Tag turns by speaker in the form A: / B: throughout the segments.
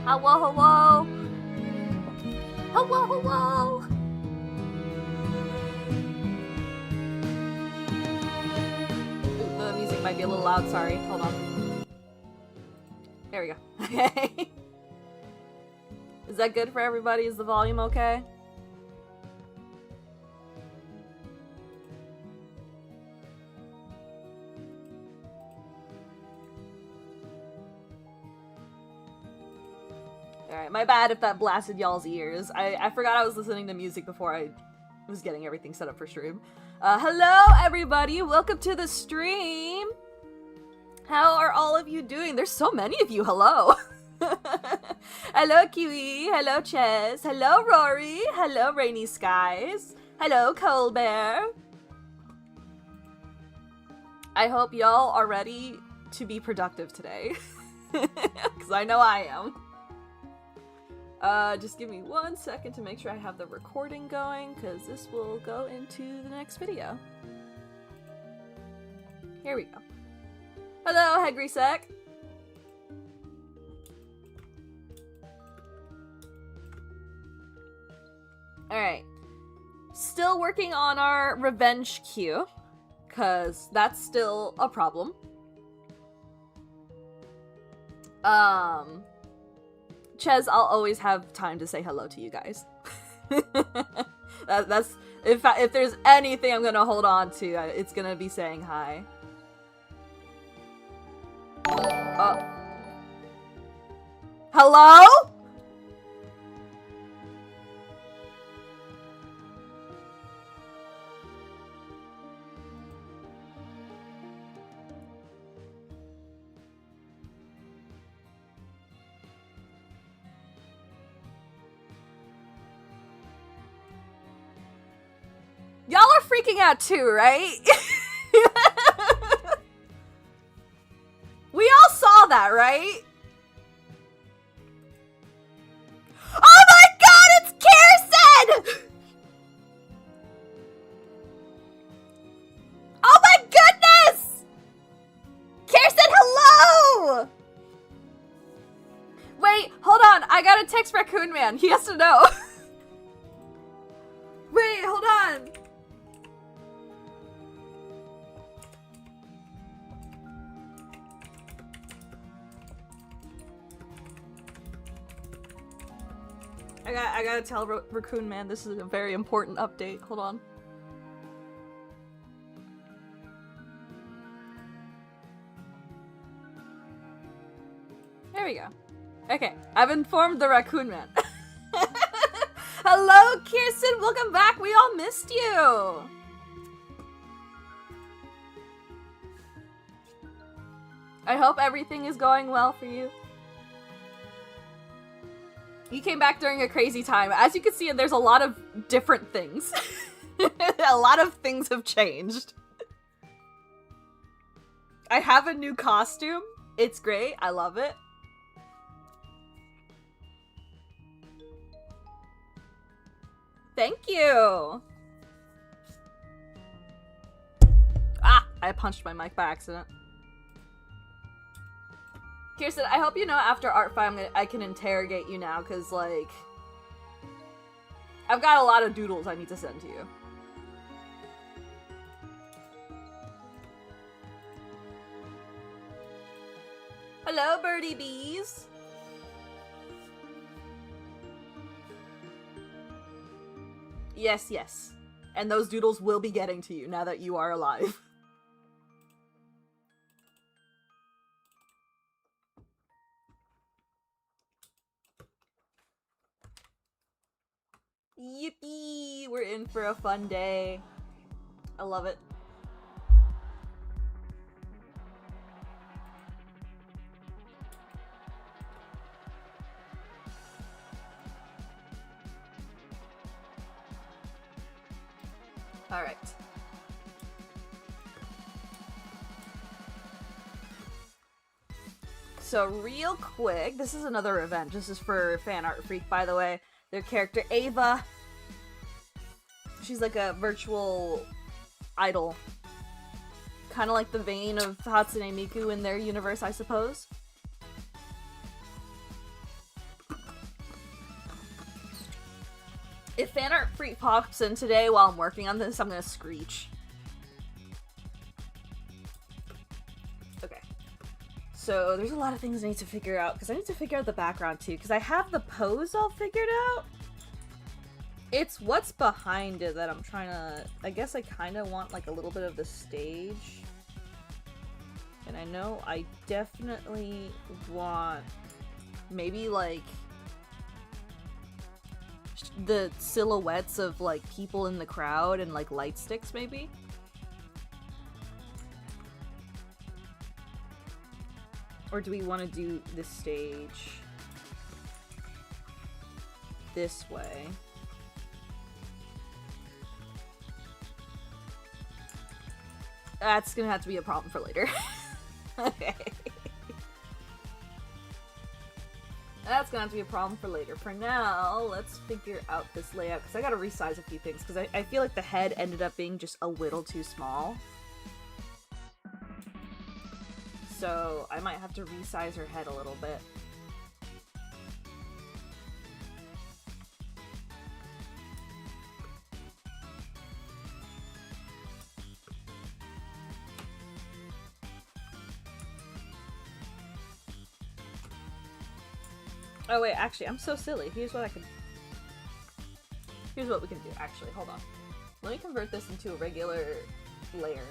A: Hello, hello! Hello, hello! The music might be a little loud, sorry. Hold on. There we go. Okay. Is that good for everybody? Is the volume okay? Alright, my bad if that blasted y'all's ears. I forgot I was listening to music before I was getting everything set up for stream. Hello, everybody! Welcome to the stream! How are all of you doing? There's so many of you, hello! Hello, Kiwi! Hello, Ches! Hello, Rory! Hello, Rainy Skies! Hello, Colbear! I hope y'all are ready to be productive today. Because I know I am. Just give me 1 second to make sure I have the recording going, because this will go into the next video. Here we go. Hello, Hegrisek! Alright. Still working on our revenge queue, because that's still a problem. Ches, I'll always have time to say hello to you guys. That's if there's anything I'm gonna hold on to, it's gonna be saying hi. Hello? Y'all are freaking out too, right? We all saw that, right? Oh my god, it's Kirsten! Oh my goodness! Kirsten, hello! Wait, hold on, I gotta text Raccoon Man, he has to know. Wait, hold on. I gotta tell Raccoon Man this is a very important update. Hold on. There we go. Okay, I've informed the Raccoon Man. Hello, Kirsten! Welcome back! We all missed you! I hope everything is going well for you. You came back during a crazy time. As you can see, there's a lot of different things. A lot of things have changed. I have a new costume. It's great. I love it. Thank you! Ah! I punched my mic by accident. Kirsten, I hope you know after Artfight I can interrogate you now, because, like, I've got a lot of doodles I need to send to you. Hello, birdie bees! Yes, yes. And those doodles will be getting to you now that you are alive. Yippee! We're in for a fun day. I love it. Alright. So real quick, this is another event. This is for Fan Art Freak, by the way. Their character, Ava. She's like a virtual idol. Kind of like the vein of Hatsune Miku in their universe, I suppose. If Fan Art Freak pops in today while I'm working on this, I'm gonna screech. Okay. So there's a lot of things I need to figure out, because I need to figure out the background too, because I have the pose all figured out. It's what's behind it that I'm trying to... I guess I kind of want like a little bit of the stage. And I know I definitely want maybe like the silhouettes of like people in the crowd and like light sticks maybe. Or do we want to do the stage this way? That's gonna have to be a problem for later. Okay. That's gonna have to be a problem for later. For now, let's figure out this layout, because I gotta resize a few things, because I feel like the head ended up being just a little too small. So I might have to resize her head a little bit. Oh wait, actually, I'm so silly. Here's what we can do, actually. Hold on. Let me convert this into a regular layer.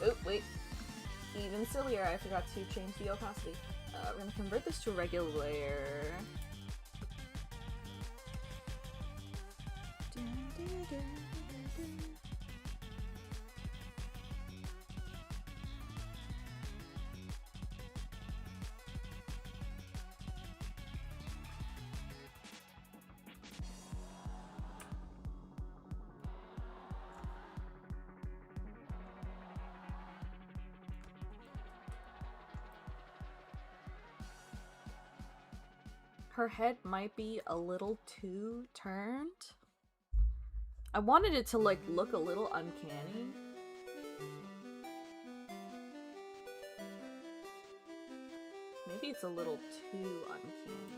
A: Oh, wait. Even sillier, I forgot to change the opacity. We're gonna convert this to a regular layer. Her head might be a little too turned. I wanted it to like look a little uncanny. Maybe it's a little too uncanny.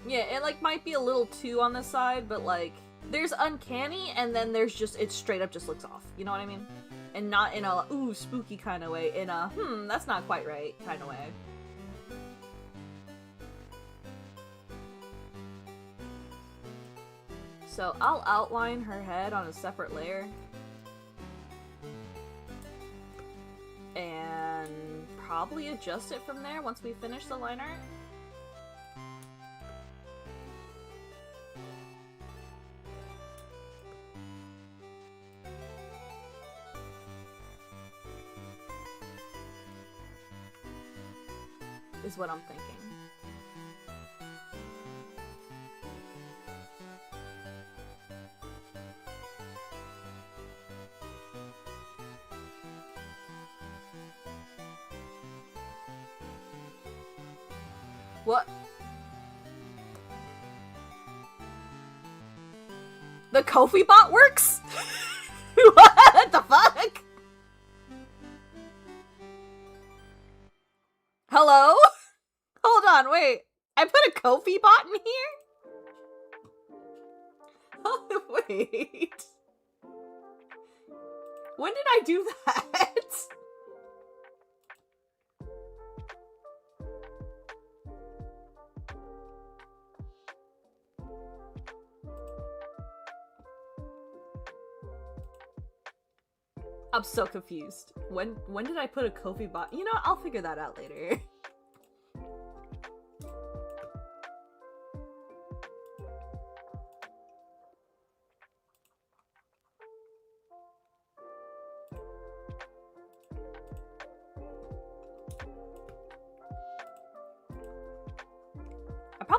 A: Yeah, it like might be a little too on the side, but like there's uncanny and then there's just, it straight up just looks off. You know what I mean? And not in a ooh spooky kind of way, in a that's not quite right kind of way. So I'll outline her head on a separate layer. And probably adjust it from there once we finish the line art. Is what I'm thinking. What? The Ko-fi bot works? What the fuck? Hello? Hold on, wait. I put a Ko-fi bot in here? Oh, wait. When did I do that? I'm so confused. When did I put a Ko-fi bot? You know what? I'll figure that out later.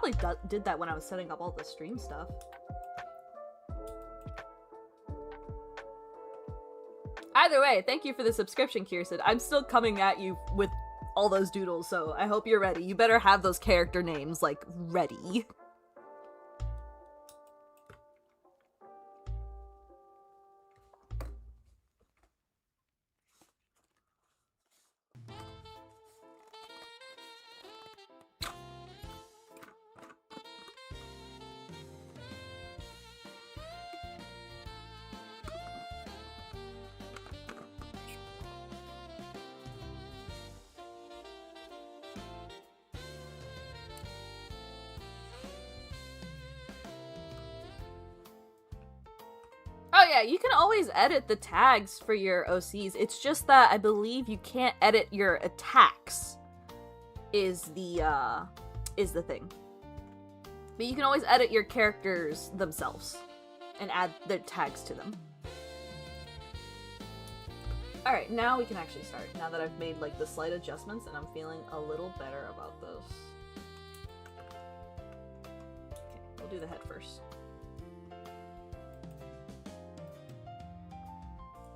A: probably did that when I was setting up all the stream stuff. Either way, thank you for the subscription, Kirsten. I'm still coming at you with all those doodles, so I hope you're ready. You better have those character names, like, ready. Oh yeah, you can always edit the tags for your OCs. It's just that I believe you can't edit your attacks is the thing. But you can always edit your characters themselves and add their tags to them. Alright, now we can actually start. Now that I've made like the slight adjustments and I'm feeling a little better about those. Okay, we'll do the head first.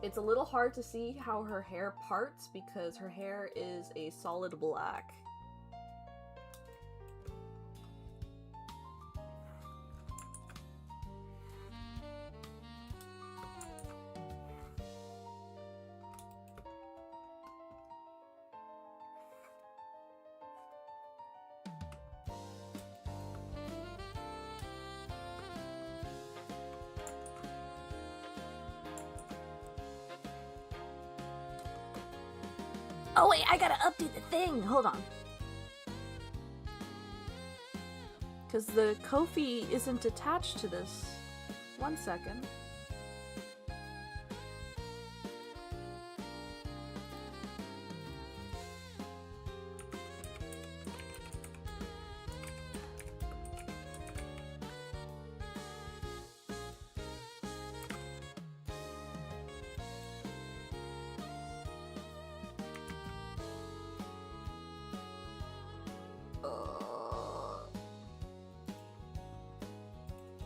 A: It's a little hard to see how her hair parts because her hair is a solid black. Oh wait, I gotta update the thing! Hold on. Because the Ko-fi isn't attached to this. 1 second.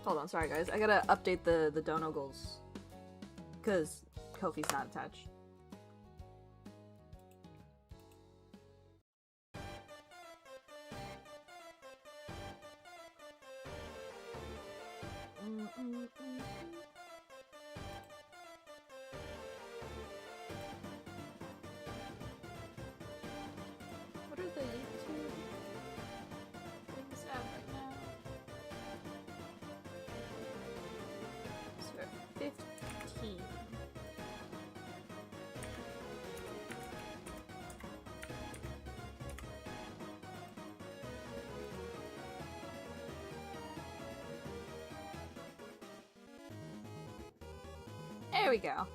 A: Hold on, sorry guys. I gotta update the dono goals. Because Ko-fi's not attached. What are the YouTube things at right now? So we're at 15. There we go.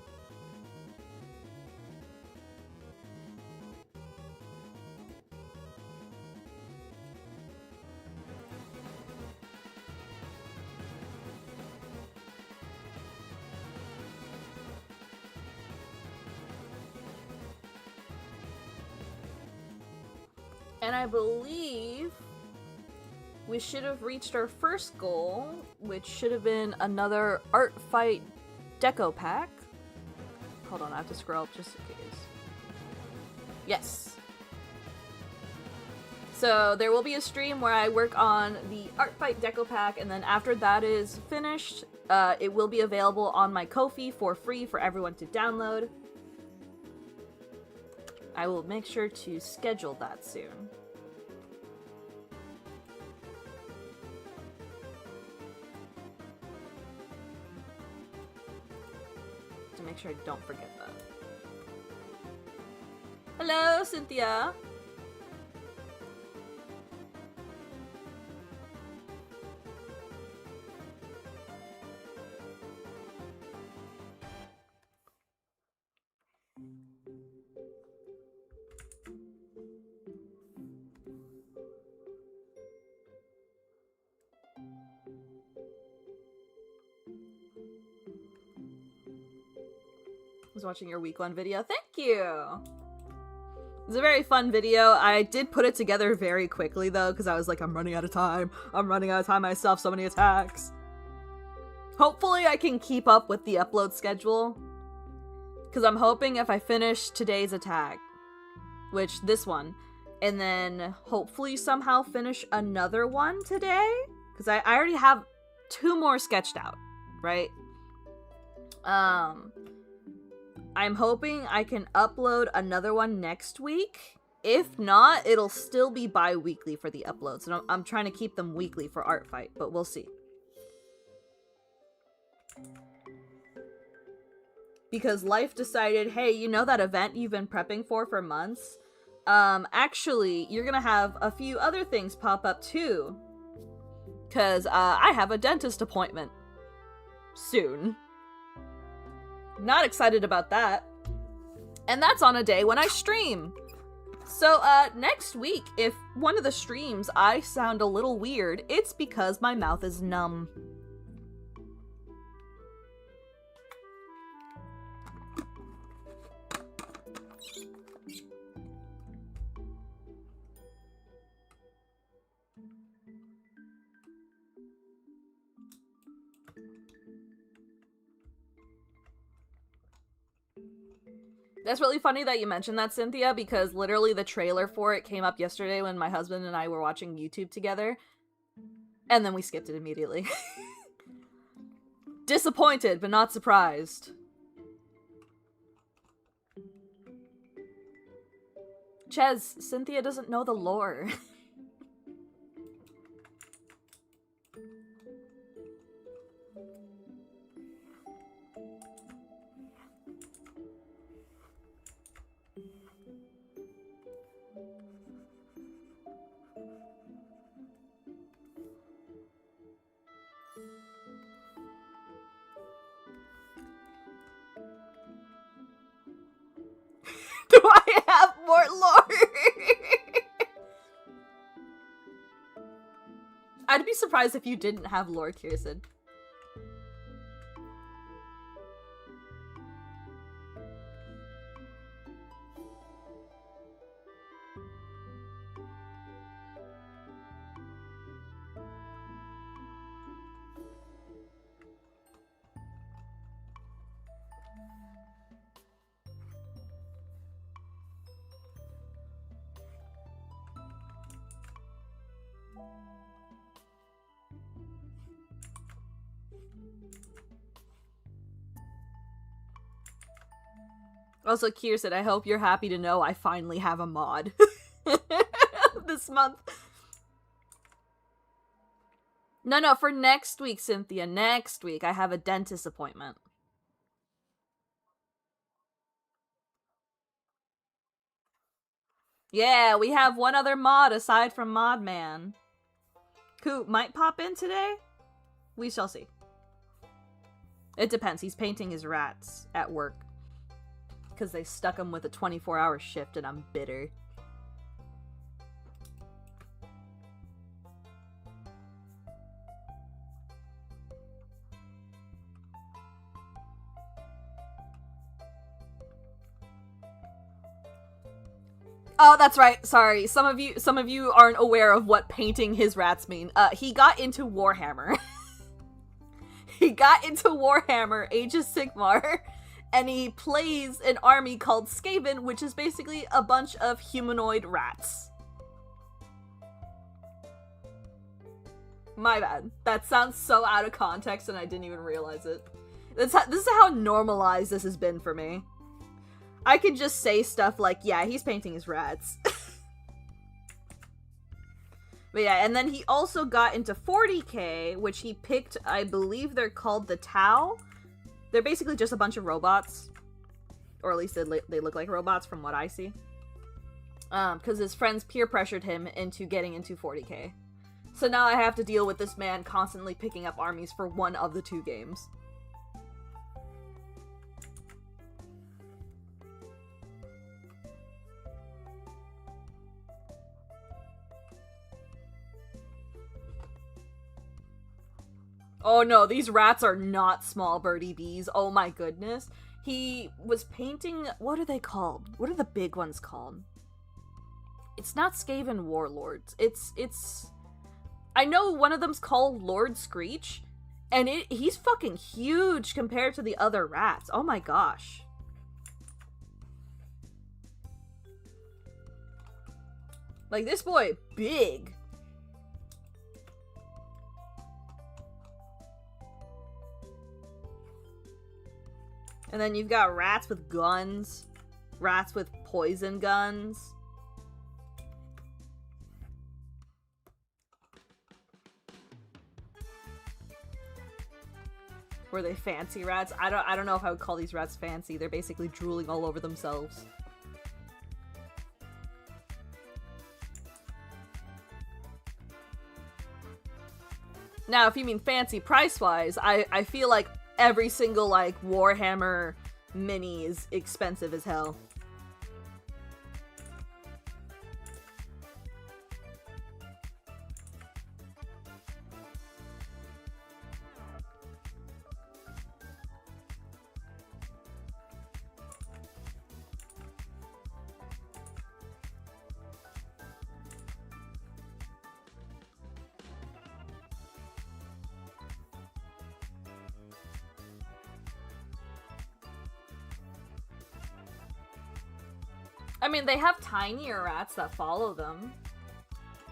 A: And I believe we should have reached our first goal, which should have been another Artfight deco pack. Hold on, I have to scroll up just in case. Yes. So there will be a stream where I work on the Artfight deco pack, and then after that is finished, it will be available on my Ko-fi for free for everyone to download. I will make sure to schedule that soon. To make sure I don't forget that. Hello, Cynthia! I was watching your week one video. Thank you! It's a very fun video. I did put it together very quickly, though, because I was like, I'm running out of time. I'm running out of time myself, so many attacks. Hopefully I can keep up with the upload schedule, because I'm hoping if I finish today's attack, which this one, and then hopefully somehow finish another one today, because I already have 2 more sketched out, right? I'm hoping I can upload another one next week. If not, it'll still be bi-weekly for the uploads. And I'm trying to keep them weekly for Artfight, but we'll see. Because life decided, hey, you know that event you've been prepping for months? Actually, you're gonna have a few other things pop up too. Because I have a dentist appointment. Soon. Not excited about that. And that's on a day when I stream. So, next week, if one of the streams I sound a little weird, it's because my mouth is numb. That's really funny that you mentioned that, Cynthia, because literally the trailer for it came up yesterday when my husband and I were watching YouTube together. And then we skipped it immediately. Disappointed, but not surprised. Ches, Cynthia doesn't know the lore. Do I have more lore? I'd be surprised if you didn't have lore, Kirsten. Also, Kier said, I hope you're happy to know I finally have a mod. This month. No, for next week, Cynthia. Next week, I have a dentist appointment. Yeah, we have one other mod aside from Modman. Who might pop in today? We shall see. It depends. He's painting his rats at work. Because they stuck him with a 24-hour shift and I'm bitter. Oh, that's right. Sorry. Some of you aren't aware of what painting his rats mean. He got into Warhammer. He got into Warhammer Age of Sigmar. And he plays an army called Skaven, which is basically a bunch of humanoid rats. My bad. That sounds so out of context and I didn't even realize it. This is how normalized this has been for me. I could just say stuff like, yeah, he's painting his rats. But yeah, and then he also got into 40k, which he picked, I believe they're called the Tau. They're basically just a bunch of robots. Or at least they look like robots from what I see. Because his friends peer pressured him into getting into 40k. So now I have to deal with this man constantly picking up armies for one of the 2 games. Oh no, these rats are not small birdie bees. Oh my goodness. He was painting... What are they called? What are the big ones called? It's not Skaven warlords. It's... I know one of them's called Lord Screech, and he's fucking huge compared to the other rats. Oh my gosh. Like, this boy, big. And then you've got rats with guns. Rats with poison guns. Were they fancy rats? I don't know if I would call these rats fancy. They're basically drooling all over themselves. Now, if you mean fancy price-wise, I feel like every single, like, Warhammer mini is expensive as hell. I mean, they have tinier rats that follow them.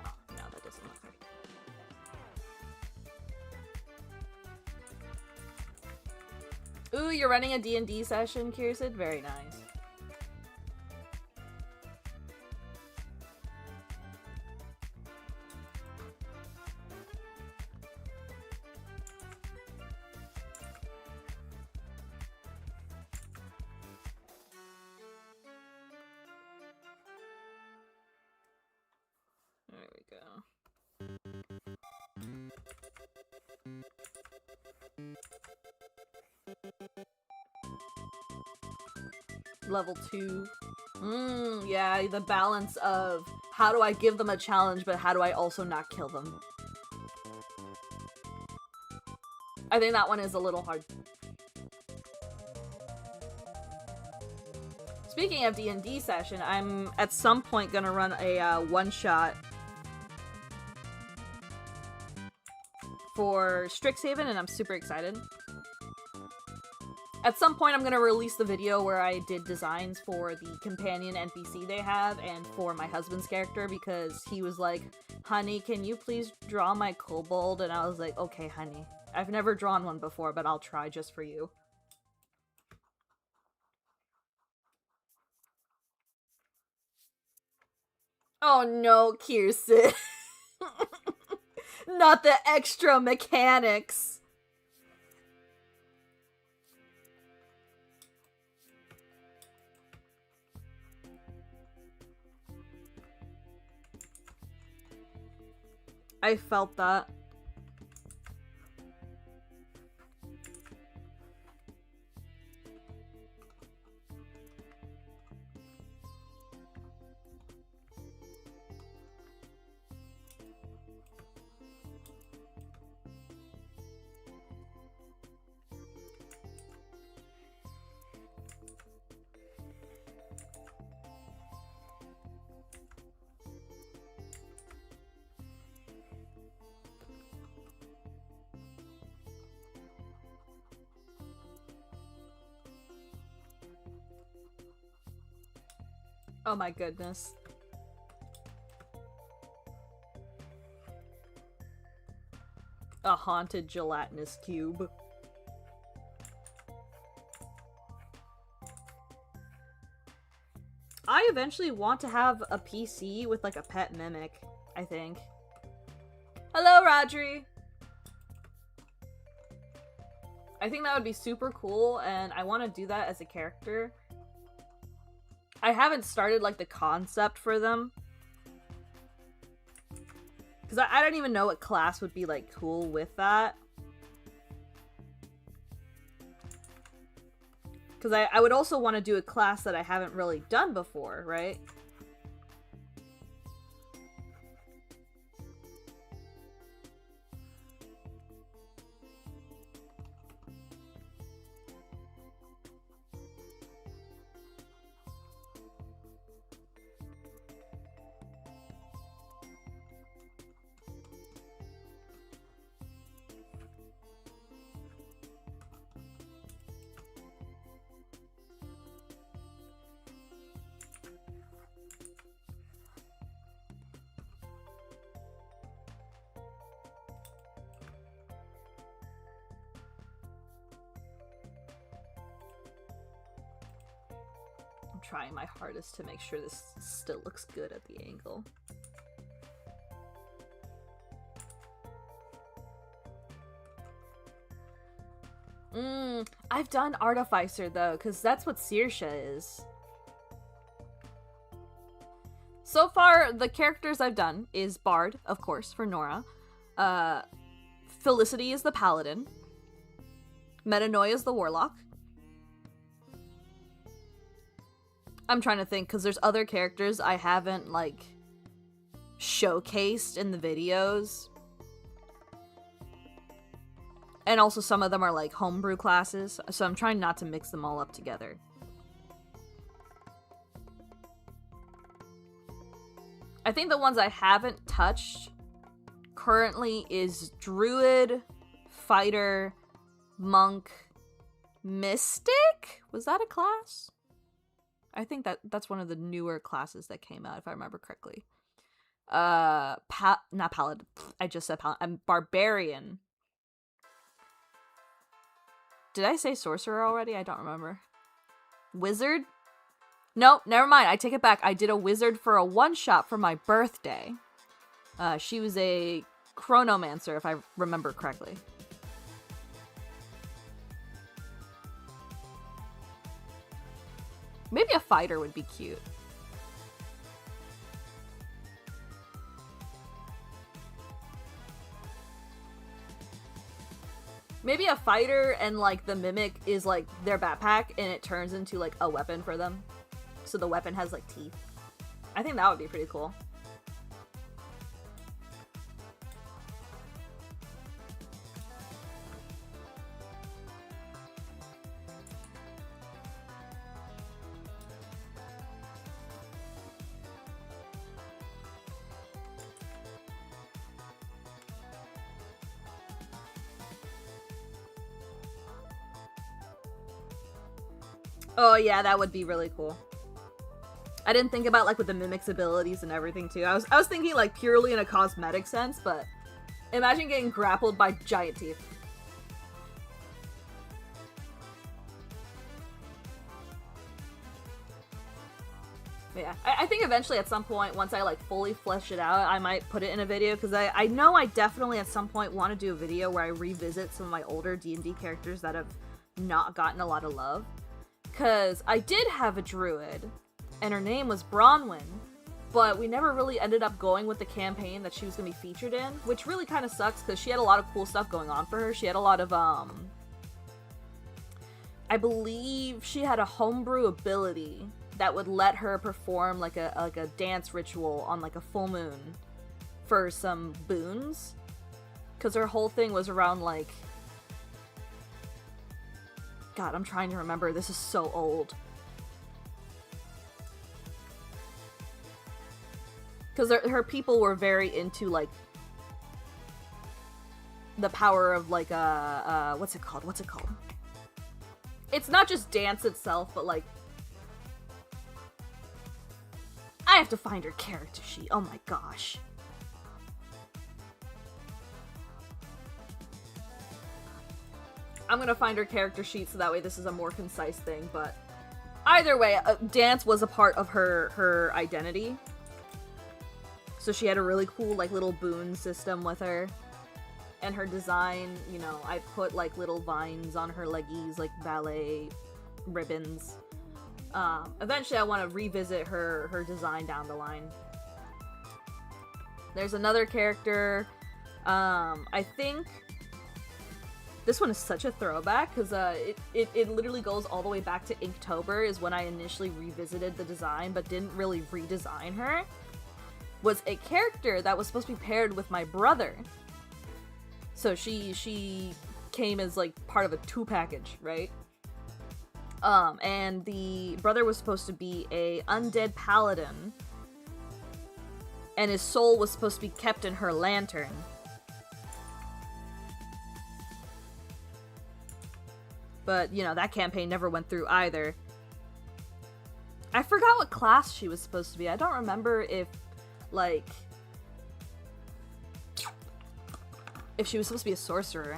A: Oh, no, that doesn't look right. Ooh, you're running a D&D session, Kirsid? Very nice. Level 2. Yeah, the balance of how do I give them a challenge, but how do I also not kill them? I think that one is a little hard. Speaking of D&D session, I'm at some point gonna run a one-shot for Strixhaven, and I'm super excited. At some point, I'm gonna release the video where I did designs for the companion NPC they have and for my husband's character, because he was like, honey, can you please draw my kobold? And I was like, okay, honey. I've never drawn one before, but I'll try just for you. Oh no, Kirsten. Not the extra mechanics. I felt that. Oh my goodness. A haunted gelatinous cube. I eventually want to have a PC with like a pet mimic, I think. Hello, Rodri! I think that would be super cool, and I want to do that as a character. I haven't started, like, the concept for them. Because I don't even know what class would be, like, cool with that. Because I would also want to do a class that I haven't really done before, right? trying my hardest to make sure this still looks good at the angle. I've done Artificer though, because that's what Saoirse is. So far, the characters I've done is Bard, of course, for Nora. Felicity is the Paladin. Metanoia is the Warlock. I'm trying to think, because there's other characters I haven't, like, showcased in the videos. And also some of them are, like, homebrew classes, so I'm trying not to mix them all up together. I think the ones I haven't touched currently is Druid, Fighter, Monk, Mystic? Was that a class? I think that's one of the newer classes that came out, if I remember correctly. Not Paladin. I just said Paladin. I'm Barbarian. Did I say Sorcerer already? I don't remember. Wizard? No, never mind. I take it back. I did a Wizard for a one-shot for my birthday. She was a Chronomancer, if I remember correctly. Maybe a Fighter would be cute. Maybe a Fighter and, like, the Mimic is, like, their backpack and it turns into, like, a weapon for them. So the weapon has, like, teeth. I think that would be pretty cool. Oh yeah, that would be really cool. I didn't think about, like, with the Mimic's abilities and everything too. I was thinking, like, purely in a cosmetic sense, but imagine getting grappled by giant teeth. Yeah, I think eventually at some point, once I, like, fully flesh it out, I might put it in a video, because I know I definitely at some point want to do a video where I revisit some of my older D&D characters that have not gotten a lot of love. Because I did have a druid, and her name was Bronwyn, but we never really ended up going with the campaign that she was going to be featured in, which really kind of sucks, because she had a lot of cool stuff going on for her. She had a lot of, I believe she had a homebrew ability that would let her perform, like a dance ritual on, like, a full moon for some boons. Because her whole thing was around, like... God, I'm trying to remember. This is so old. Because her people were very into, like, the power of, like, what's it called? What's it called? It's not just dance itself, but, like... I have to find her character sheet. Oh my gosh. I'm gonna find her character sheet so that way this is a more concise thing, but either way, dance was a part of her identity. So she had a really cool, like, little boon system with her. And her design, you know, I put, like, little vines on her leggies, like ballet ribbons. Eventually I want to revisit her design down the line. There's another character, I think... This one is such a throwback, because it literally goes all the way back to Inktober is when I initially revisited the design, but didn't really redesign her. Was a character that was supposed to be paired with my brother. So she came as, like, part of a 2-package, right? And the brother was supposed to be a undead paladin, and his soul was supposed to be kept in her lantern. But, you know, that campaign never went through either. I forgot what class she was supposed to be. I don't remember if, like... if she was supposed to be a sorcerer.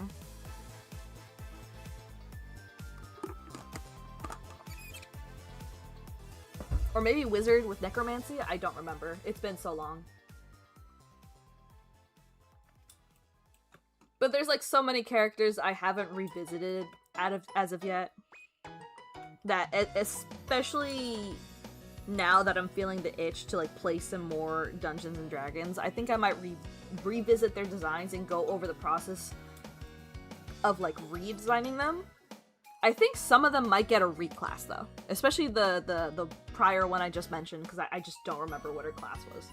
A: Or maybe wizard with necromancy? I don't remember. It's been so long. But there's like so many characters I haven't revisited as of yet. That especially now that I'm feeling the itch to like play some more Dungeons and Dragons, I think I might revisit their designs and go over the process of like redesigning them. I think some of them might get a reclass though, especially the prior one I just mentioned, because I just don't remember what her class was.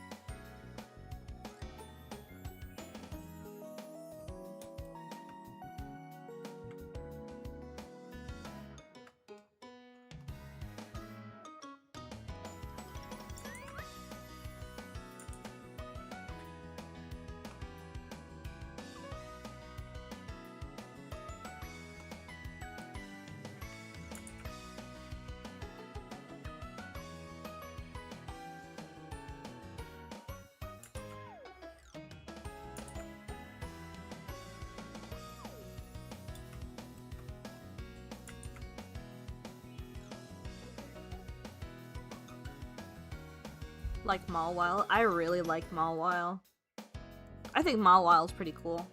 A: Like Mawile. I really like Mawile. I think Mawile's pretty cool.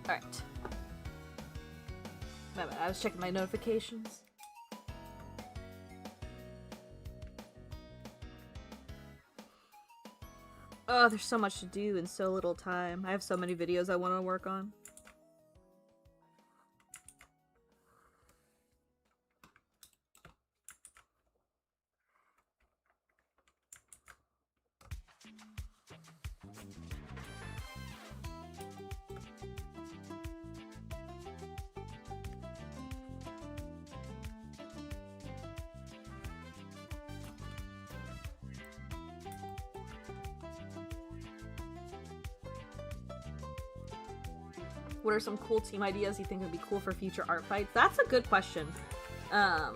A: Alright. I was checking my notifications. Oh, there's so much to do in so little time. I have so many videos I want to work on. What are some cool team ideas you think would be cool for future art fights? That's a good question. I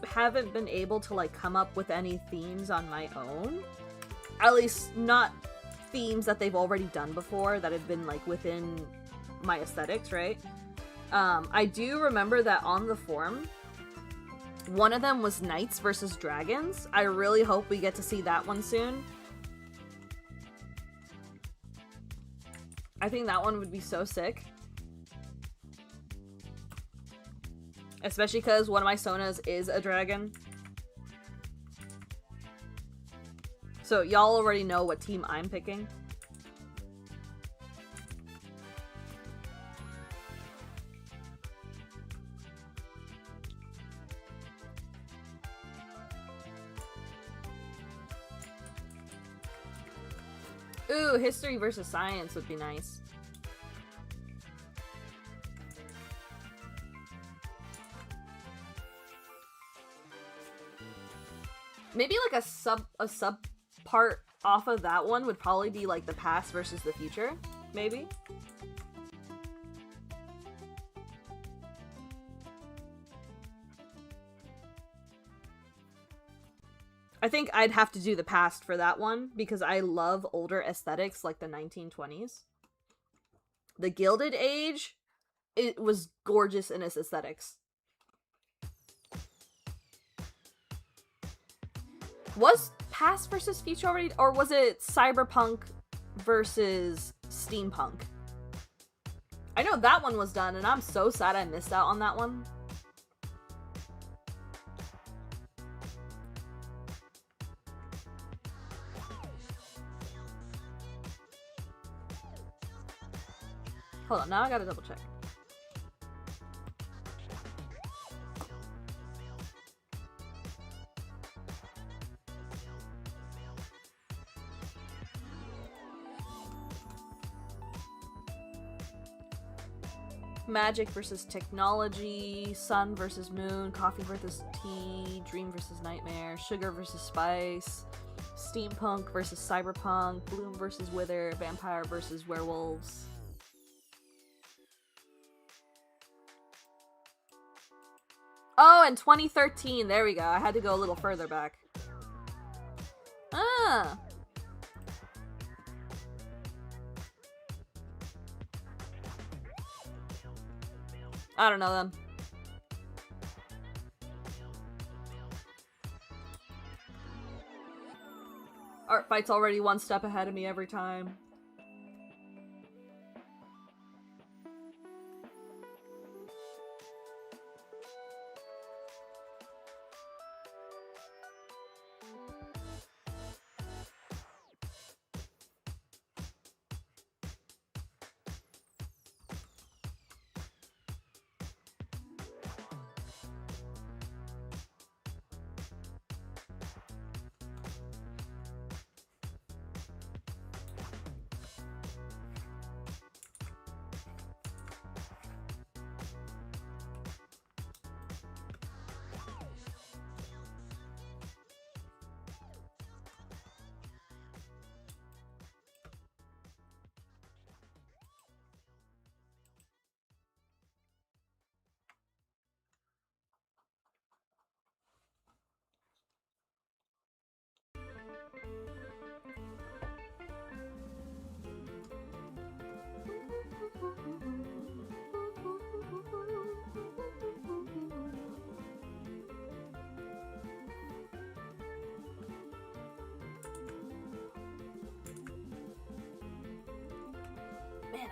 A: haven't been able to like come up with any themes on my own. At least not themes that they've already done before that have been like within my aesthetics, right? I do remember that on the forum, one of them was knights versus dragons. I really hope we get to see that one soon. I think that one would be so sick. Especially because one of my Sonas is a dragon. So y'all already know what team I'm picking. Ooh, history versus science would be nice. Maybe like a sub part off of that one would probably be like the past versus the future, maybe. I think I'd have to do the past for that one because I love older aesthetics like the 1920s. The Gilded Age, it was gorgeous in its aesthetics. Was past versus future already, or was it cyberpunk versus steampunk? I know that one was done, and I'm so sad I missed out on that one. Hold on, now I gotta double check. Magic versus technology, sun versus moon, coffee versus tea, dream versus nightmare, sugar versus spice, steampunk versus cyberpunk, bloom versus wither, vampire versus werewolves. Oh, and 2013, there we go. I had to go a little further back. Ah! I don't know then. Artfight's already one step ahead of me every time.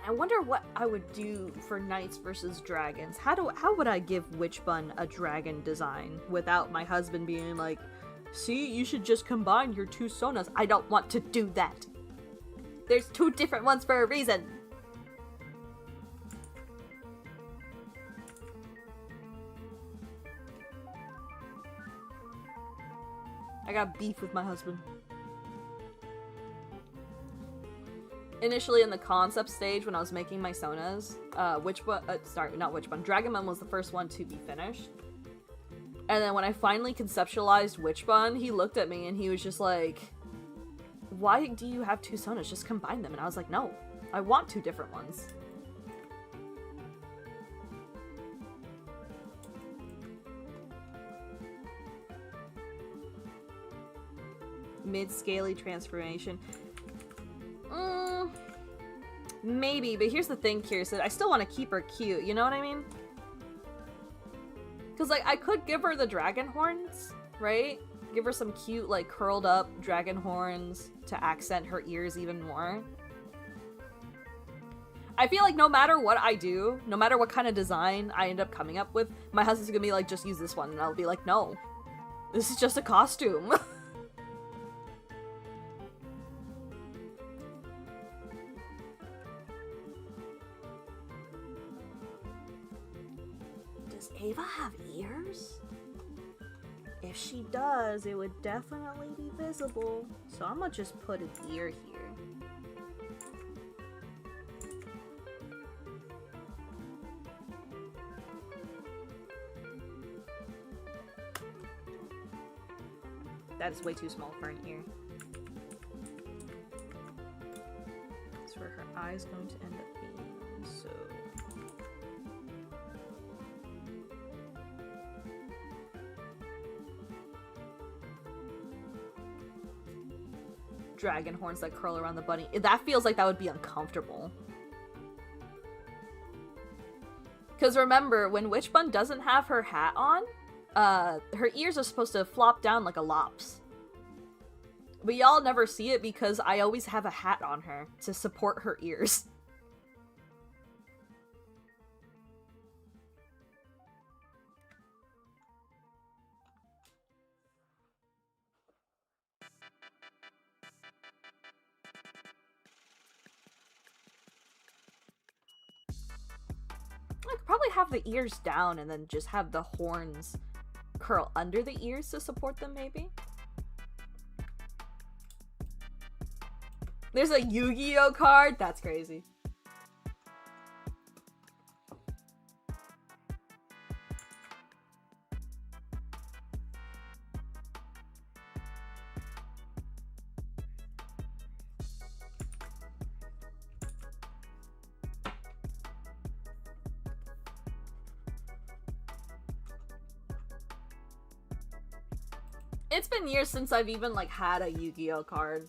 A: I wonder what I would do for knights versus dragons. How would I give Witchbun a dragon design without my husband being like, see, you should just combine your two sonas. I don't want to do that. There's two different ones for a reason. I got beef with my husband. Initially in the concept stage when I was making my sonas, Dragonbun was the first one to be finished. And then when I finally conceptualized Witchbun, he looked at me and he was just like, why do you have two sonas? Just combine them. And I was like, no, I want two different ones. Mid-scaly transformation. Maybe, but here's the thing, Kirsten. I still want to keep her cute, you know what I mean? Because, like, I could give her the dragon horns, right? Give her some cute, like, curled up dragon horns to accent her ears even more. I feel like no matter what I do, no matter what kind of design I end up coming up with, my husband's gonna be like, just use this one, and I'll be like, no. This is just a costume. Ava have ears? If she does, it would definitely be visible. So I'm gonna just put an ear here. That is way too small for an ear. That's where her eye's going to end up being, so... Dragon horns that curl around the bunny. That feels like that would be uncomfortable. Because remember, when Witchbun doesn't have her hat on, her ears are supposed to flop down like a lops. But y'all never see it because I always have a hat on her to support her ears. I could probably have the ears down and then just have the horns curl under the ears to support them, maybe? There's a Yu-Gi-Oh card? That's crazy. It's been years since I've even, like, had a Yu-Gi-Oh card.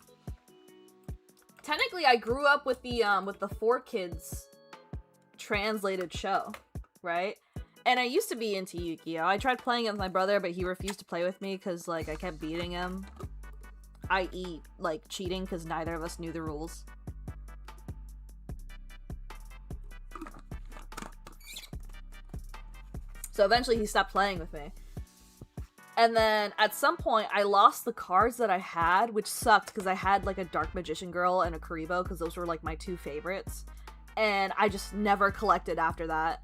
A: Technically, I grew up with the 4Kids translated show, right? And I used to be into Yu-Gi-Oh! I tried playing it with my brother, but he refused to play with me because, like, I kept beating him. I.e., like, cheating because neither of us knew the rules. So eventually he stopped playing with me. And then at some point I lost the cards that I had, which sucked because I had like a Dark Magician Girl and a Karibo because those were like my two favorites. And I just never collected after that.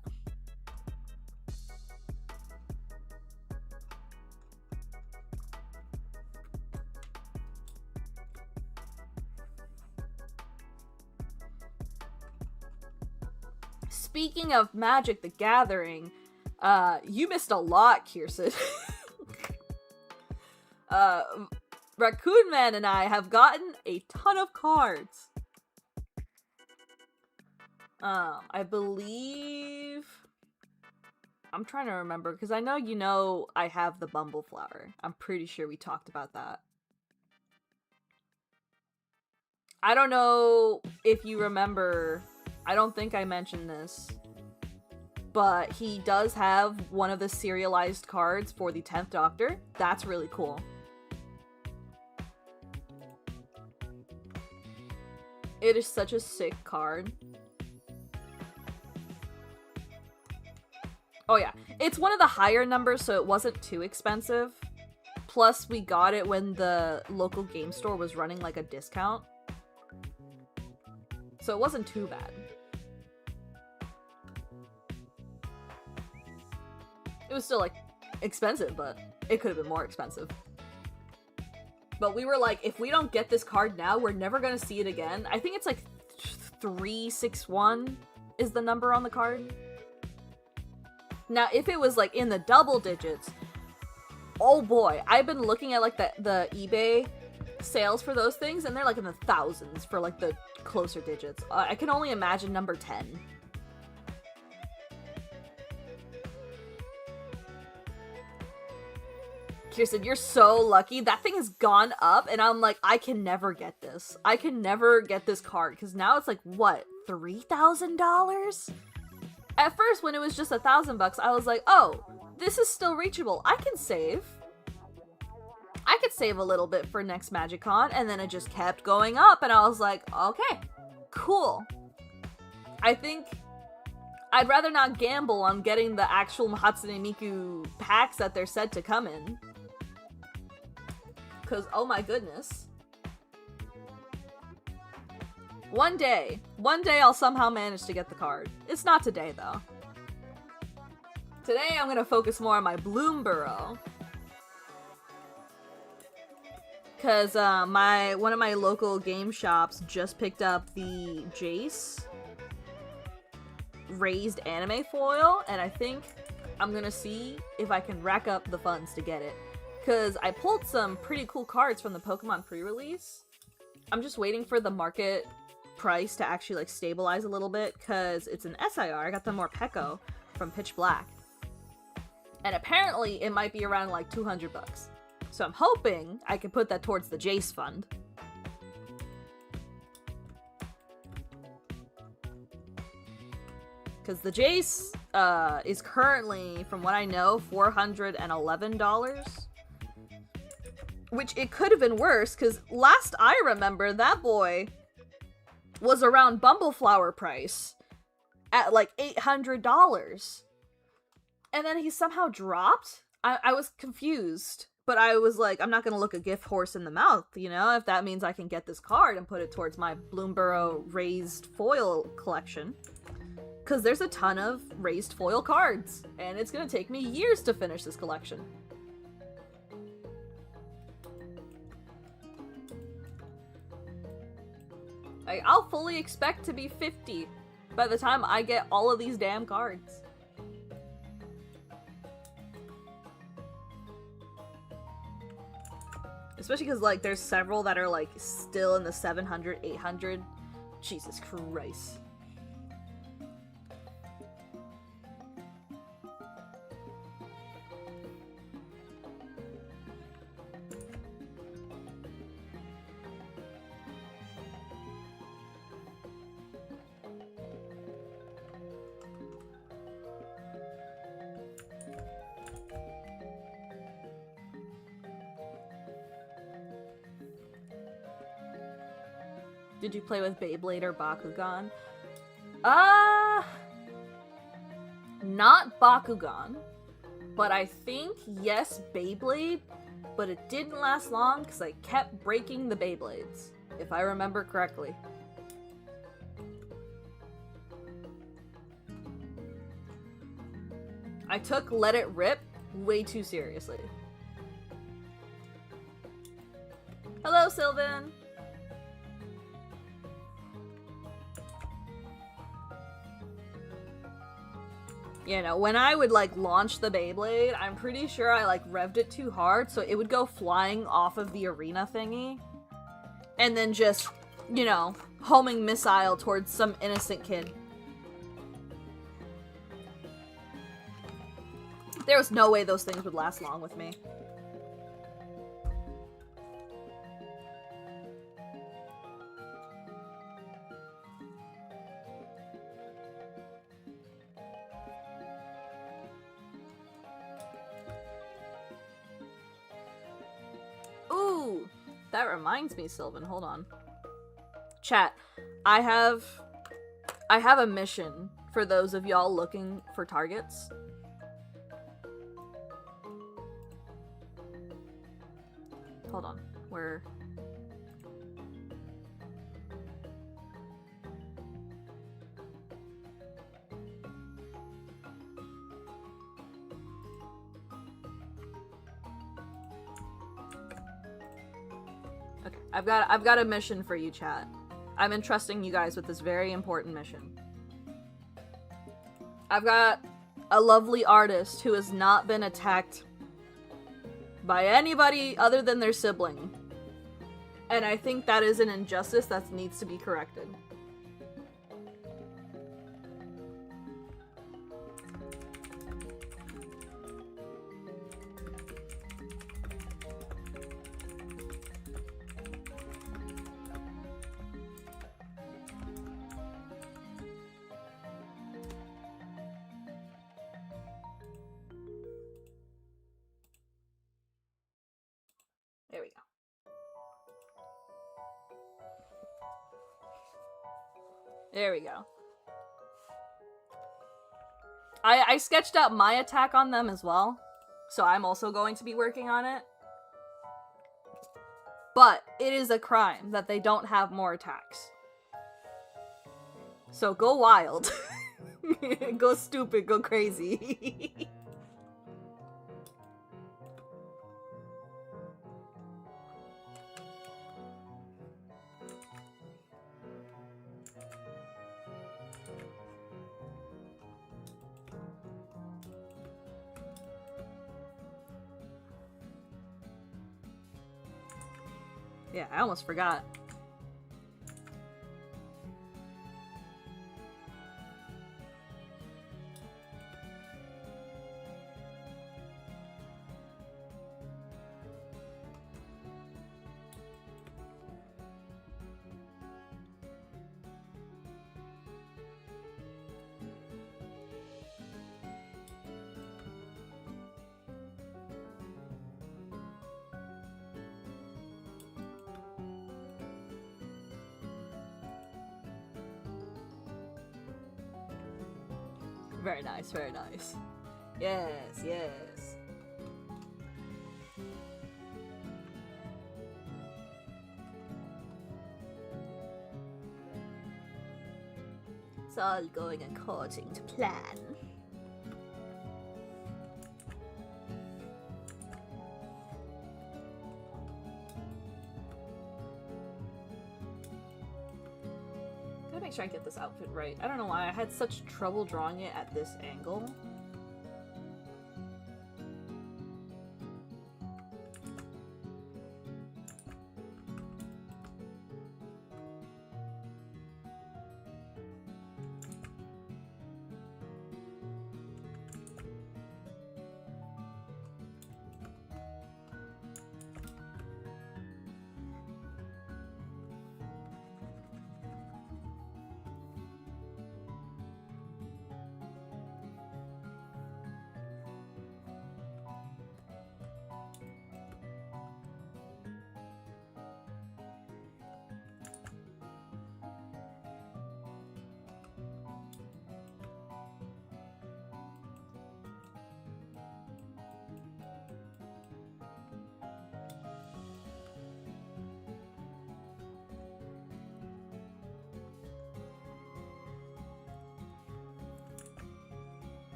A: Speaking of Magic the Gathering, you missed a lot, Kirsten. Raccoon Man and I have gotten a ton of cards. I believe... I'm trying to remember, because I know I have the Bumbleflower. I'm pretty sure we talked about that. I don't know if you remember... I don't think I mentioned this, but he does have one of the serialized cards for the 10th Doctor. That's really cool. It is such a sick card. Oh yeah, it's one of the higher numbers, so it wasn't too expensive. Plus, we got it when the local game store was running like a discount. So it wasn't too bad. It was still, like, expensive, but it could have been more expensive. But we were like, if we don't get this card now, we're never gonna see it again. I think it's like 361 is the number on the card. Now, if it was, like, in the double digits, oh boy, I've been looking at, like, the eBay sales for those things, and they're, like, in the thousands for, like, the closer digits. I can only imagine number 10. Kirsten, you're so lucky. That thing has gone up, and I'm like, I can never get this. I can never get this card, because now it's like, what, $3,000? At first, when it was just $1,000, I was like, oh, this is still reachable. I can save. I could save a little bit for next MagicCon, and then it just kept going up, and I was like, okay, cool. I think I'd rather not gamble on getting the actual Hatsune Miku packs that they're said to come in. Because, oh my goodness. One day I'll somehow manage to get the card. It's not today, though. Today I'm gonna focus more on my Bloomburrow. Because one of my local game shops just picked up the Jace raised anime foil, and I think I'm gonna see if I can rack up the funds to get it. Because I pulled some pretty cool cards from the Pokemon pre-release. I'm just waiting for the market price to actually like stabilize a little bit, because it's an SIR. I got the Morpeko from Pitch Black. And apparently it might be around like $200. So I'm hoping I can put that towards the Jace fund. Because the Jace is currently, from what I know, $411. Which it could have been worse, because last I remember, that boy was around Bumbleflower price at like $800. And then he somehow dropped? I was confused. But I was like, I'm not gonna look a gift horse in the mouth, you know, if that means I can get this card and put it towards my Bloomburrow raised foil collection. Because there's a ton of raised foil cards, and it's gonna take me years to finish this collection. Like, I'll fully expect to be 50 by the time I get all of these damn cards. Especially because, like, there's several that are, like, still in the 700, 800. Jesus Christ. Did you play with Beyblade or Bakugan? Not Bakugan, but I think, yes, Beyblade, but it didn't last long because I kept breaking the Beyblades, if I remember correctly. I took Let It Rip way too seriously. Hello, Sylvan! You know, when I would, like, launch the Beyblade, I'm pretty sure I, like, revved it too hard, so it would go flying off of the arena thingy. And then just, you know, homing missile towards some innocent kid. There was no way those things would last long with me. Ooh, that reminds me, Sylvan, hold on. Chat, I have a mission for those of y'all looking for targets. Hold on, where... Okay, I've got a mission for you, chat. I'm entrusting you guys with this very important mission. I've got a lovely artist who has not been attacked by anybody other than their sibling. And I think that is an injustice that needs to be corrected. There we go. There we go. I sketched out my attack on them as well, so I'm also going to be working on it. But it is a crime that they don't have more attacks. So go wild. Go stupid, go crazy. Yeah, I almost forgot. Very nice, very nice. Yes, yes. It's all going according to plan. Make sure I get this outfit right. I don't know why I had such trouble drawing it at this angle.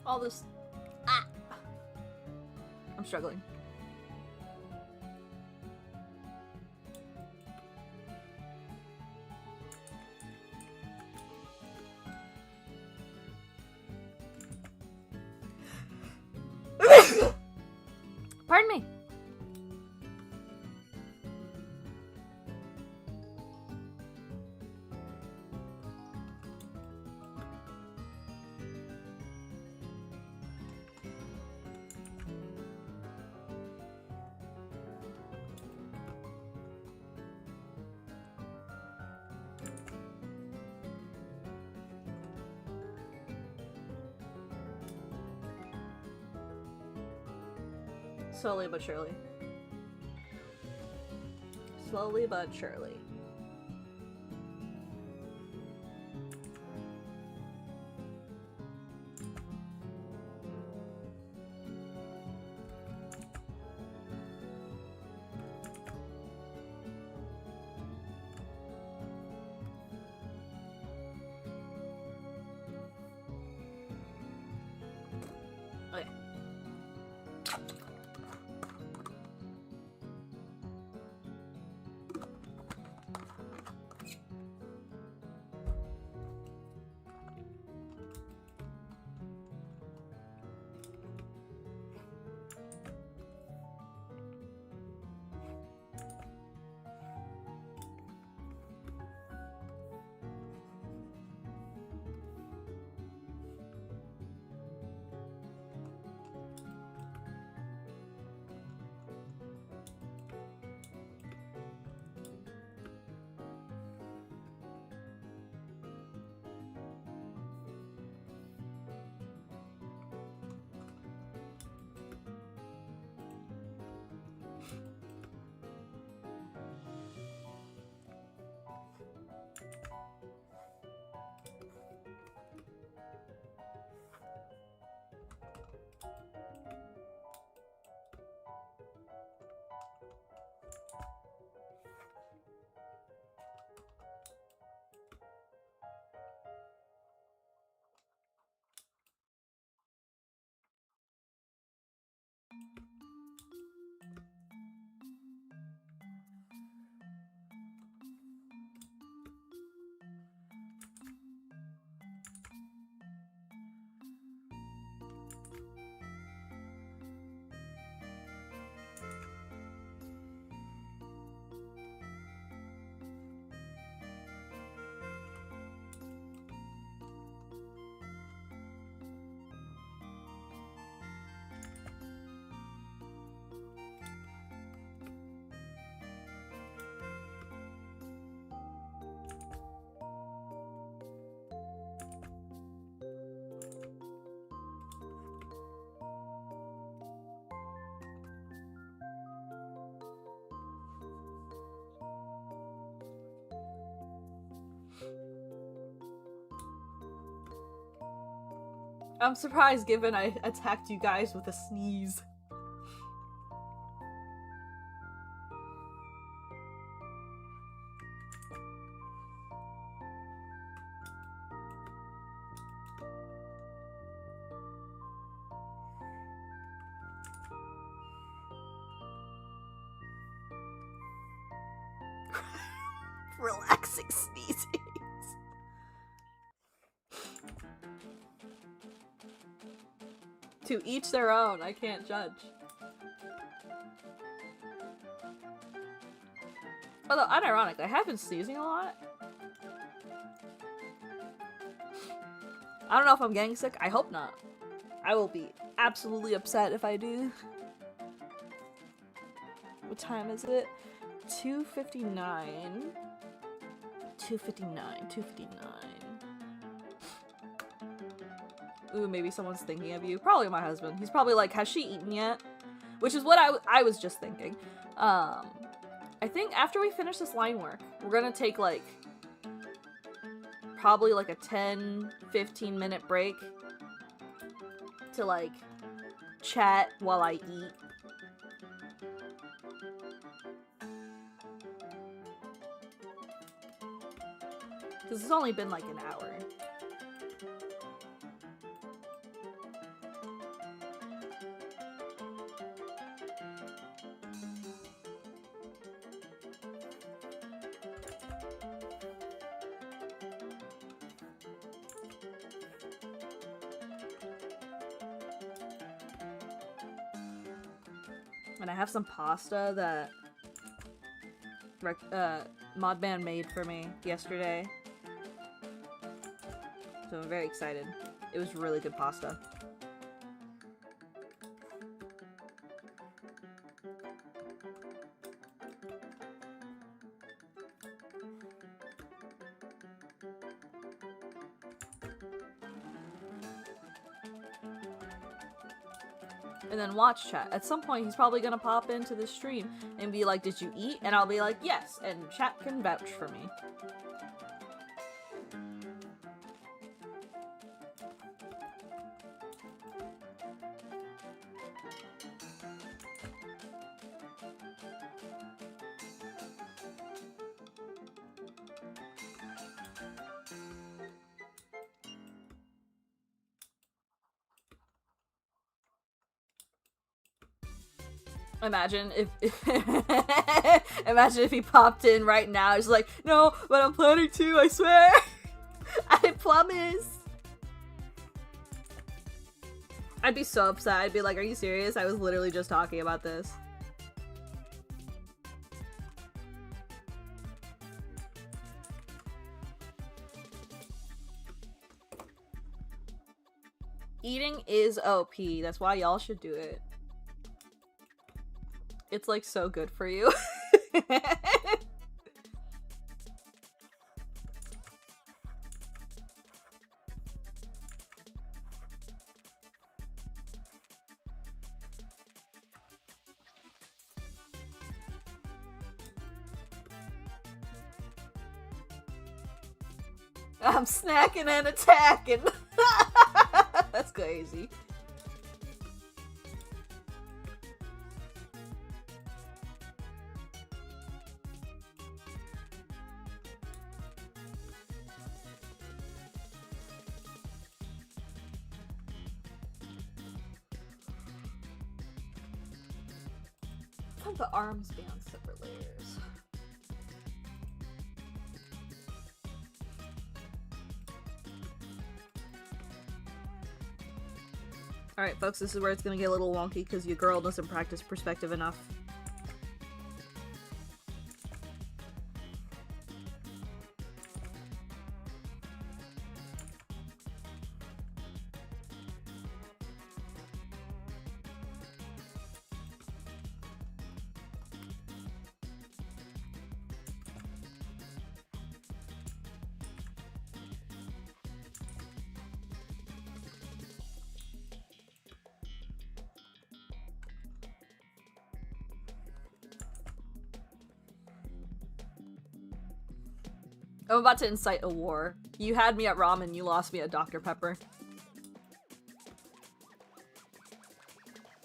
A: All this... Ah! I'm struggling. Pardon me. Slowly but surely. Slowly but surely. Okay. I'm surprised given I attacked you guys with a sneeze. Relaxing sneezing. To each their own, I can't judge. Although, unironically, I have been sneezing a lot. I don't know if I'm getting sick. I hope not. I will be absolutely upset if I do. What time is it? 2:59. 2:59. Ooh, maybe someone's thinking of you. Probably my husband. He's probably like, has she eaten yet? Which is what I was just thinking. I think after we finish this line work, we're gonna take like probably like a 10-15 minute break to like chat while I eat. Because it's only been like an hour. And I have some pasta that Modman made for me yesterday. So I'm very excited. It was really good pasta. And then watch chat. At some point, he's probably gonna pop into the stream and be like, "Did you eat?" And I'll be like, "Yes," and chat can vouch for me. Imagine if imagine if he popped in right now. He's like, "No, but I'm planning to, I swear." I promise. I'd be so upset. I'd be like, "Are you serious? I was literally just talking about this." Eating is OP. That's why y'all should do it. It's like so good for you. I'm snacking and attacking. That's crazy. Have the arms be on separate layers. Alright folks, this is where it's gonna get a little wonky because your girl doesn't practice perspective enough. I'm about to incite a war. You had me at ramen, you lost me at Dr. Pepper.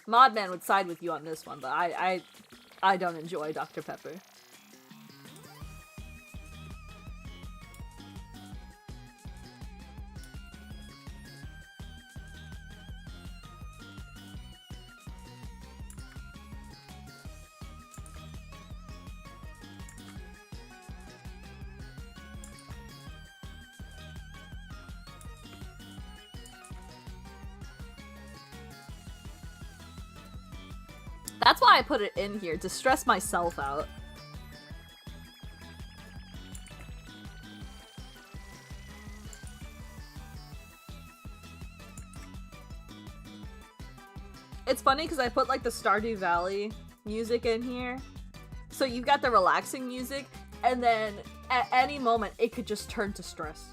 A: Modman would side with you on this one, but I don't enjoy Dr. Pepper. That's why I put it in here, to stress myself out. It's funny because I put like the Stardew Valley music in here. So you've got the relaxing music, and then at any moment it could just turn to stress.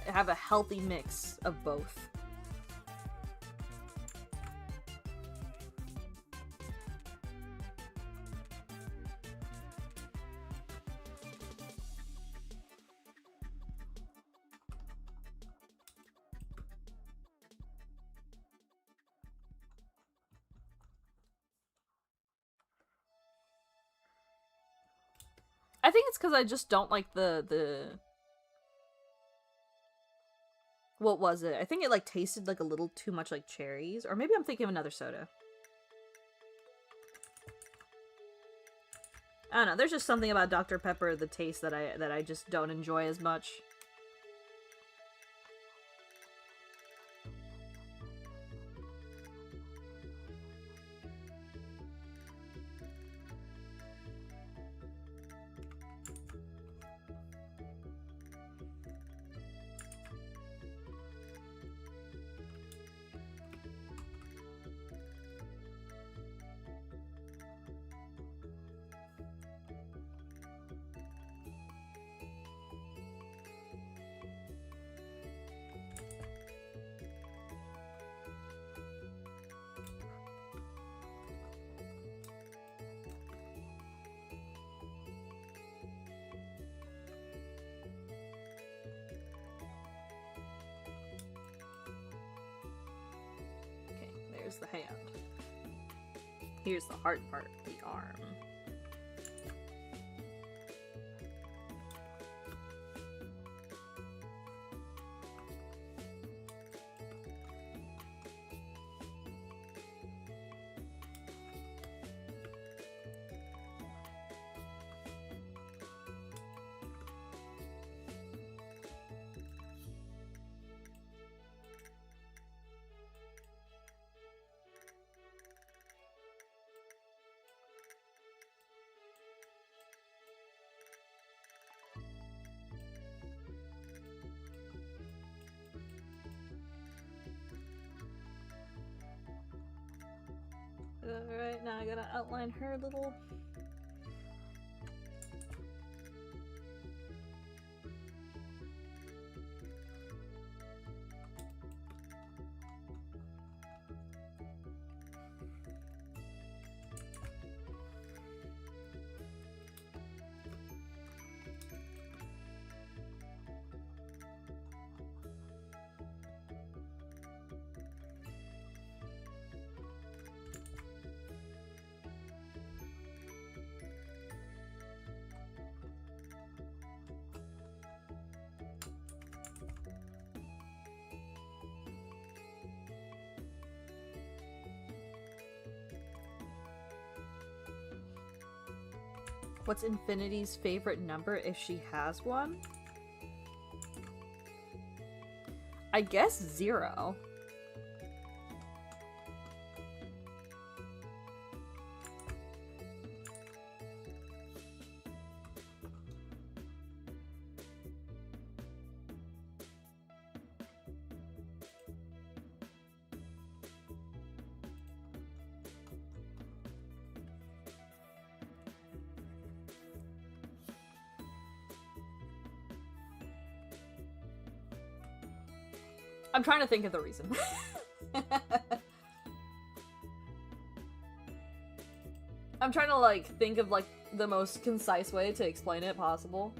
A: Have a healthy mix of both. I think it's because I just don't like the what was it? I think it like tasted like a little too much like cherries, or maybe I'm thinking of another soda. I don't know, there's just something about Dr. Pepper, the taste that I just don't enjoy as much. There's the hand. Here's the hard part, the arm. Alright, now I gotta outline her little... What's Infinity's favorite number if she has one? I guess 0. I'm trying to think of the reason. I'm trying to, like, think of, like, the most concise way to explain it possible.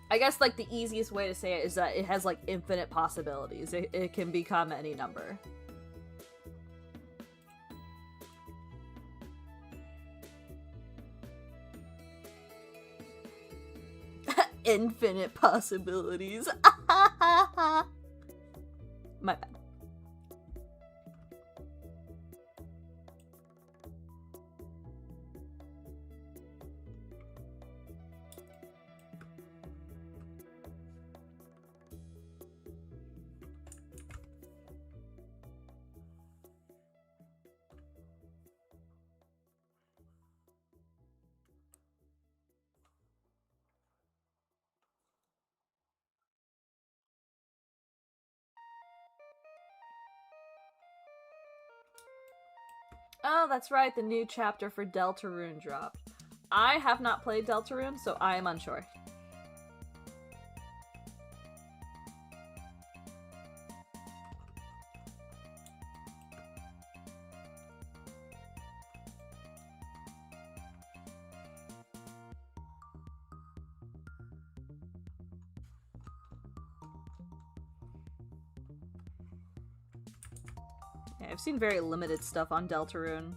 A: I guess, like, the easiest way to say it is that it has, like, infinite possibilities. It can become any number. Infinite possibilities. My bad. Oh, that's right, the new chapter for Deltarune dropped. I have not played Deltarune, so I am unsure. Yeah, I've seen very limited stuff on Deltarune.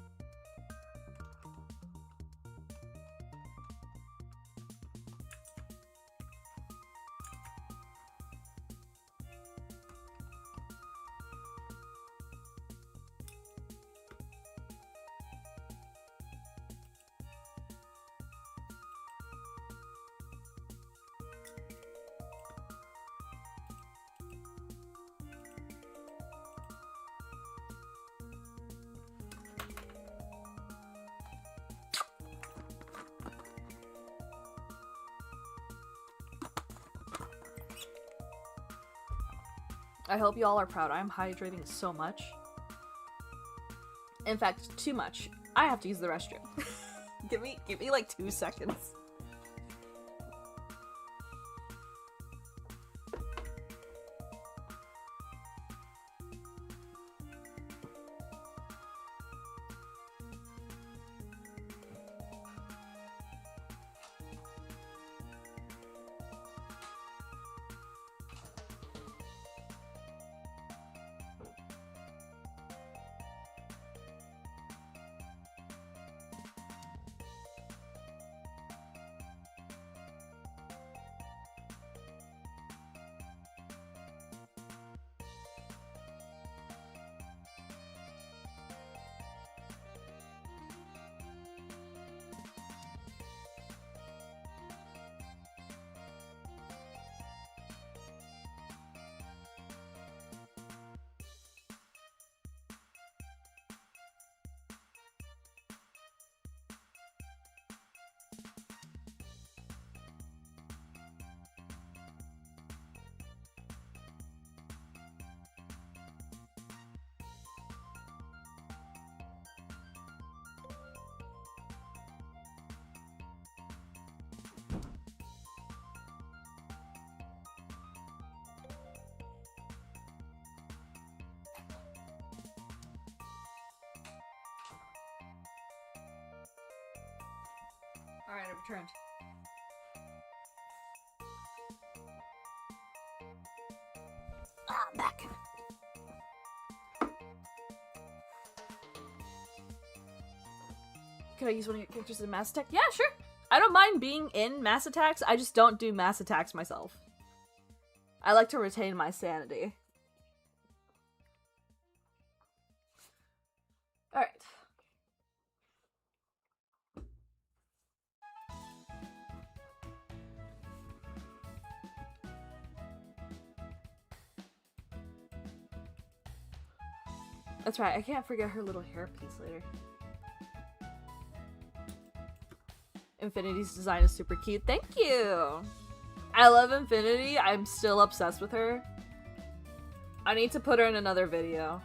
A: I hope you all are proud. I'm hydrating so much. In fact, too much. I have to use the restroom. give me like 2 seconds. Alright, I've returned. I'm back. Could I use one of your characters in Mass Attack? Yeah, sure. I don't mind being in Mass Attacks, I just don't do Mass Attacks myself. I like to retain my sanity. Alright. That's right, I can't forget her little hairpiece later. Infinity's design is super cute. Thank you! I love Infinity. I'm still obsessed with her. I need to put her in another video.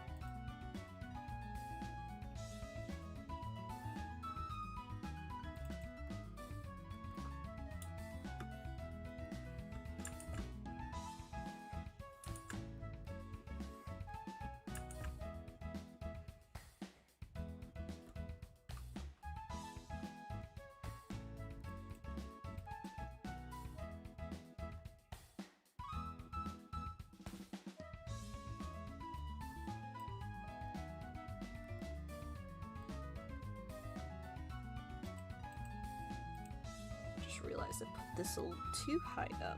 A: Realized I put this a little too high up.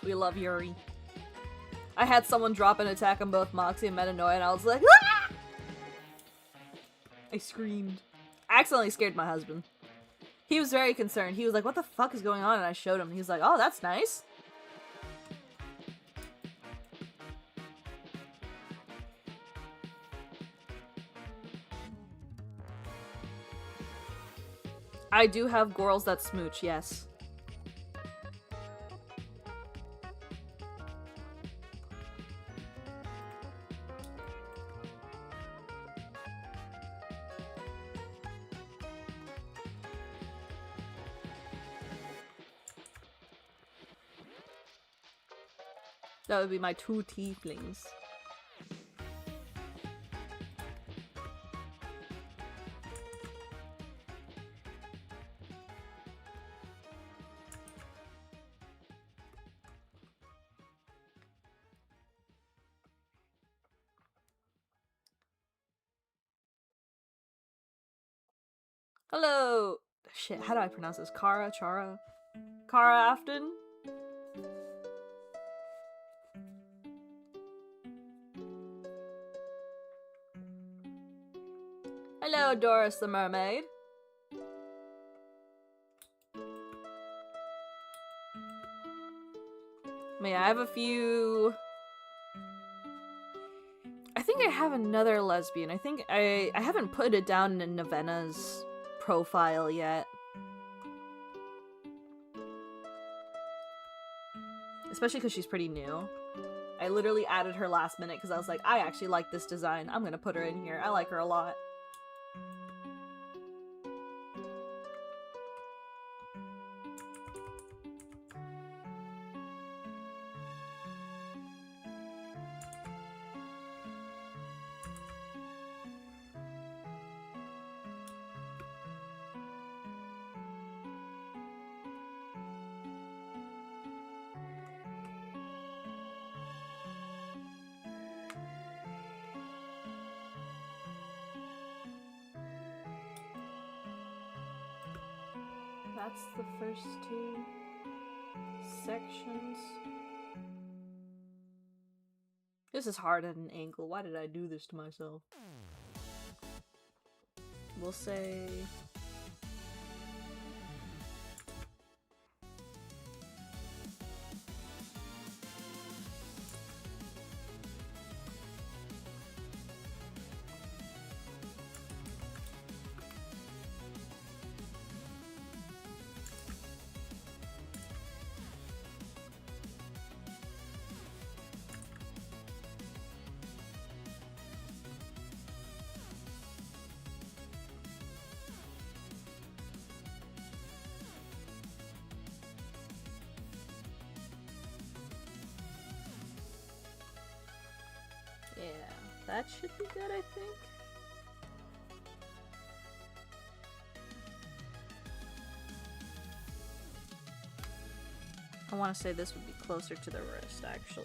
A: We love Yuri. I had someone drop an attack on both Moxie and Metanoia and I was like, ah! I screamed. I accidentally scared my husband. He was very concerned. He was like, what the fuck is going on? And I showed him. He's like, oh, that's nice. I do have girls that smooch, yes. That would be my 2 tieflings. Hello! Shit, how do I pronounce this? Kara? Chara? Kara Afton? Hello, Doris the Mermaid. But yeah, I have a few... I think I have another lesbian. I think I haven't put it down in Navena's profile yet. Especially because she's pretty new. I literally added her last minute because I was like, I actually like this design. I'm gonna put her in here. I like her a lot. That's the first two sections. This is hard at an angle. Why did I do this to myself? We'll say... yeah, that should be good, I think. I want to say this would be closer to the wrist, actually.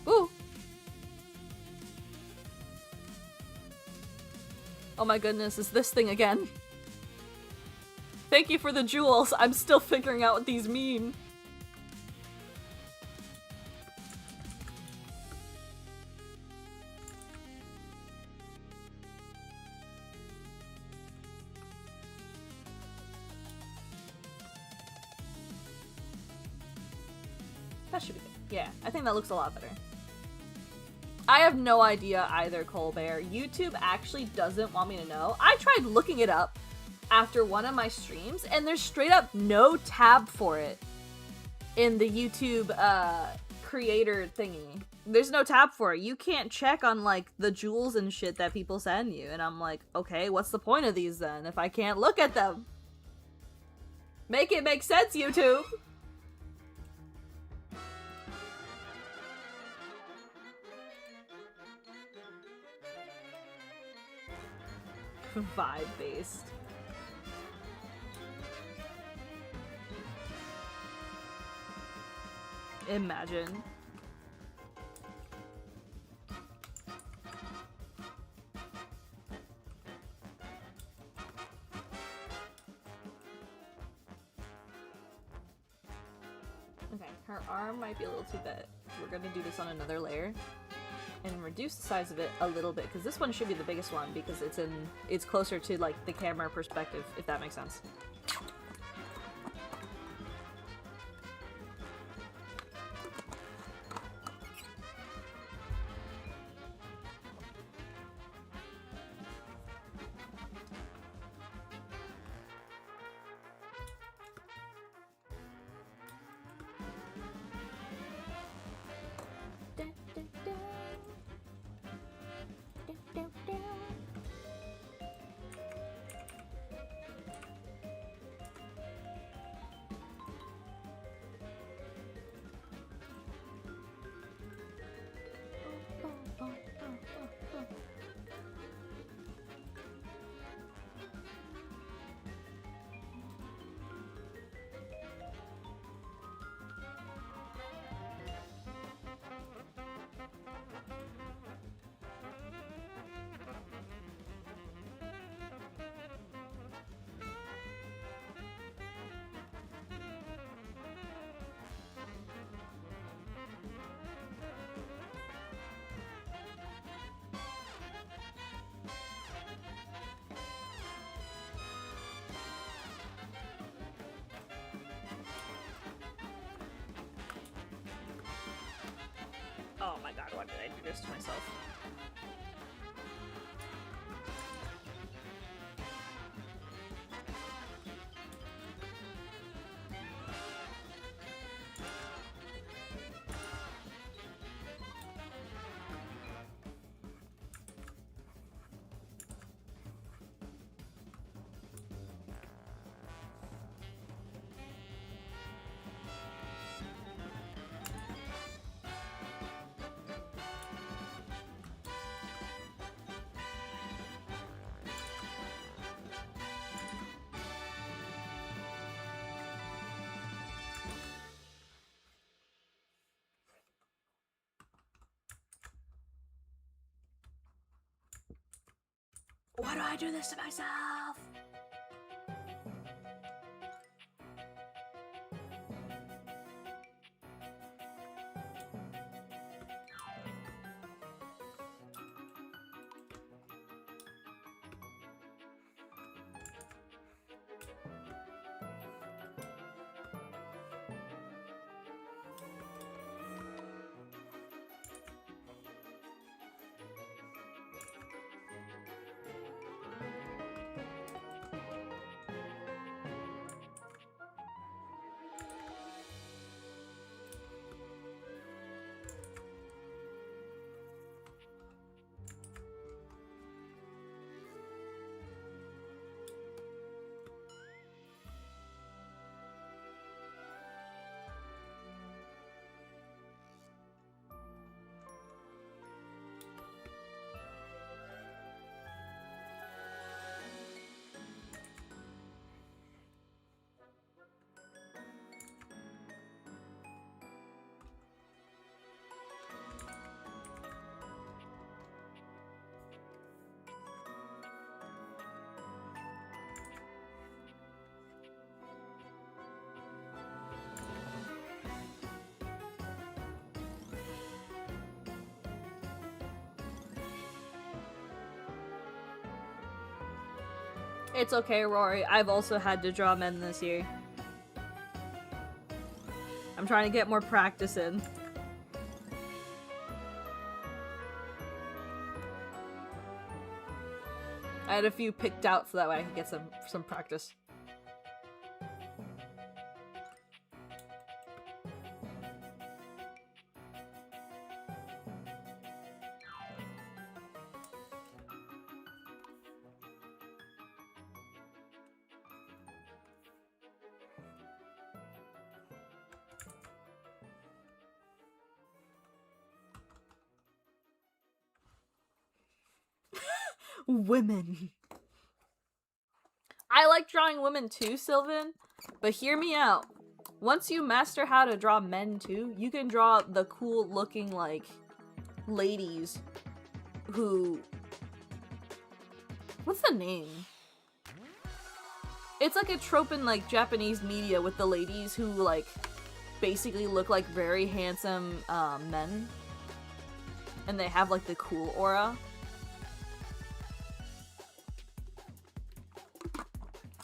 A: Ooh! Oh my goodness, it's this thing again. Thank you for the jewels. I'm still figuring out what these mean. That should be good. Yeah, I think that looks a lot better. I have no idea either, Colbert. YouTube actually doesn't want me to know. I tried looking it up after one of my streams, and there's straight up no tab for it in the YouTube creator thingy. There's no tab for it. You can't check on, like, the jewels and shit that people send you. And I'm like, okay, what's the point of these then if I can't look at them? Make it make sense, YouTube! Vibe-based. Imagine. Okay, her arm might be a little too big. We're gonna do this on another layer and reduce the size of it a little bit, because this one should be the biggest one because it's closer to, like, the camera perspective, if that makes sense. Oh my god, why did I do this to myself? Why do I do this to myself? It's okay, Rory. I've also had to draw men this year. I'm trying to get more practice in. I had a few picked out so that way I could get some practice. Women. I like drawing women too, Sylvan, but hear me out. Once you master how to draw men too, you can draw the cool looking, like, ladies who... What's the name? It's like a trope in, like, Japanese media with the ladies who, like, basically look like very handsome men. And they have, like, the cool aura.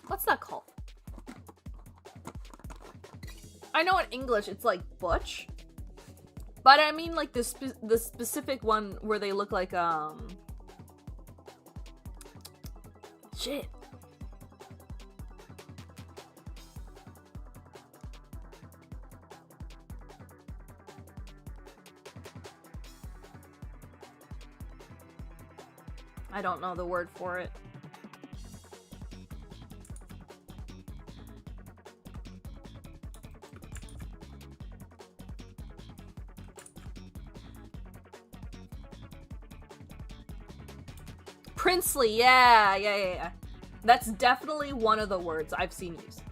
A: What's that called? I know in English it's like butch, but I mean like the specific one where they look like shit. I don't know the word for it. Princely, yeah. That's definitely one of the words I've seen used.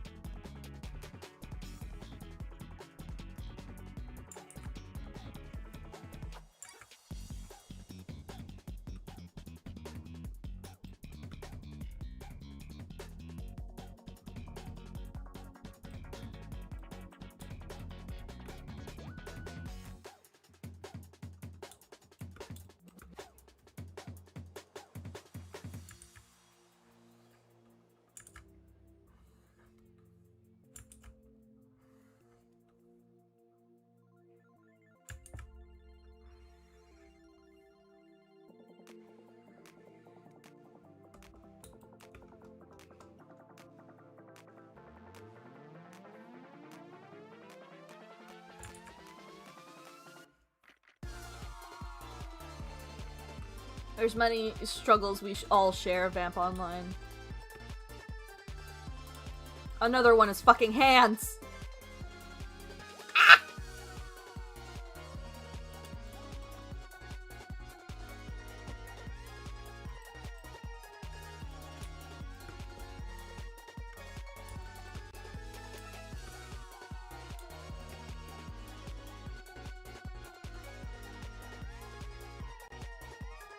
A: There's many struggles we all share, Vamp Online. Another one is fucking hands! Ah!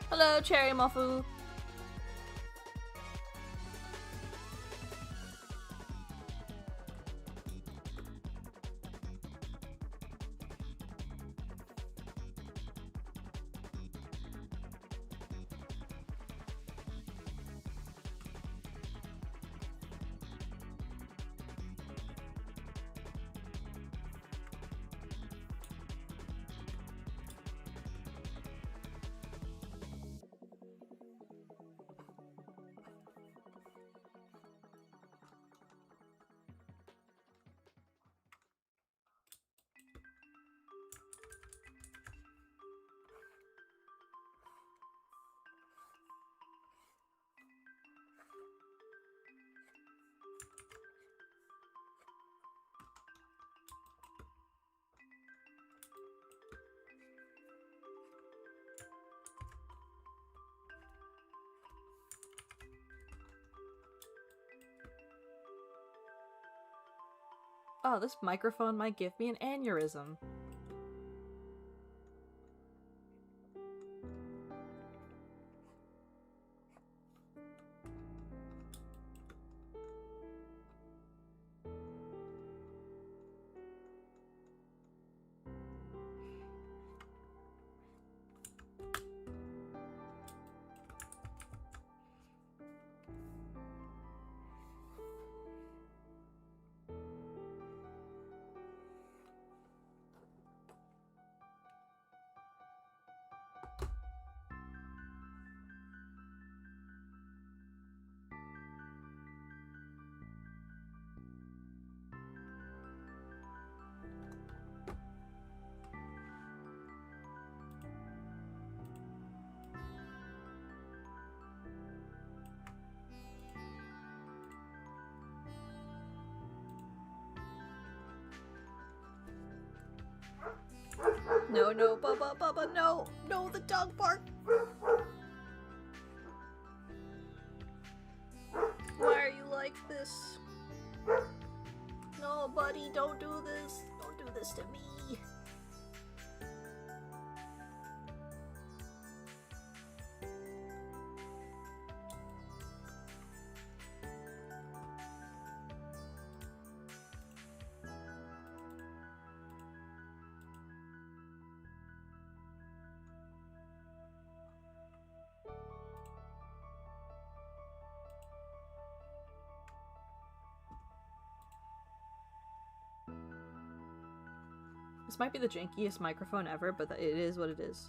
A: Hello, Cherry Mofu. Oh, this microphone might give me an aneurysm. No, no, Bubba, Bubba, no! No, the dog bark! Why are you like this? No, buddy, don't do this. Don't do this to me. This might be the jankiest microphone ever, but it is what it is.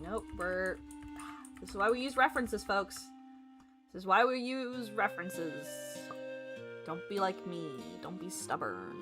A: Nope, this is why we use references, folks. This is why we use references. Don't be like me. Don't be stubborn.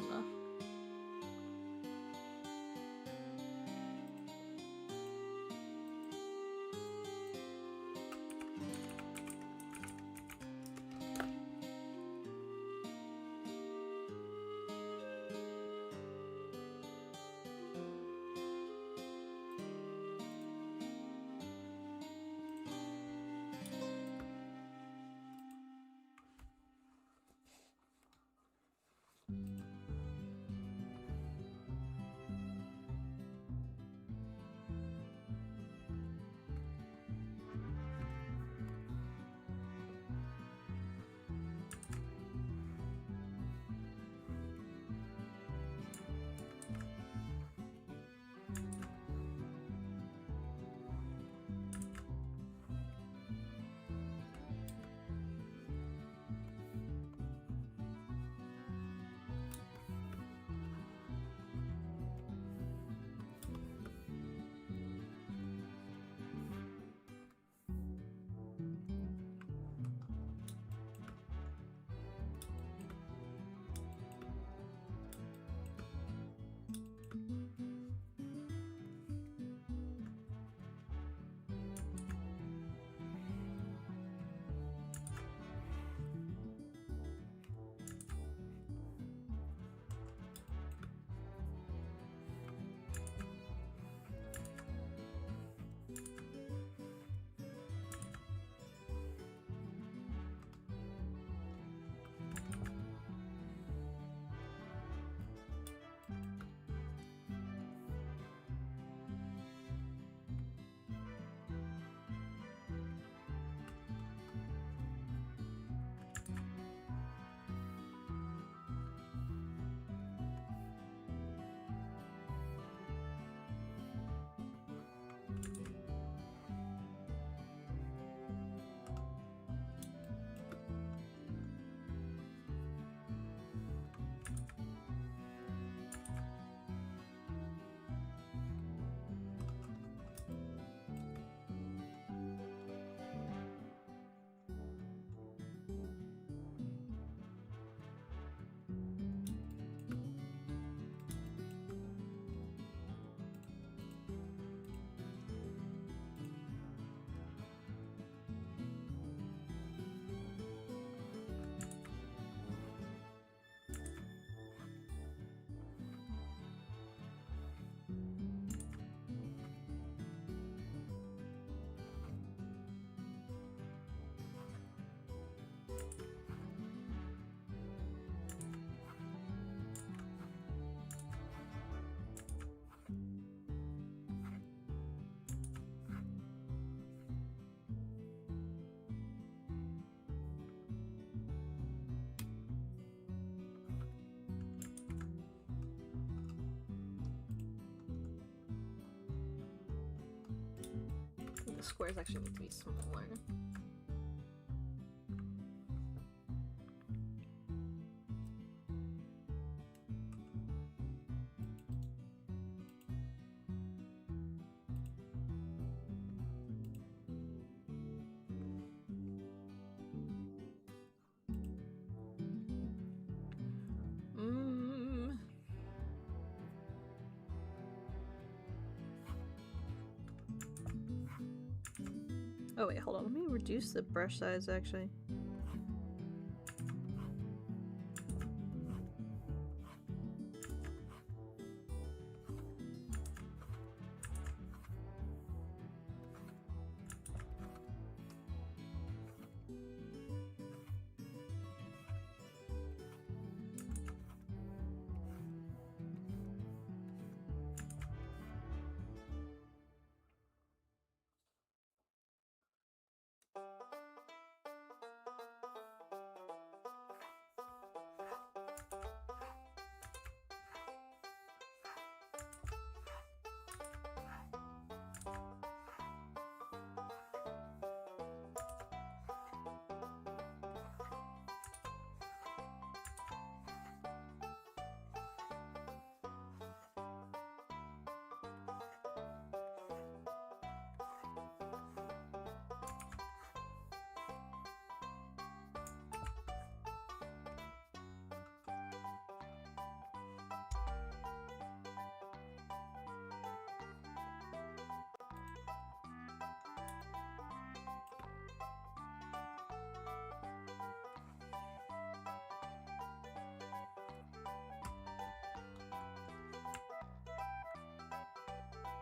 A: the squares actually need to be smaller. Oh wait, hold on. Let me reduce the brush size actually.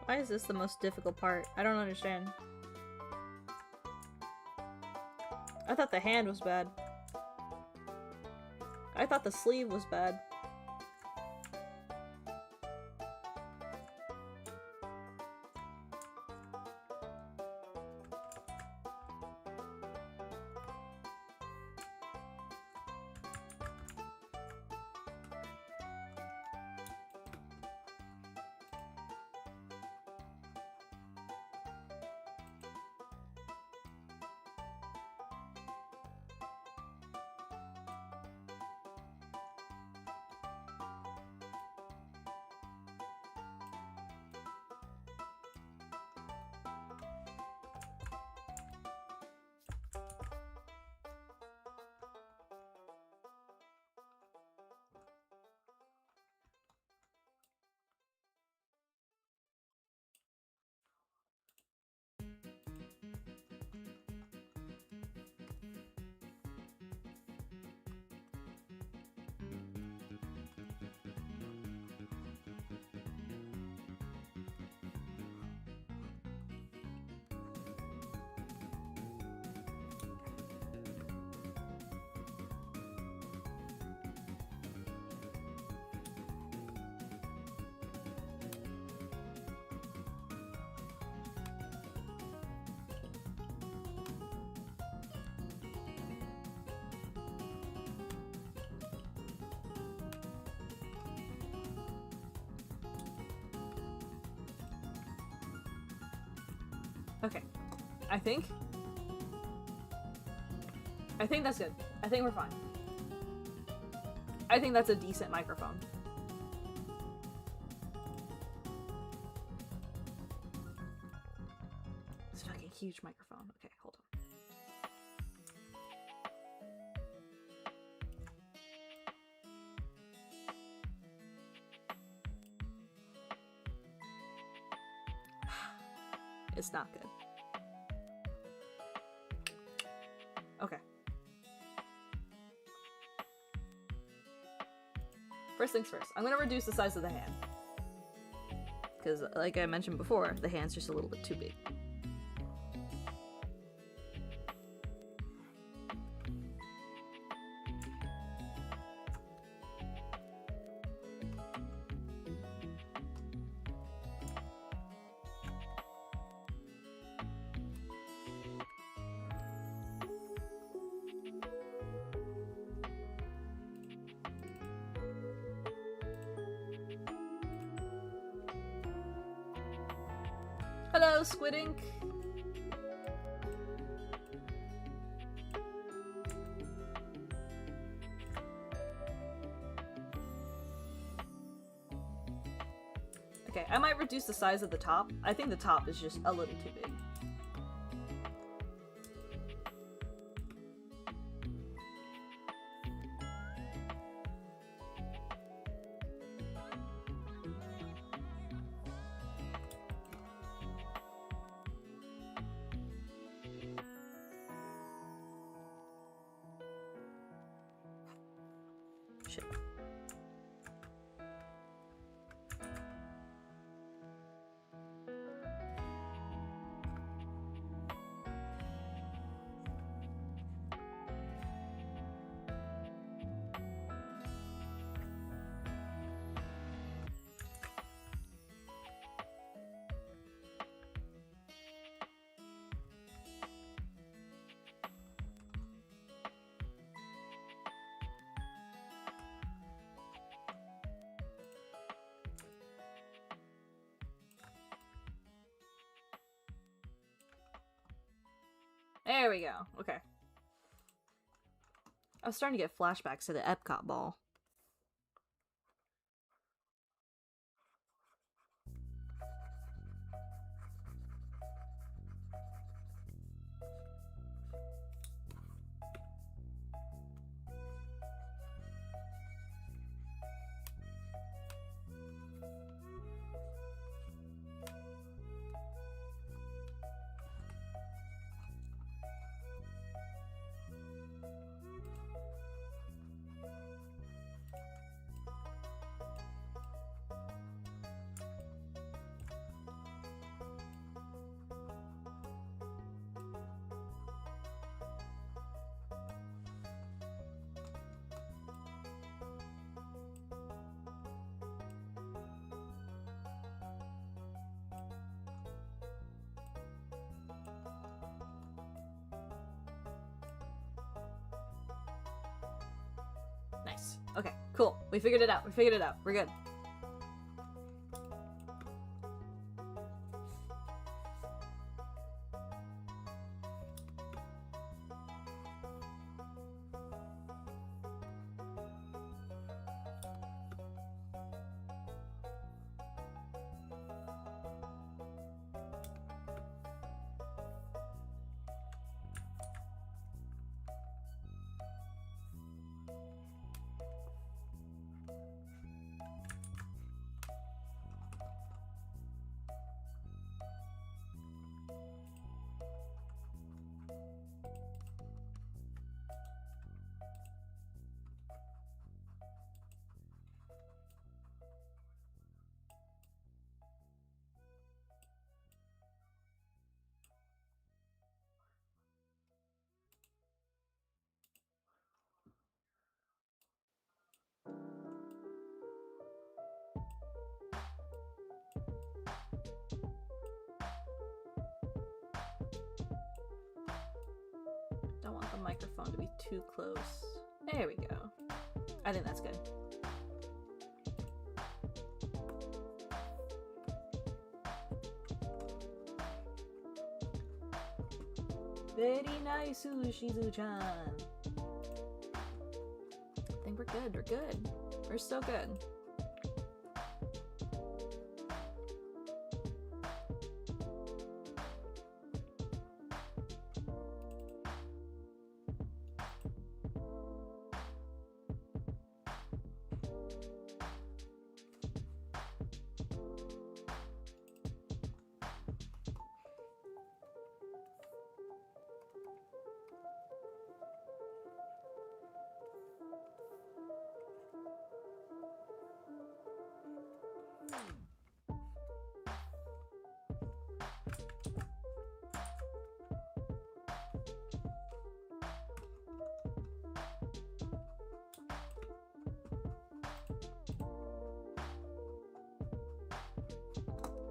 A: Why is this the most difficult part? I don't understand. I thought the hand was bad. I thought the sleeve was bad. Okay. I think that's good. I think we're fine. I think that's a decent microphone. It's a fucking huge microphone. Okay, hold on. It's not good. Okay. First things first, I'm gonna reduce the size of the hand. Because, like I mentioned before, the hand's just a little bit too big. Hello, Squid Ink. Okay, I might reduce the size of the top. I think the top is just a little too big. Shit. There we go. Okay. I was starting to get flashbacks to the Epcot ball. Nice. Okay, cool. We figured it out. We figured it out. We're good. Don't want the microphone to be too close. There we go. I think that's good. Very nice, Shizu-chan. I think we're good. We're good. We're still good.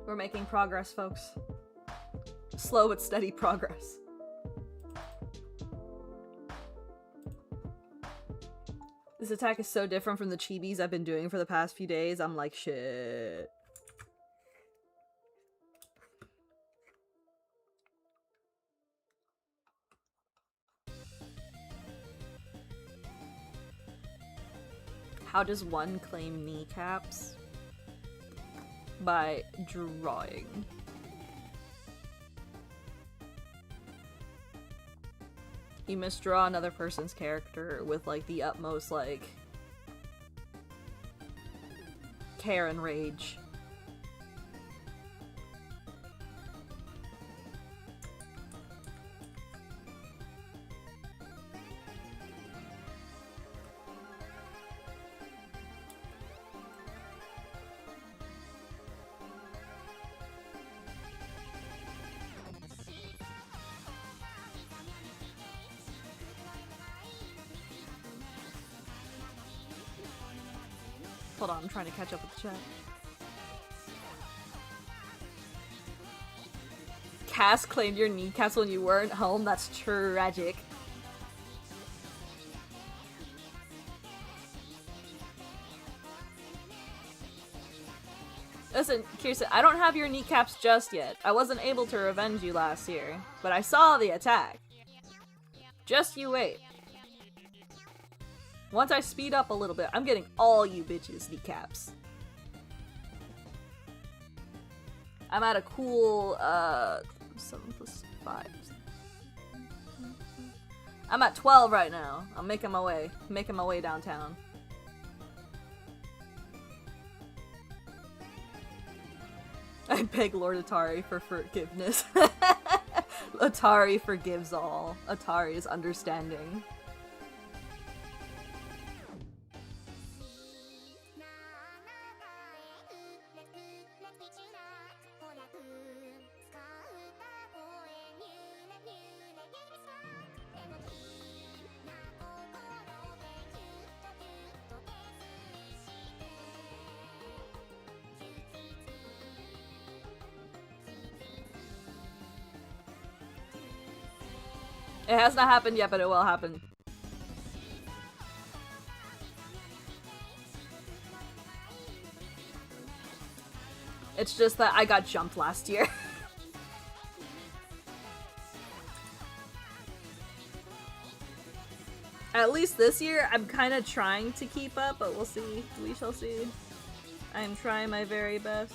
A: We're making progress, folks. Slow but steady progress. This attack is so different from the chibis I've been doing for the past few days. I'm like, shit. How does one claim kneecaps? by drawing. You misdraw another person's character with, like, the utmost, like, care and rage. Hold on, I'm trying to catch up with the chat. Cass claimed your kneecaps when you weren't home? That's tragic. Listen, Kirsten, I don't have your kneecaps just yet. I wasn't able to revenge you last year, but I saw the attack. Just you wait. Once I speed up a little bit, I'm getting all you bitches kneecaps. I'm at a cool, 7 plus 5. I'm at 12 right now. I'm making my way downtown. I beg Lord Atari for forgiveness. Atari forgives all. Atari is understanding. It has not happened yet, but it will happen. It's just that I got jumped last year. At least this year, I'm kind of trying to keep up, but we'll see. We shall see. I'm trying my very best.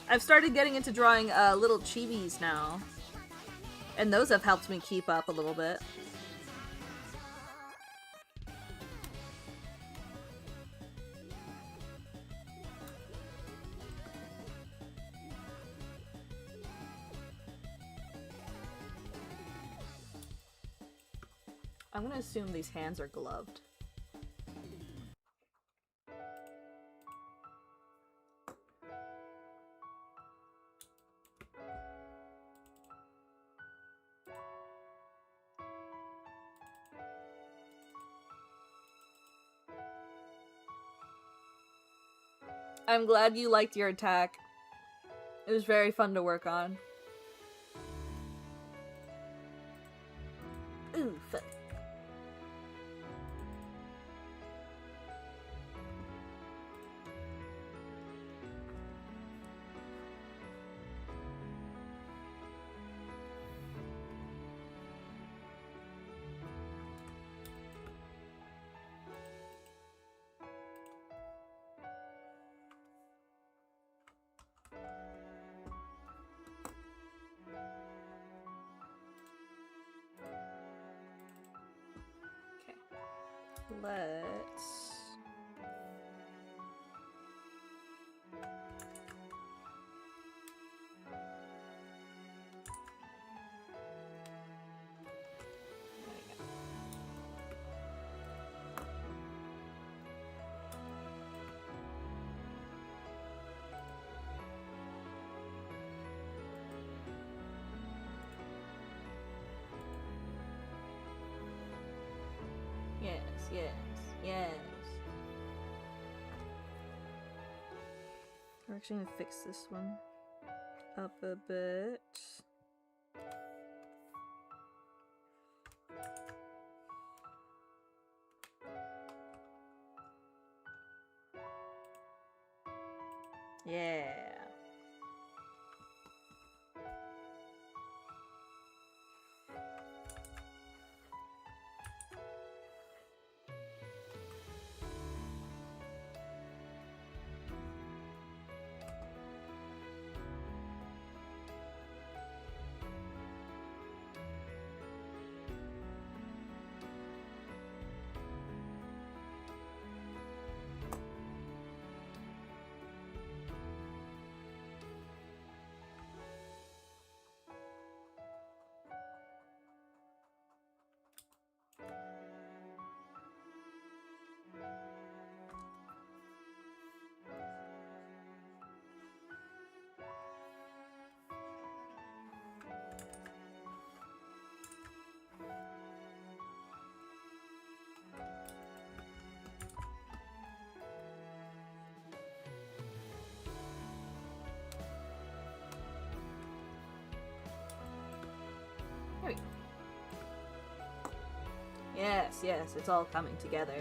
A: I've started getting into drawing little chibis now. And those have helped me keep up a little bit. I'm gonna assume these hands are gloved. I'm glad you liked your attack. It was very fun to work on. Ooh, fuck. Let's... Yes. We're actually gonna fix this one up a bit. Yeah. Yes, yes, it's all coming together.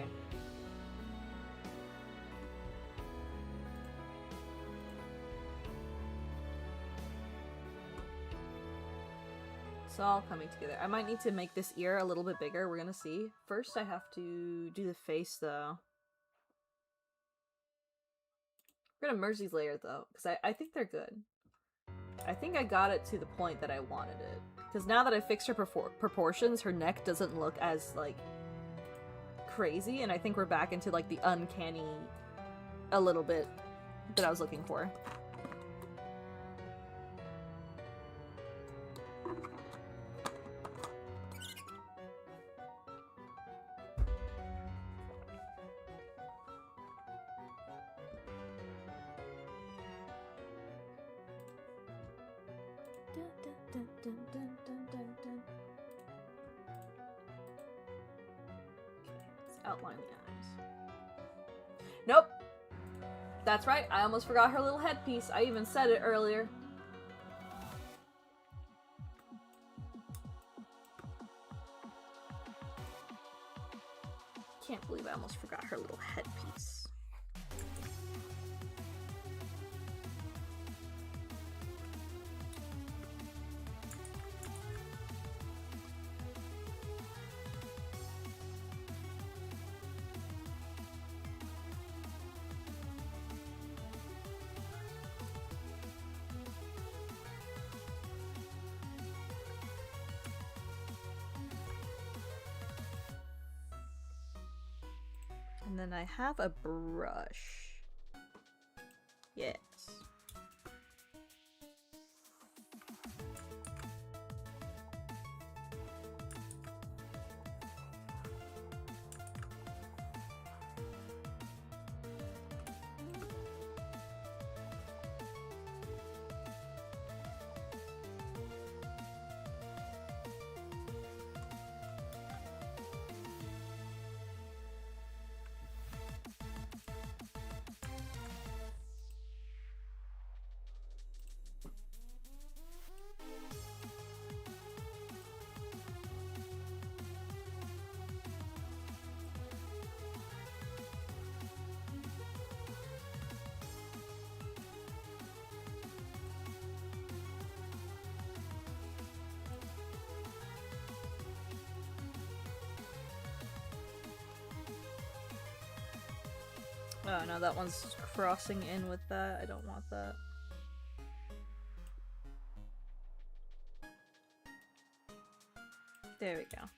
A: It's all coming together. I might need to make this ear a little bit bigger. We're gonna see. First, I have to do the face, though. We're gonna merge these layers, though, because I think they're good. I think I got it to the point that I wanted it. Because now that I fixed her proportions, her neck doesn't look as, like, crazy, and I think we're back into, like, the uncanny a little bit that I was looking for. Outline the eyes. Nope. That's right, I almost forgot her little headpiece. I even said it earlier. Can't believe I almost forgot her little headpiece. And then I have a brush. Yes. Oh no, that one's crossing in with that. I don't want that. There we go.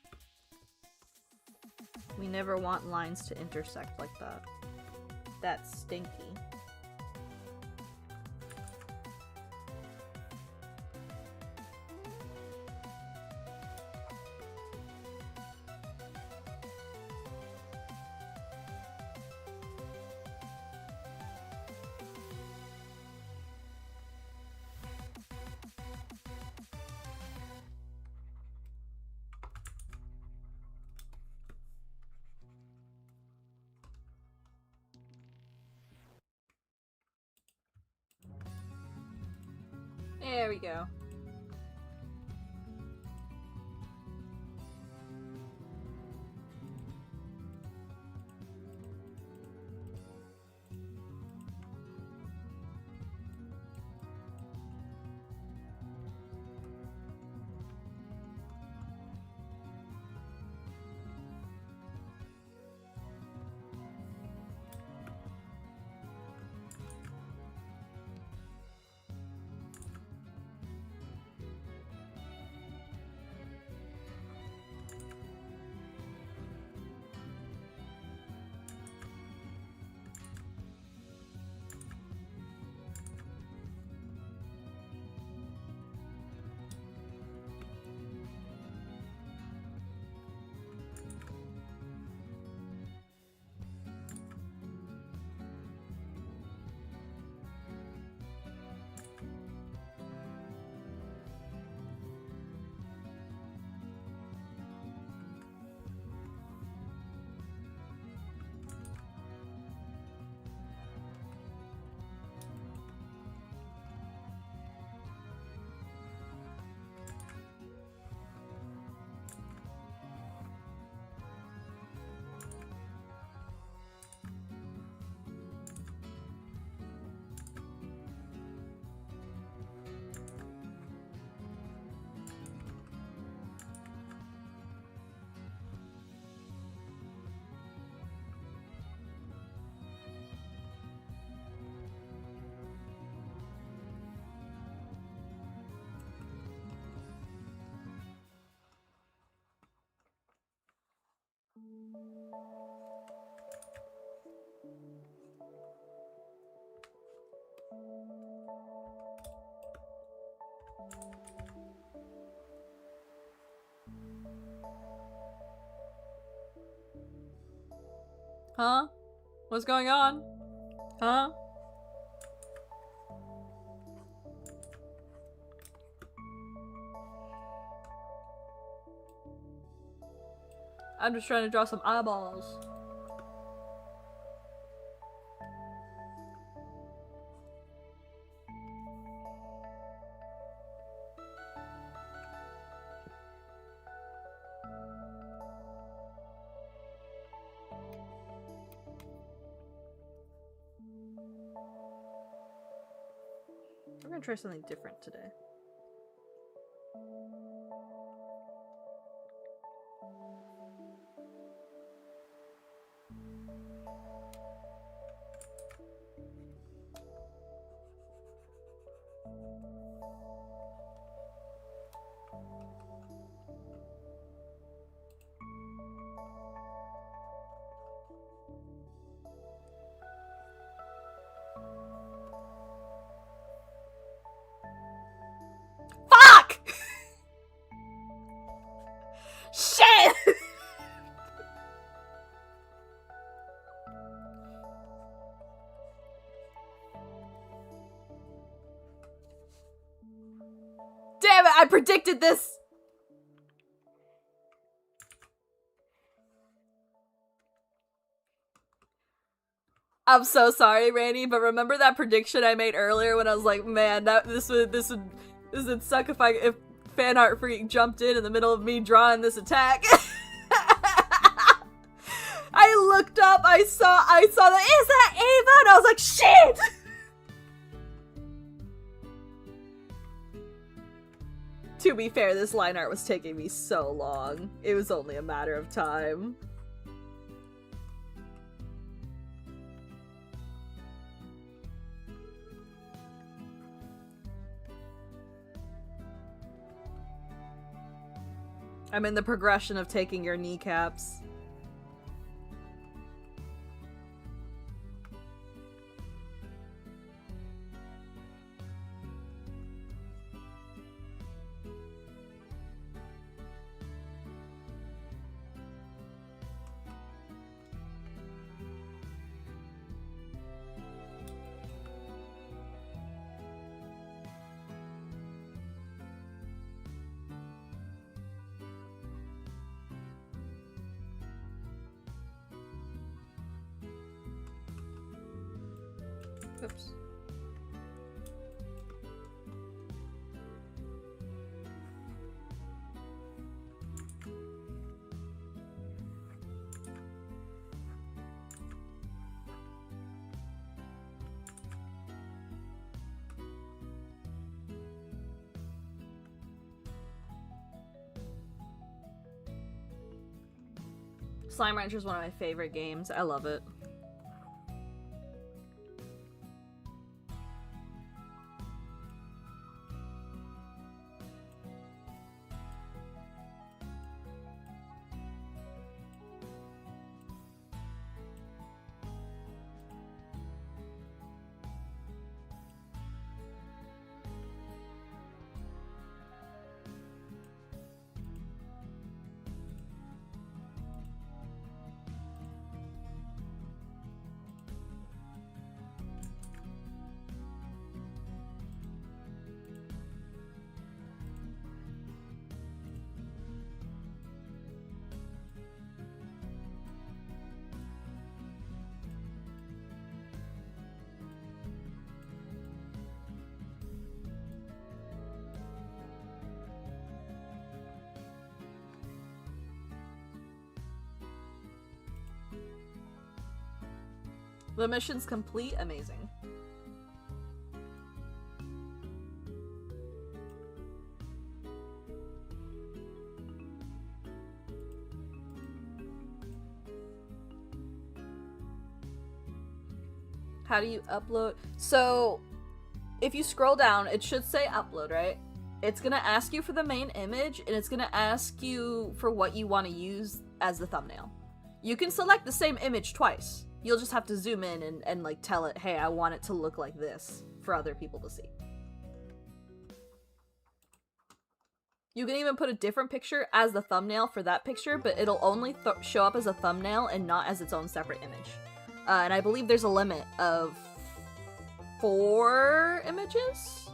A: We never want lines to intersect like that. That's stinky. There we go. Huh? What's going on? Huh? I'm just trying to draw some eyeballs. We're gonna try something different today. Fuck! Shit! Damn it, I predicted this! I'm so sorry, Randy, but remember that prediction I made earlier when I was like, man, this would suck if Fan Art Freak jumped in the middle of me drawing this attack. I looked up, I saw that, is that Ava? And I was like, shit! To be fair, this line art was taking me so long. It was only a matter of time. I'm in the progression of taking your kneecaps. Oops. Slime Rancher is one of my favorite games. I love it. The mission's complete. Amazing. How do you upload? So, if you scroll down, it should say upload, right? It's gonna ask you for the main image, and it's gonna ask you for what you want to use as the thumbnail. You can select the same image twice. You'll just have to zoom in and like tell it, hey, I want it to look like this for other people to see. You can even put a different picture as the thumbnail for that picture, but it'll only show up as a thumbnail and not as its own separate image. And I believe there's a limit of 4 images?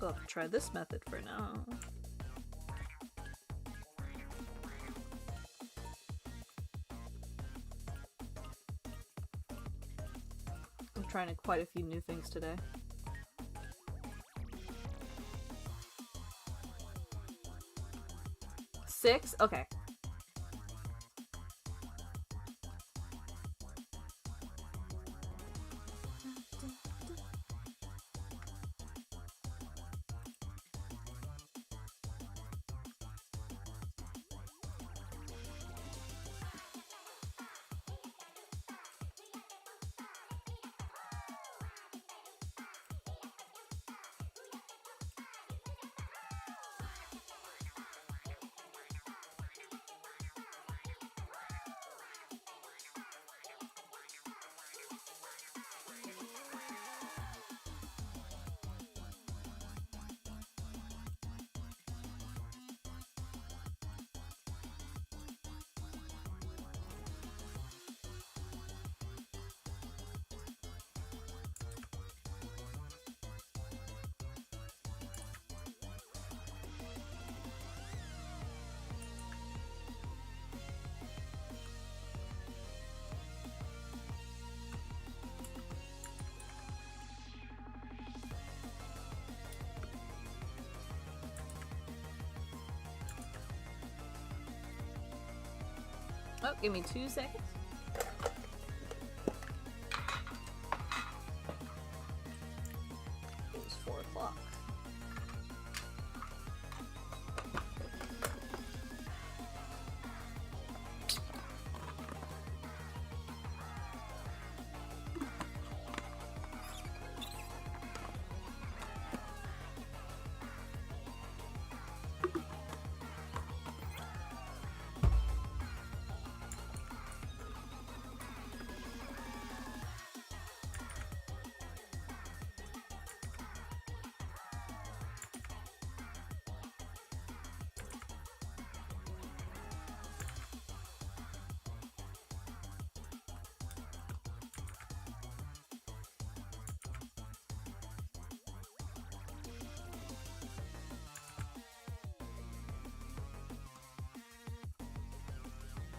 A: We'll have to try this method for now. I'm trying quite a few new things today. Six? Okay. Oh, give me 2 seconds. It was 4 o'clock.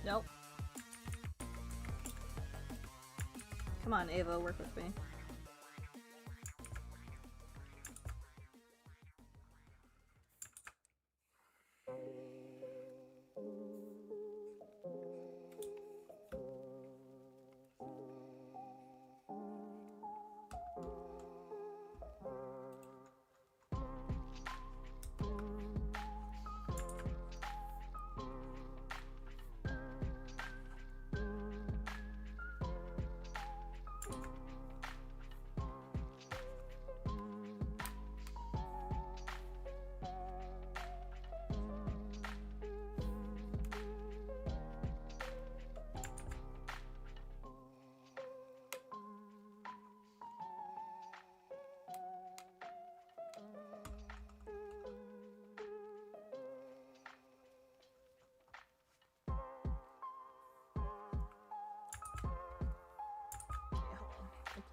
A: Nope. Come on, Ava, work with me.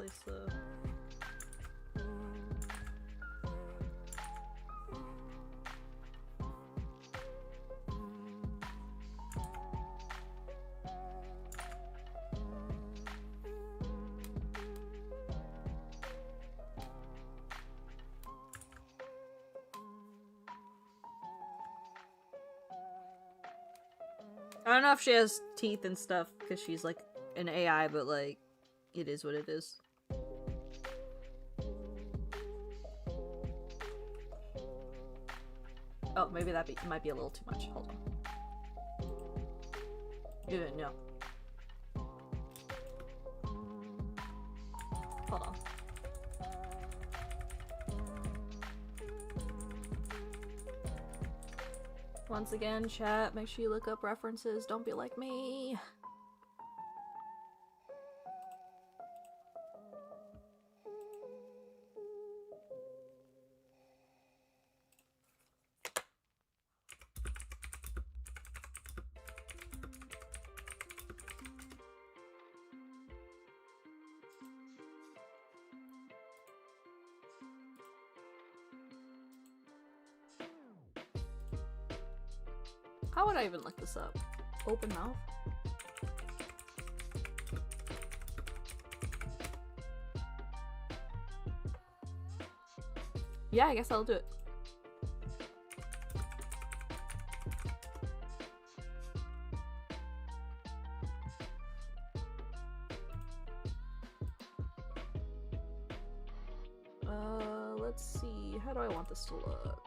A: place the... I don't know if she has teeth and stuff because she's like an AI, but like, it is what it is. Oh, maybe that might be a little too much. Hold on. No. Hold on. Once again, chat, make sure you look up references. Don't be like me. How would I even look this up? Open mouth? Yeah, I guess I'll do it. Let's see. How do I want this to look?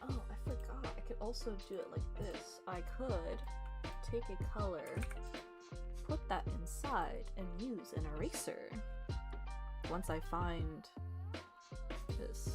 A: Oh, I forgot. I could also do it like this. I could take a color, put that inside, and use an eraser. Once I find this.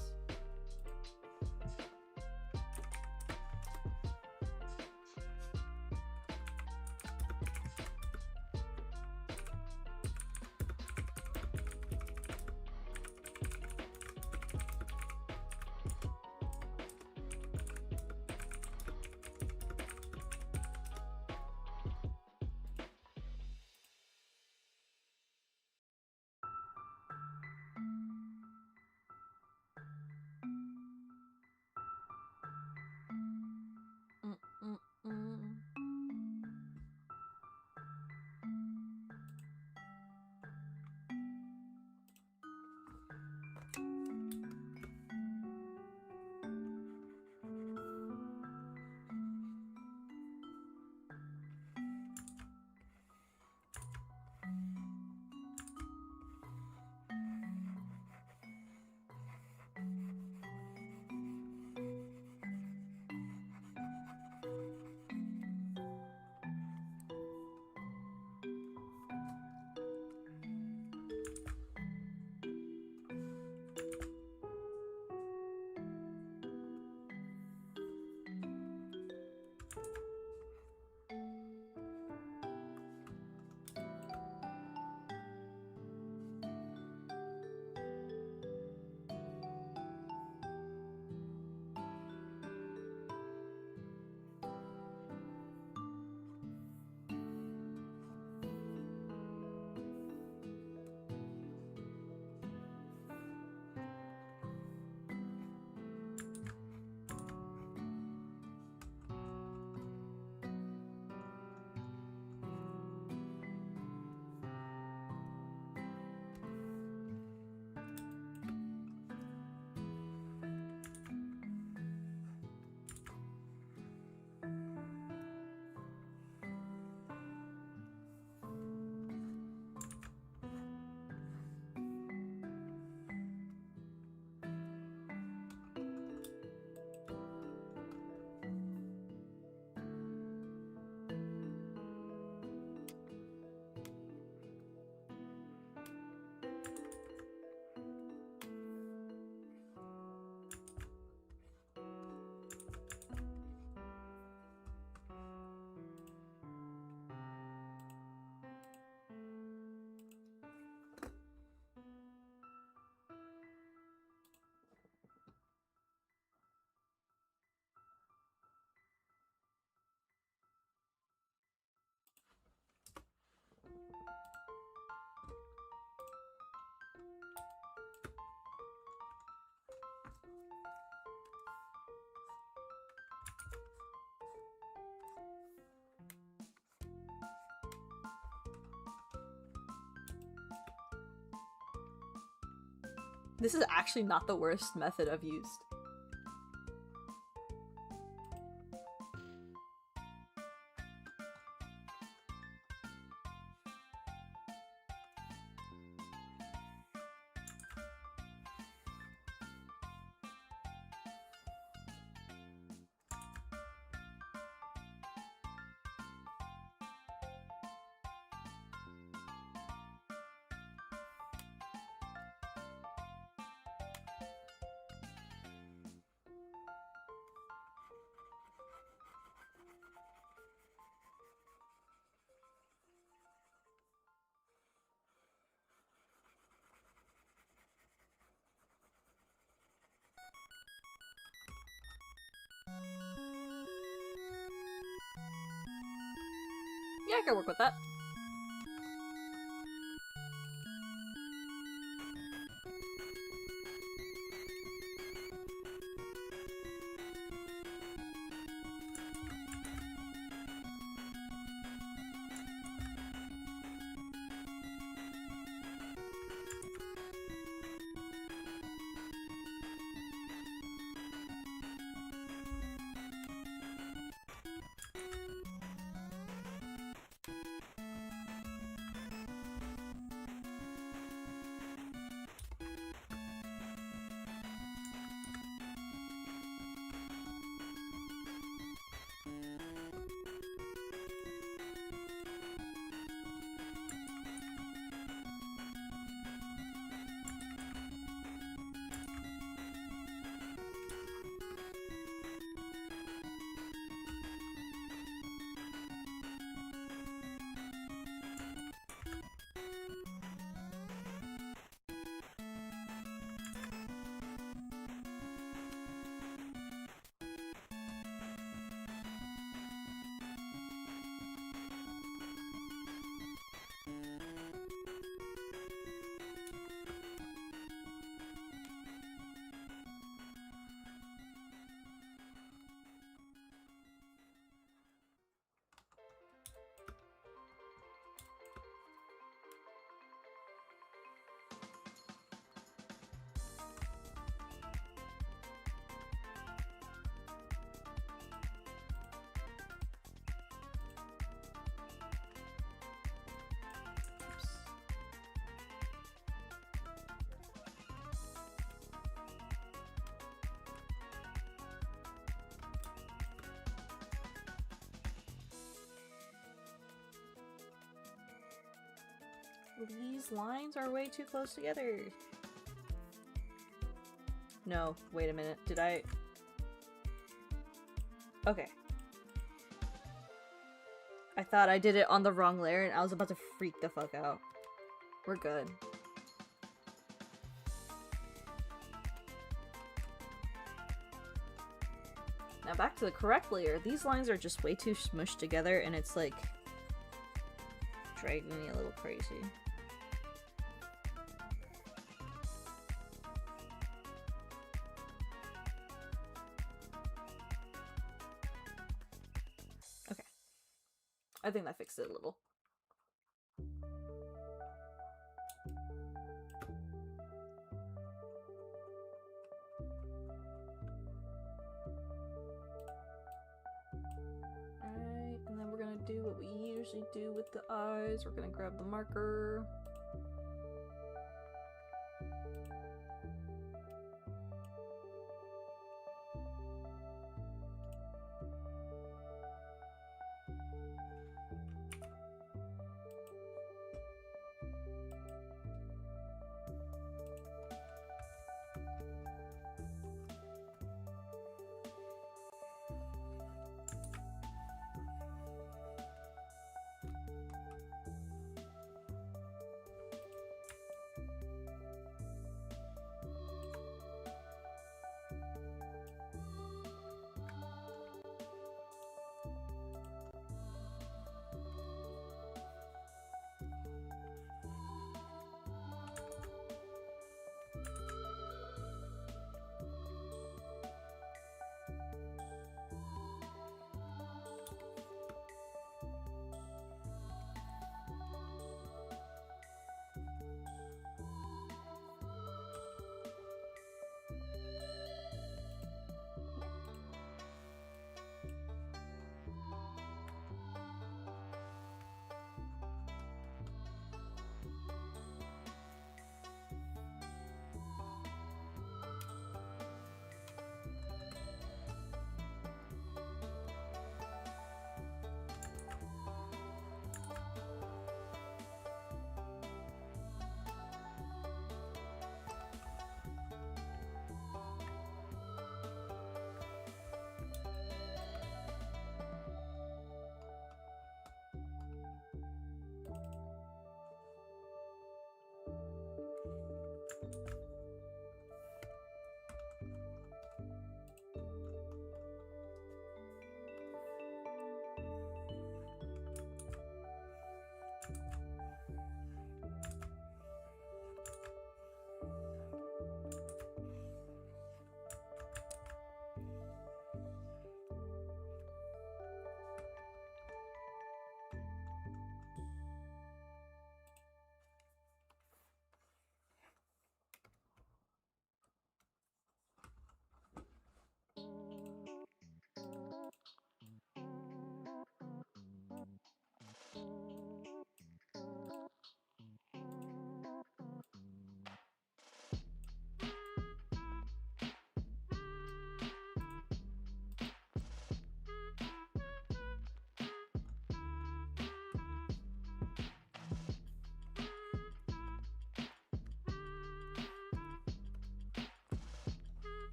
A: This is actually not the worst method I've used. Yeah, I can work with that. These lines are way too close together. No, wait a minute. Did I... Okay. I thought I did it on the wrong layer and I was about to freak the fuck out. We're good. Now back to the correct layer. These lines are just way too smushed together and it's like driving me a little crazy. Okay. I think that fixed it a little. Do what we usually do with the eyes. We're gonna grab the marker.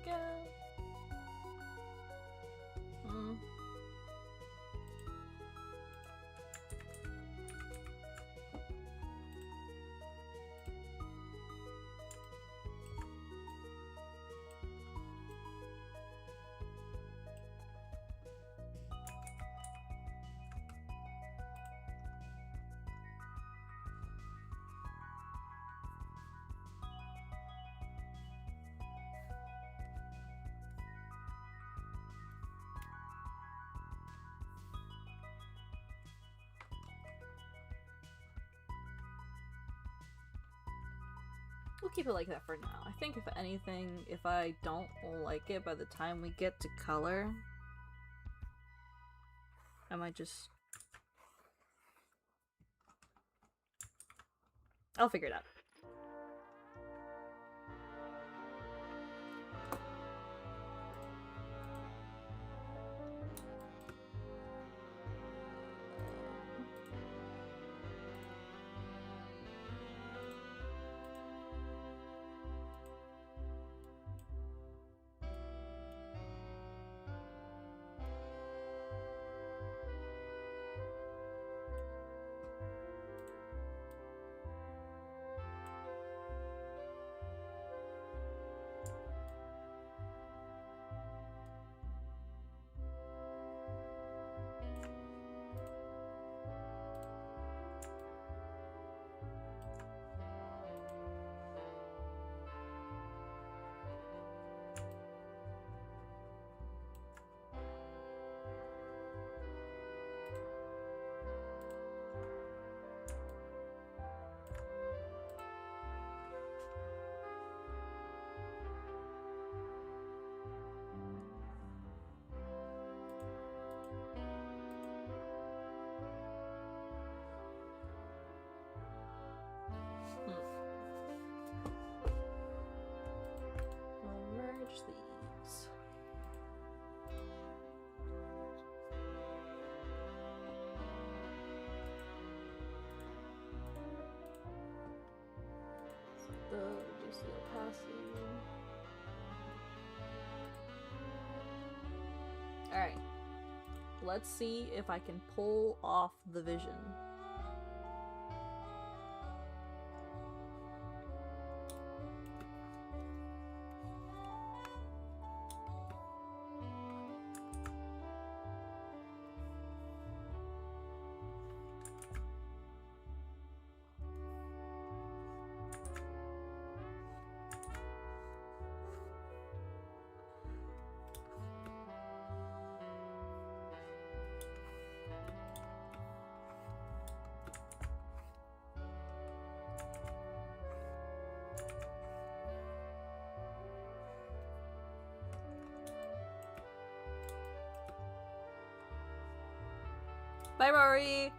A: again. We'll keep it like that for now. I think if anything, if I don't like it by the time we get to color, I might just... I'll figure it out. I'll merge these. Reduce the opacity. Alright. Let's see if I can pull off the vision. Bye, Rory!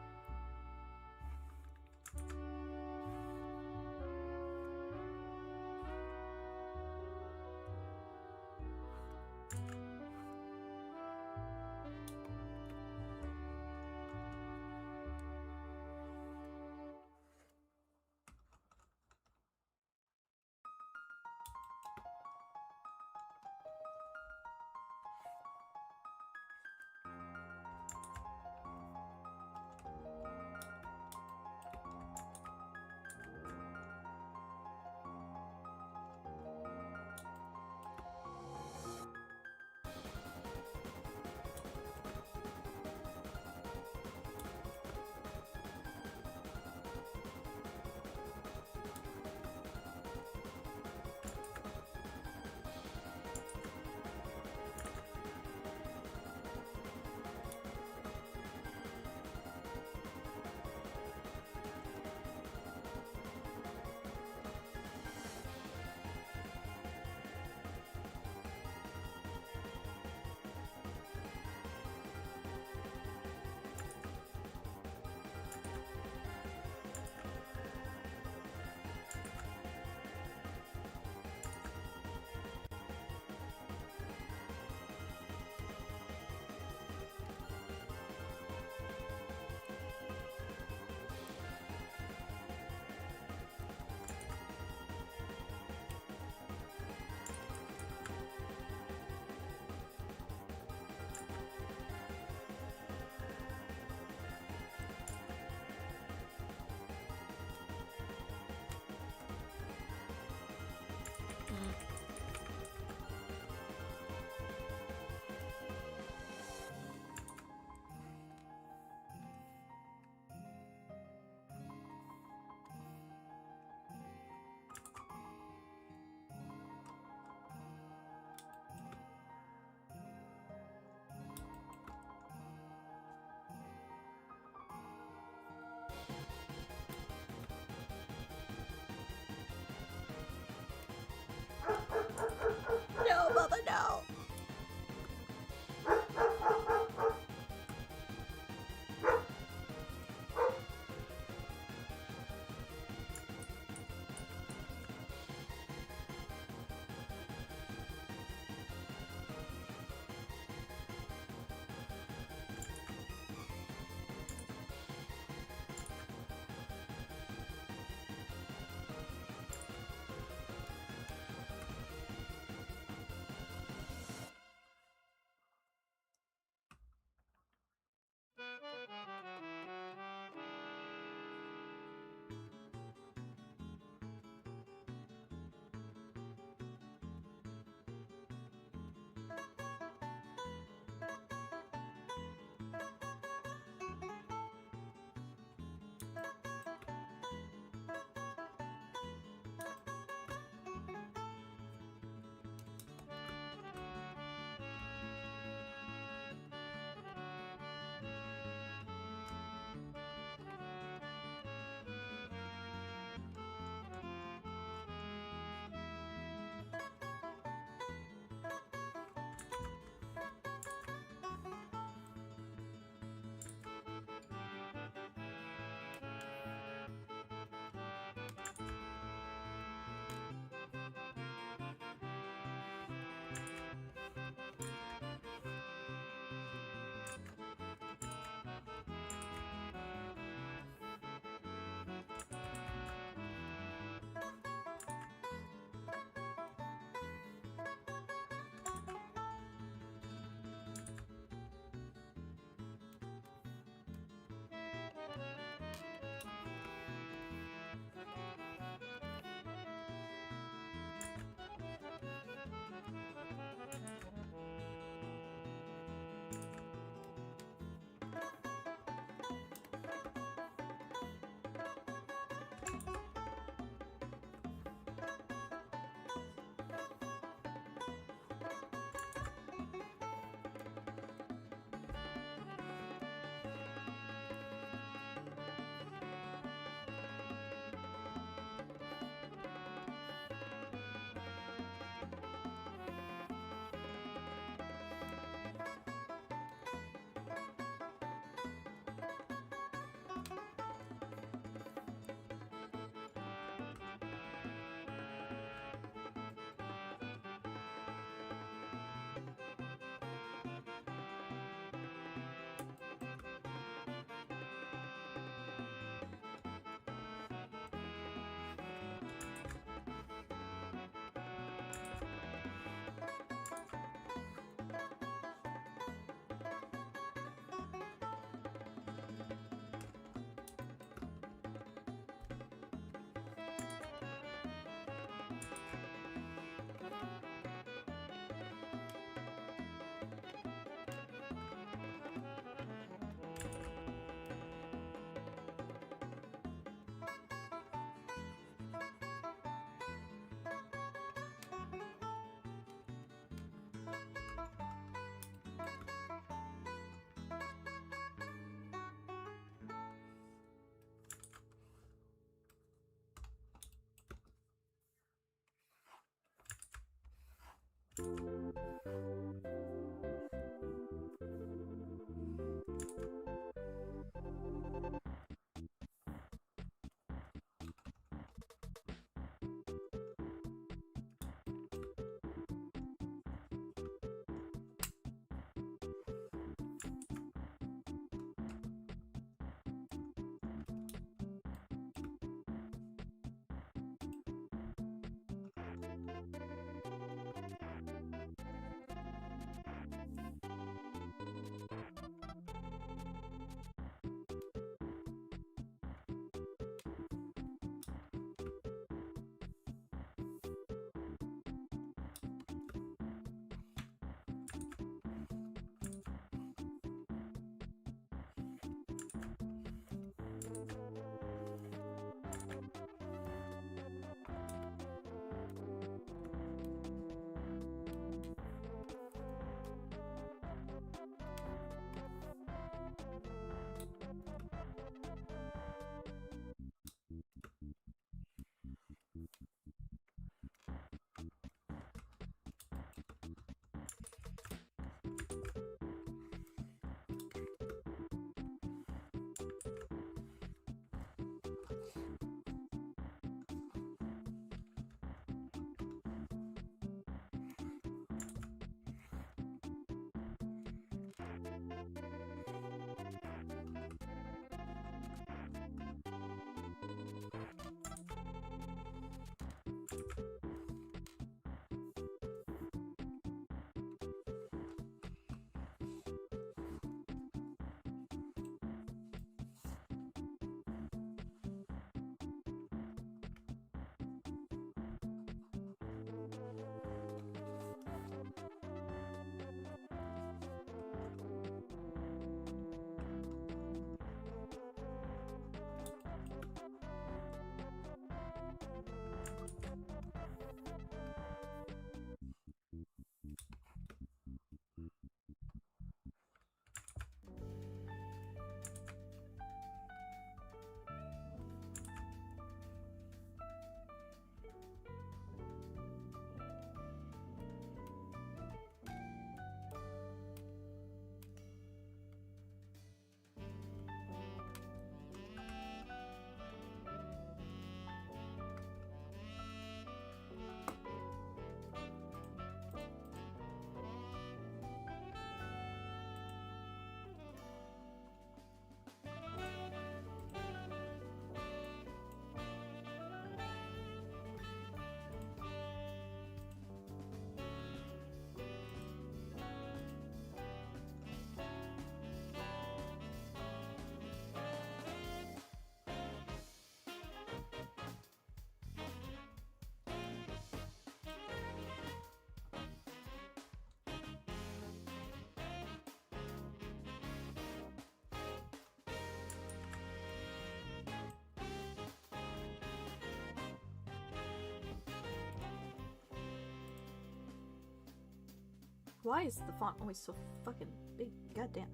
A: Why is the font always so fucking big? Goddamn.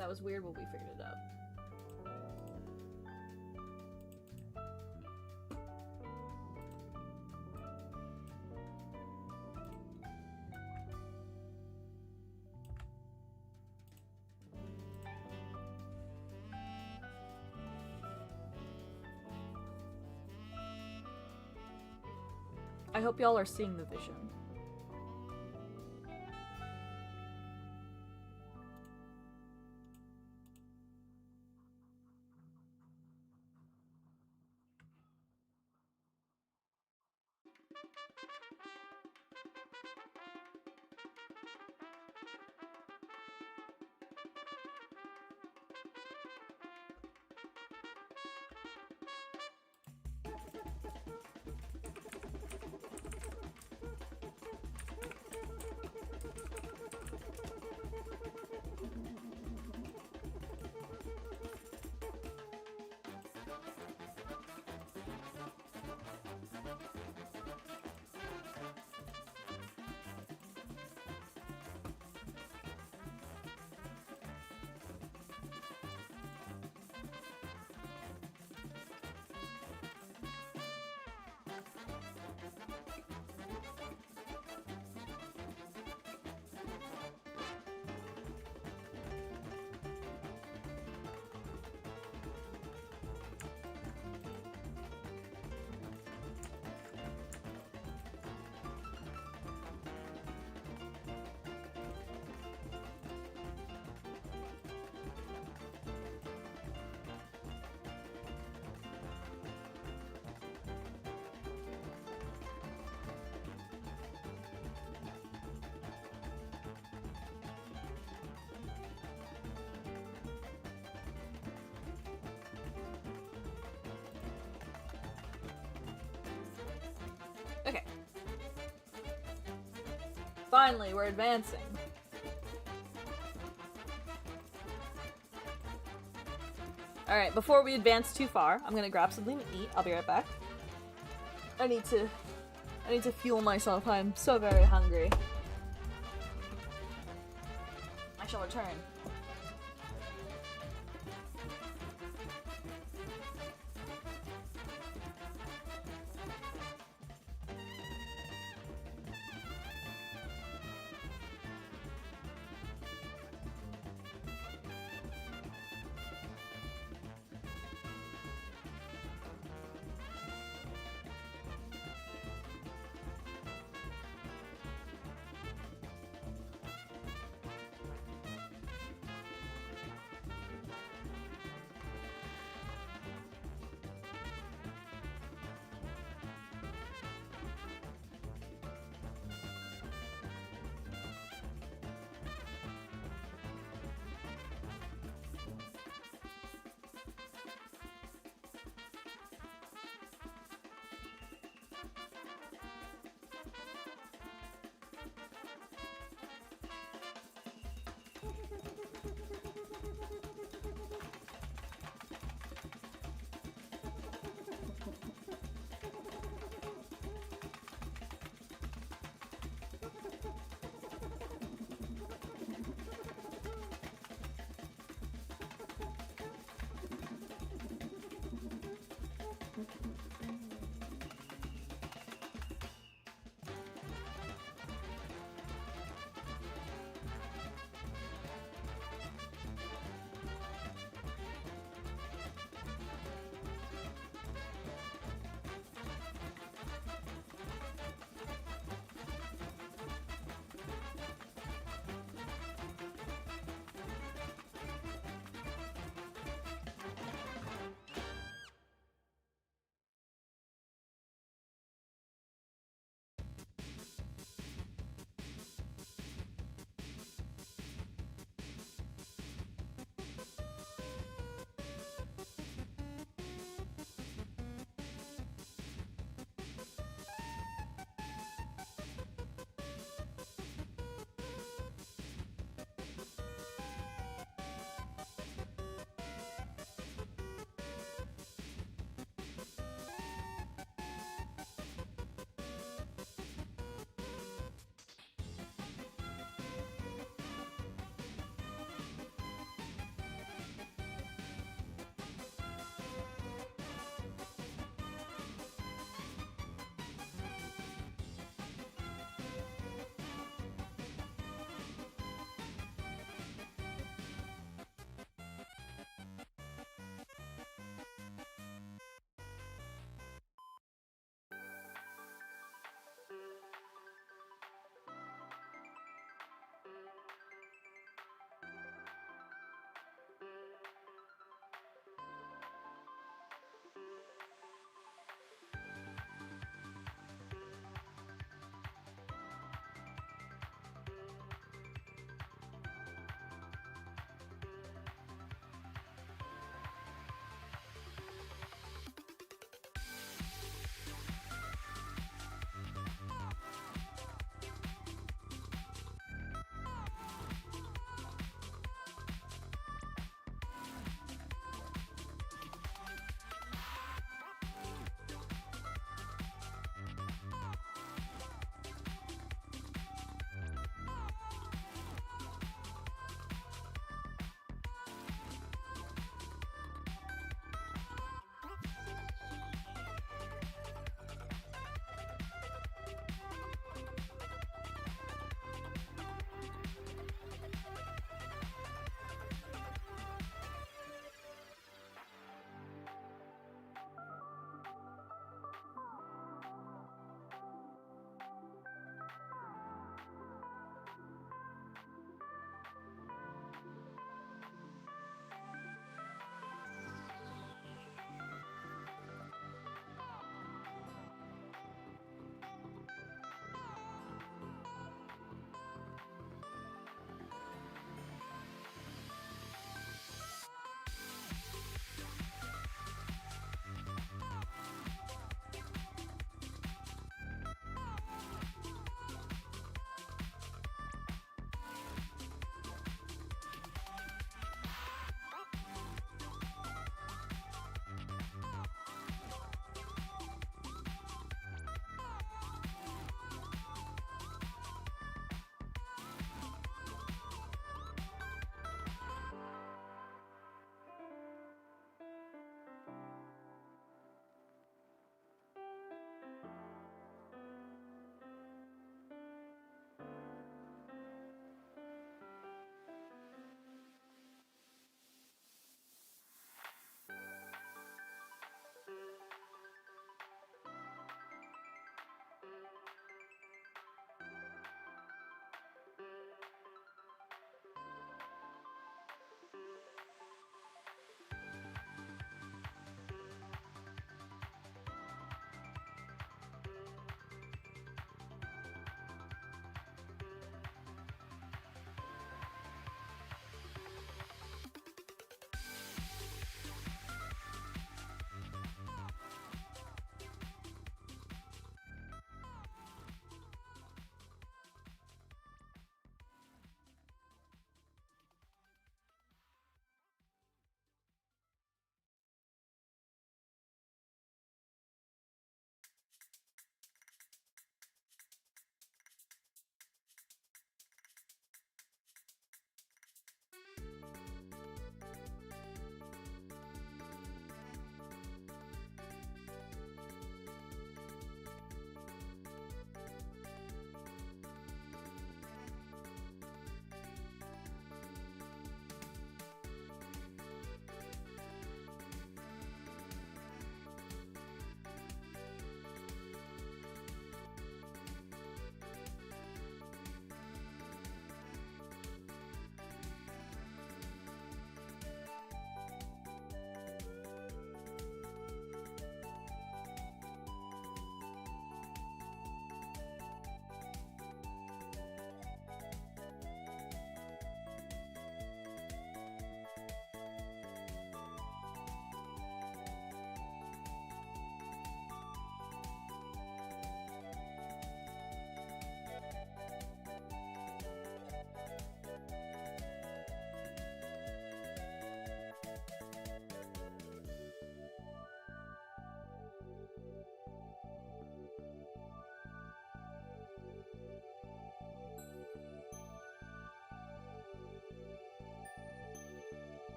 A: That was weird, but we figured it out. I hope y'all are seeing the vision. Okay. Finally, we're advancing. Alright, before we advance too far, I'm gonna grab something to eat. I'll be right back. I need to fuel myself. I'm so very hungry. I shall return.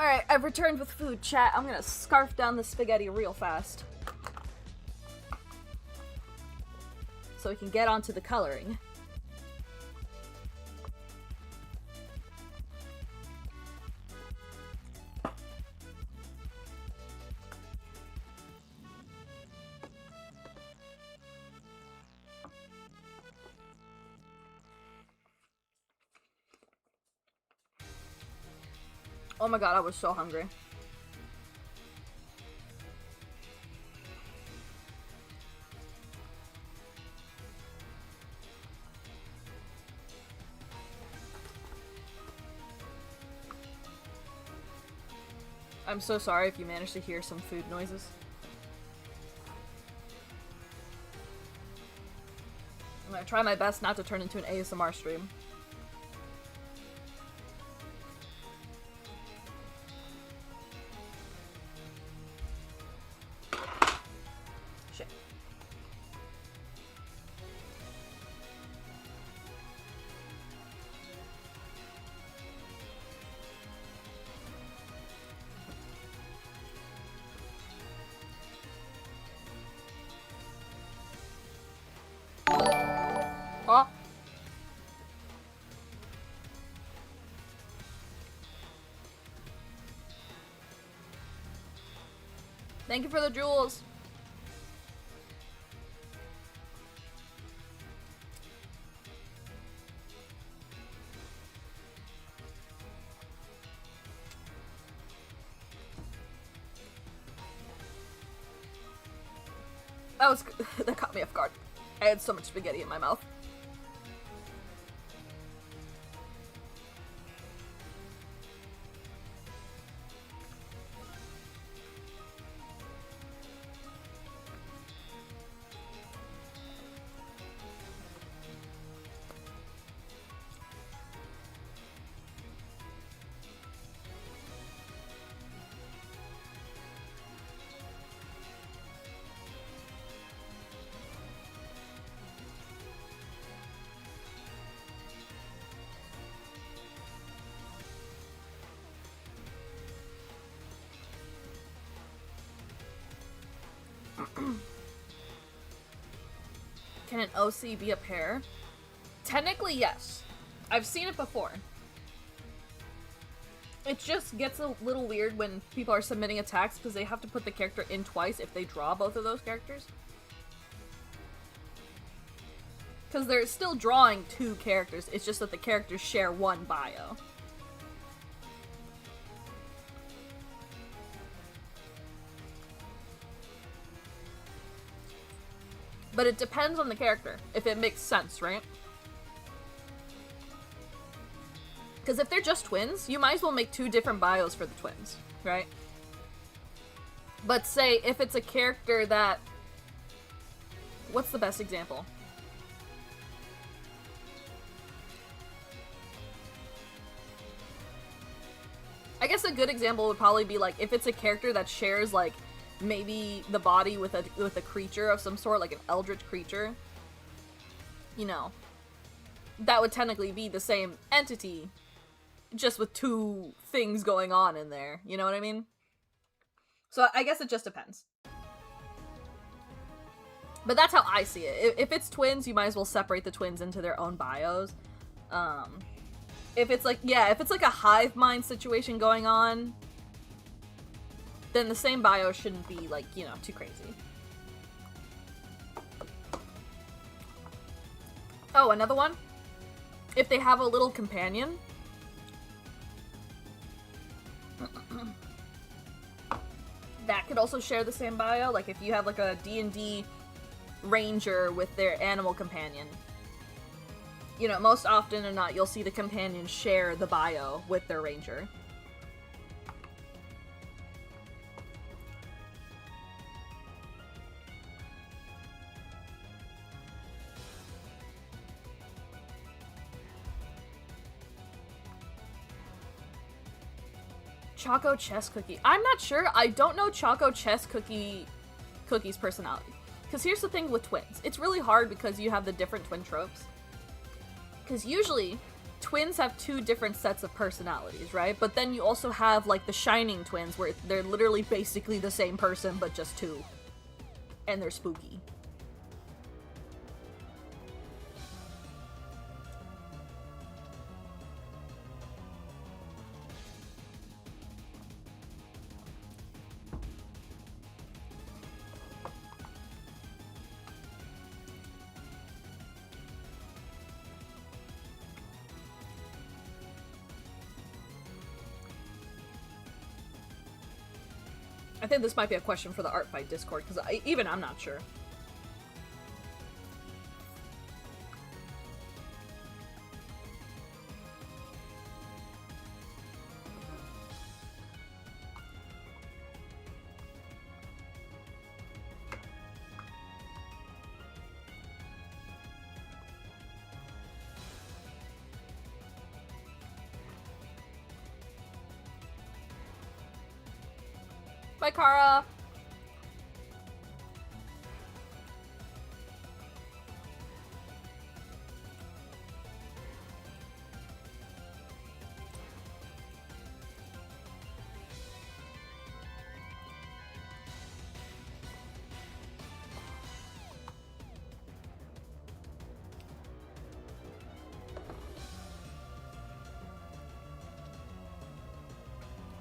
A: Alright, I've returned with food, chat. I'm gonna scarf down the spaghetti real fast. So we can get onto the coloring. Oh my god, I was so hungry. I'm so sorry if you managed to hear some food noises. I'm gonna try my best not to turn into an ASMR stream. Thank you for the jewels. That caught me off guard. I had so much spaghetti in my mouth. Can an OC be a pair? Technically, yes. I've seen it before. It just gets a little weird when people are submitting attacks because they have to put the character in twice if they draw both of those characters. Because they're still drawing two characters, it's just that the characters share one bio. But it depends on the character, if it makes sense, right? Because if they're just twins, you might as well make two different bios for the twins, right? But say, if it's a character that... What's the best example? I guess a good example would probably be like, if it's a character that shares, like, maybe the body with a creature of some sort, like an eldritch creature, you know, that would technically be the same entity, just with two things going on in there, you know what I mean? So I guess it just depends. But that's how I see it. If it's twins, you might as well separate the twins into their own bios. If it's like, yeah, if it's like a hive mind situation going on, then the same bio shouldn't be, like, you know, too crazy. Oh, another one? If they have a little companion. That could also share the same bio. Like, if you have, like, a D&D ranger with their animal companion. You know, most often or not, you'll see the companion share the bio with their ranger. Choco Chess Cookie. I'm not sure. I don't know Choco Chess Cookie's personality. Because here's the thing with twins. It's really hard because you have the different twin tropes. Because usually, twins have two different sets of personalities, right? But then you also have, like, the Shining twins, where they're literally basically the same person, but just two. And they're spooky. I think this might be a question for the Artfight Discord, because even I'm not sure. Bye, Kara!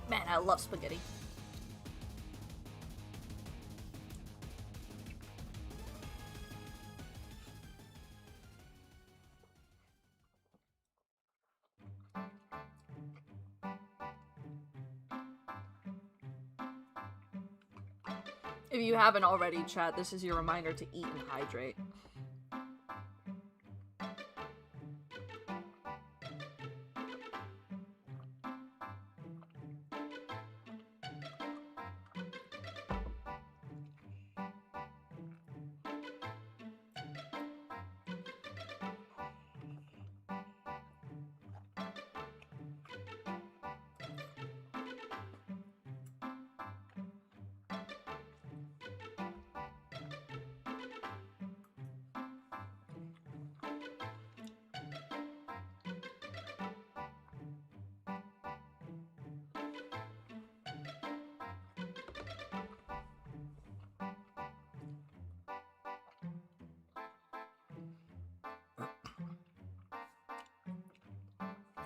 A: Man, I love spaghetti. If you haven't already, chat, this is your reminder to eat and hydrate.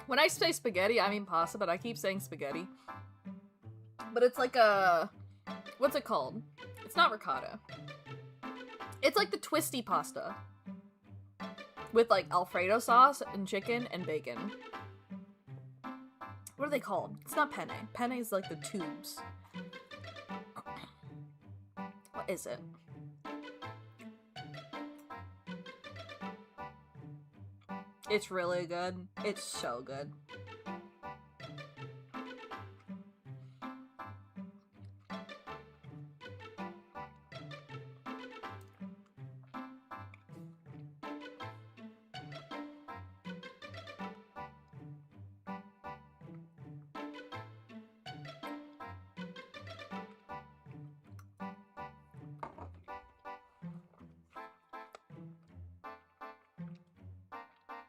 A: When I say spaghetti, I mean pasta, but I keep saying spaghetti. But it's like a... what's it called? It's not ricotta. It's like the twisty pasta. With like Alfredo sauce and chicken and bacon. What are they called? It's not penne. Penne is like the tubes. What is it? It's really good. It's so good.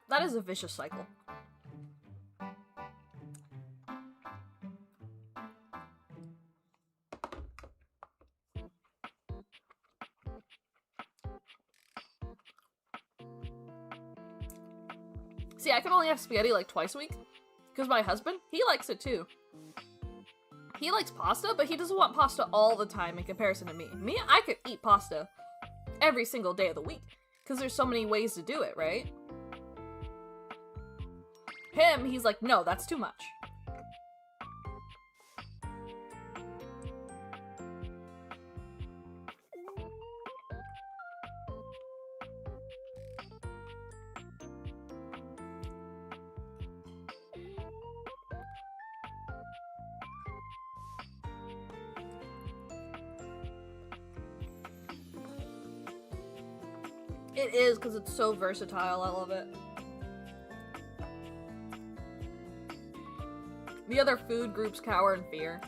A: That is a vicious cycle. See, I can only have spaghetti like twice a week. Because my husband, he likes it too. He likes pasta, but he doesn't want pasta all the time in comparison to me. Me, I could eat pasta every single day of the week. Because there's so many ways to do it, right? Him, he's like, no, that's too much. It is, because it's so versatile. I love it. The other food groups cower in fear.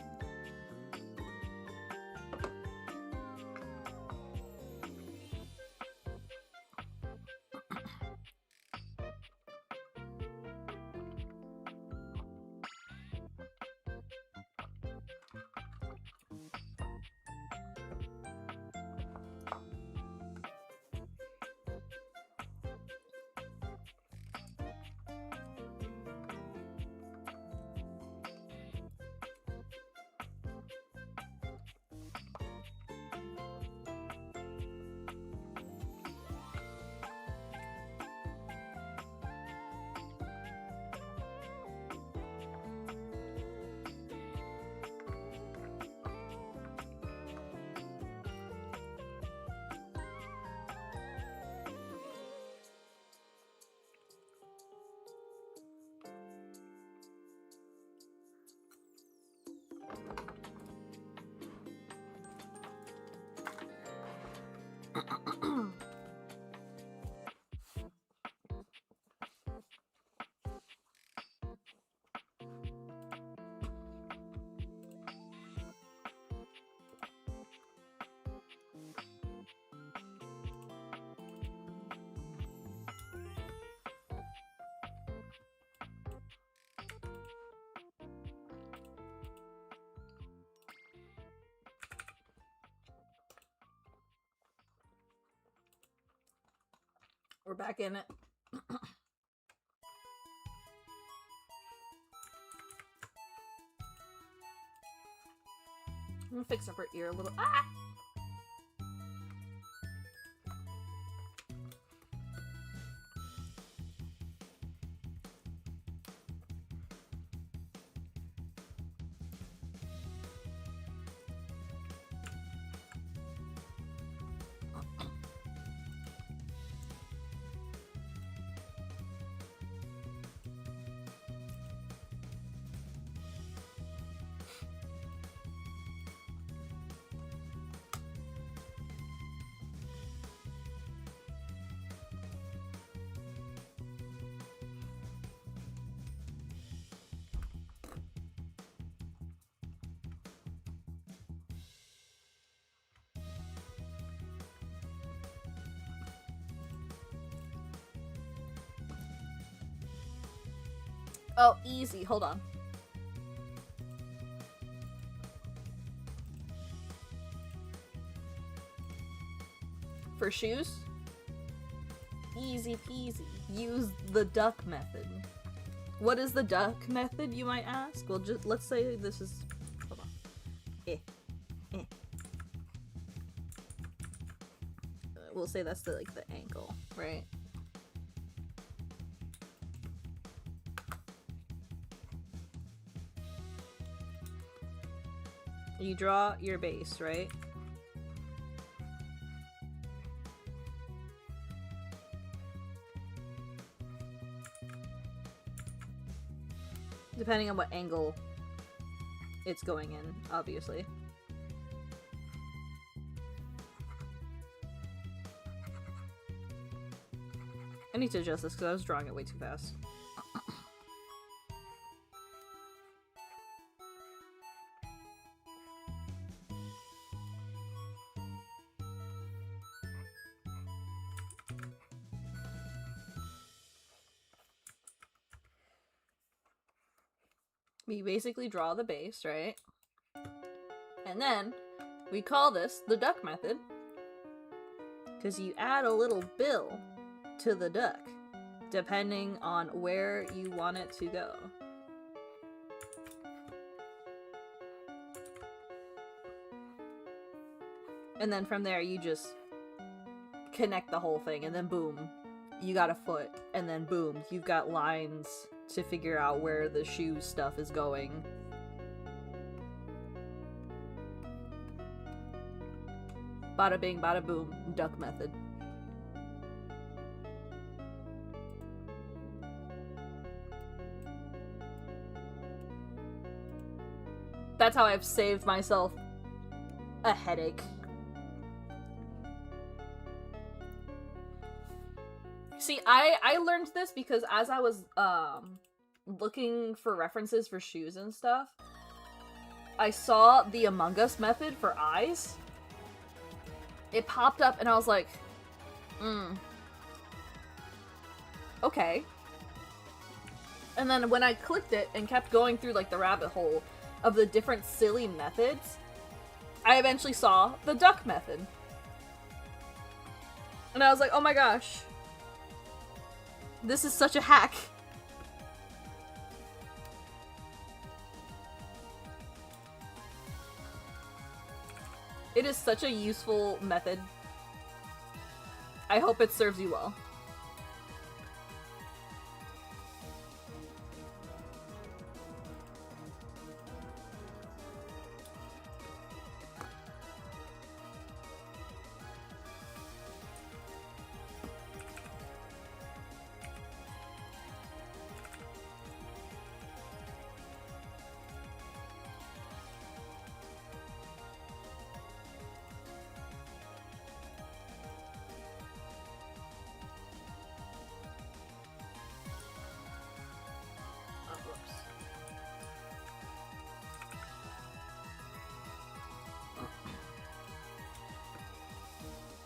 A: We're back in it. I'm gonna fix up her ear a little. Ah! Oh, easy. Hold on. For shoes? Easy peasy. Use the duck method. What is the duck method, you might ask? Well, just let's say this is... Hold on. We'll say that's the ankle, right? You draw your base, right? Depending on what angle it's going in, obviously. I need to adjust this because I was drawing it way too fast. We basically draw the base, right? And then we call this the duck method because you add a little bill to the duck depending on where you want it to go. And then from there you just connect the whole thing, and then boom, you got a foot, and then boom, you've got lines to figure out where the shoe stuff is going. Bada bing, bada boom, duck method. That's how I've saved myself a headache. See, I learned this because as I was looking for references for shoes and stuff, I saw the Among Us method for eyes. It popped up and I was like, okay. And then when I clicked it and kept going through like the rabbit hole of the different silly methods, I eventually saw the duck method. And I was like, oh my gosh. This is such a hack. It is such a useful method. I hope it serves you well.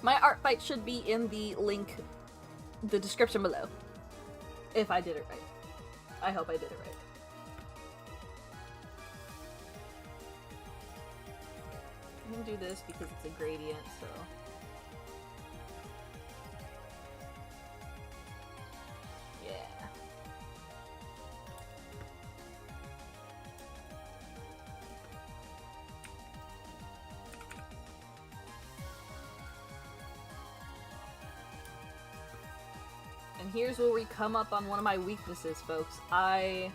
A: My Artfight should be in the link, the description below. If I did it right. I hope I did it right. I'm gonna do this because it's a gradient, so... And here's where we come up on one of my weaknesses, folks. I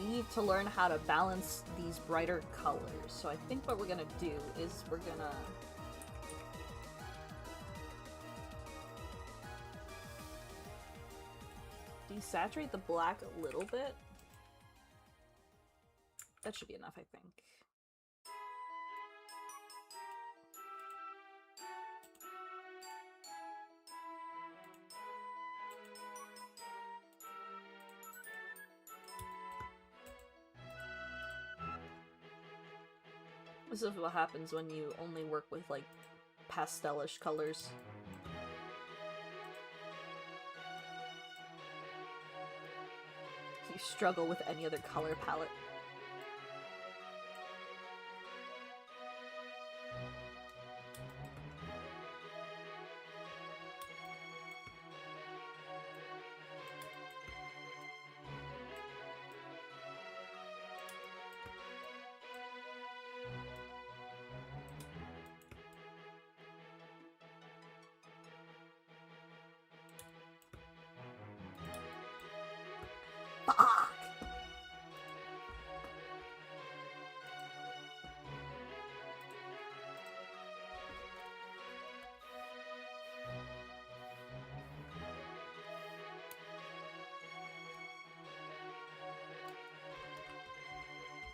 A: need to learn how to balance these brighter colors. So I think what we're gonna do is we're gonna desaturate the black a little bit. That should be enough, I think. This is what happens when you only work with, like, pastelish colors. You struggle with any other color palette.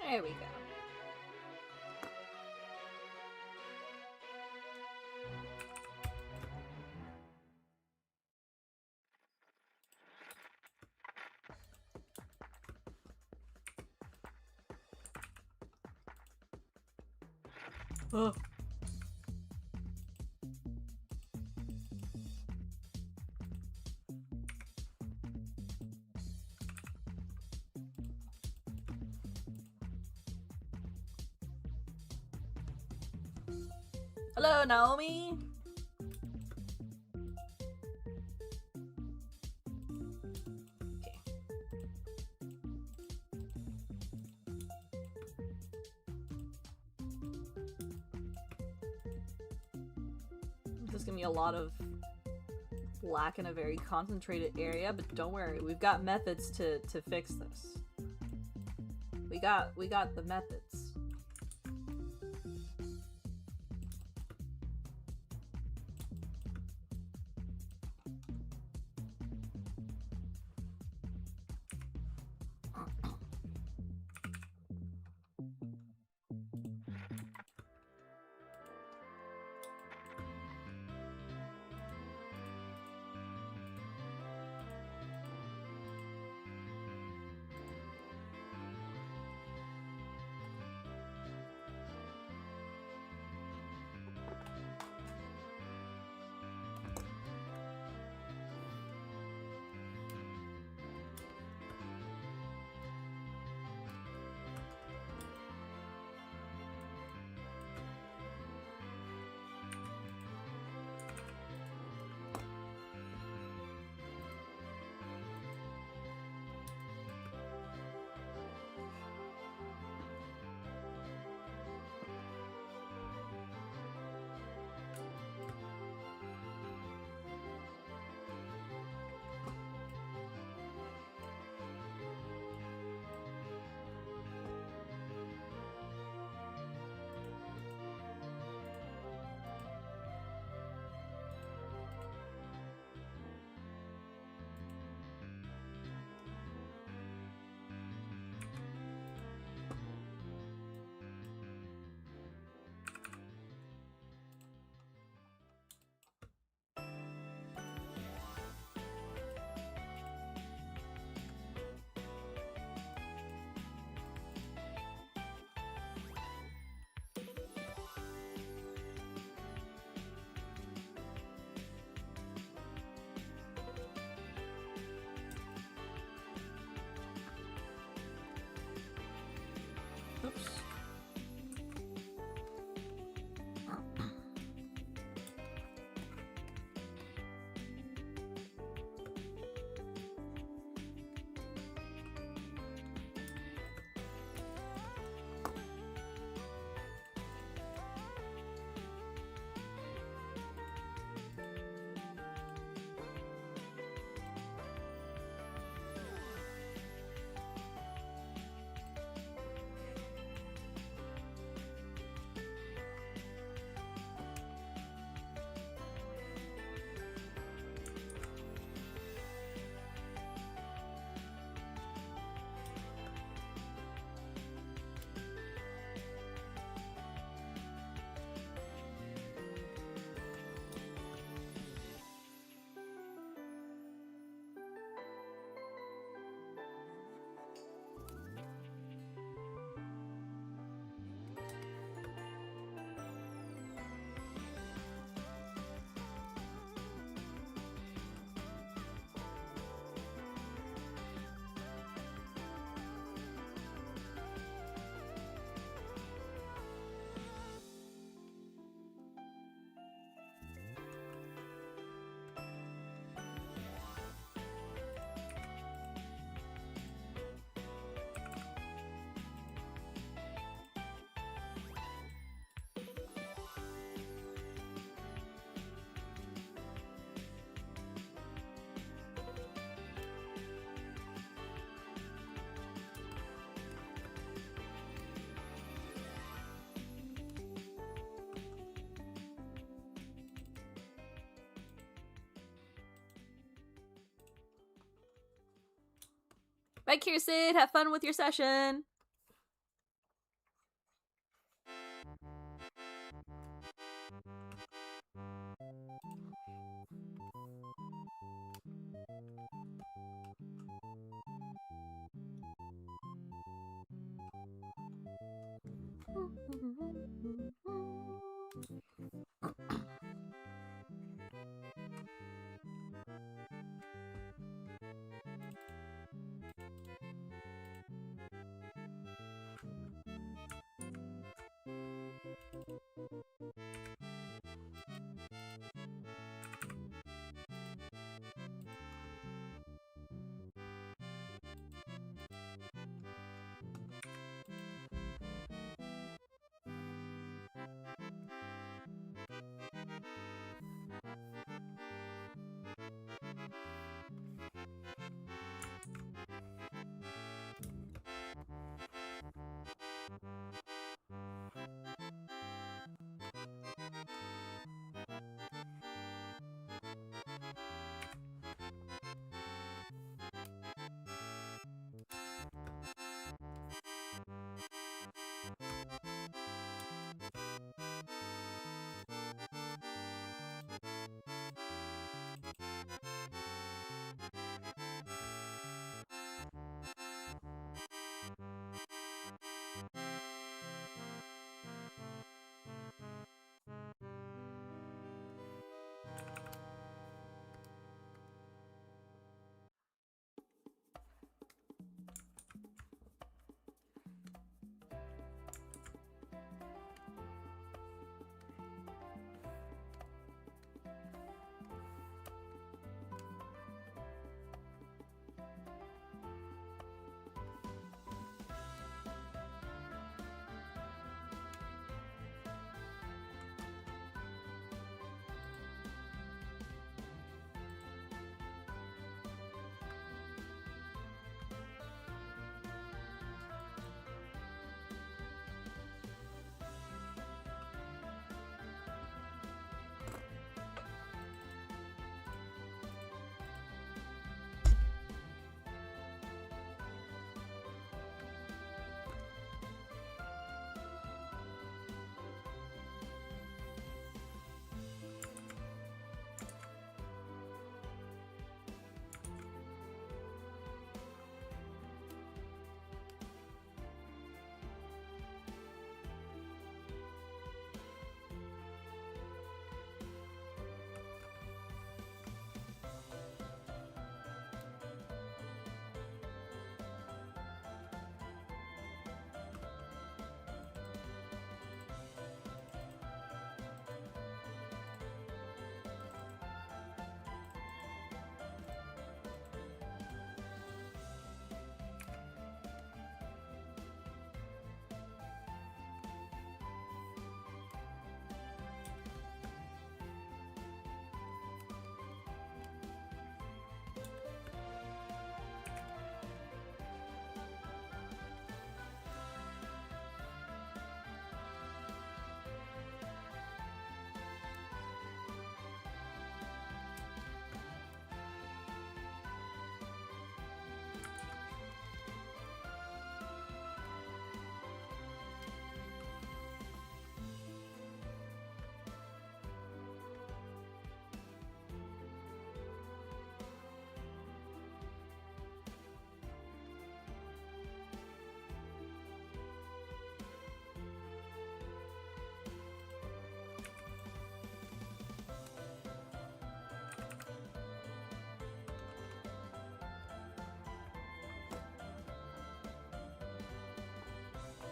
A: There we go. Oh. Hello, Naomi. Okay. This is gonna be a lot of black in a very concentrated area, but don't worry, we've got methods to fix this. We got the methods. Bye, Kirsten. Have fun with your session.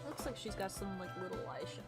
A: Looks like she's got some, like, little eyeshadow.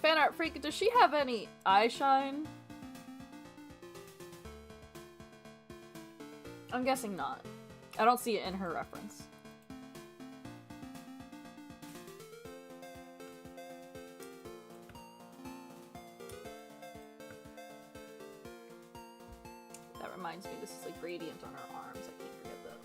A: Fan art freak, does she have any eye shine? I'm guessing not. I don't see it in her reference. That reminds me, this is like gradient on her arms. I can't forget that.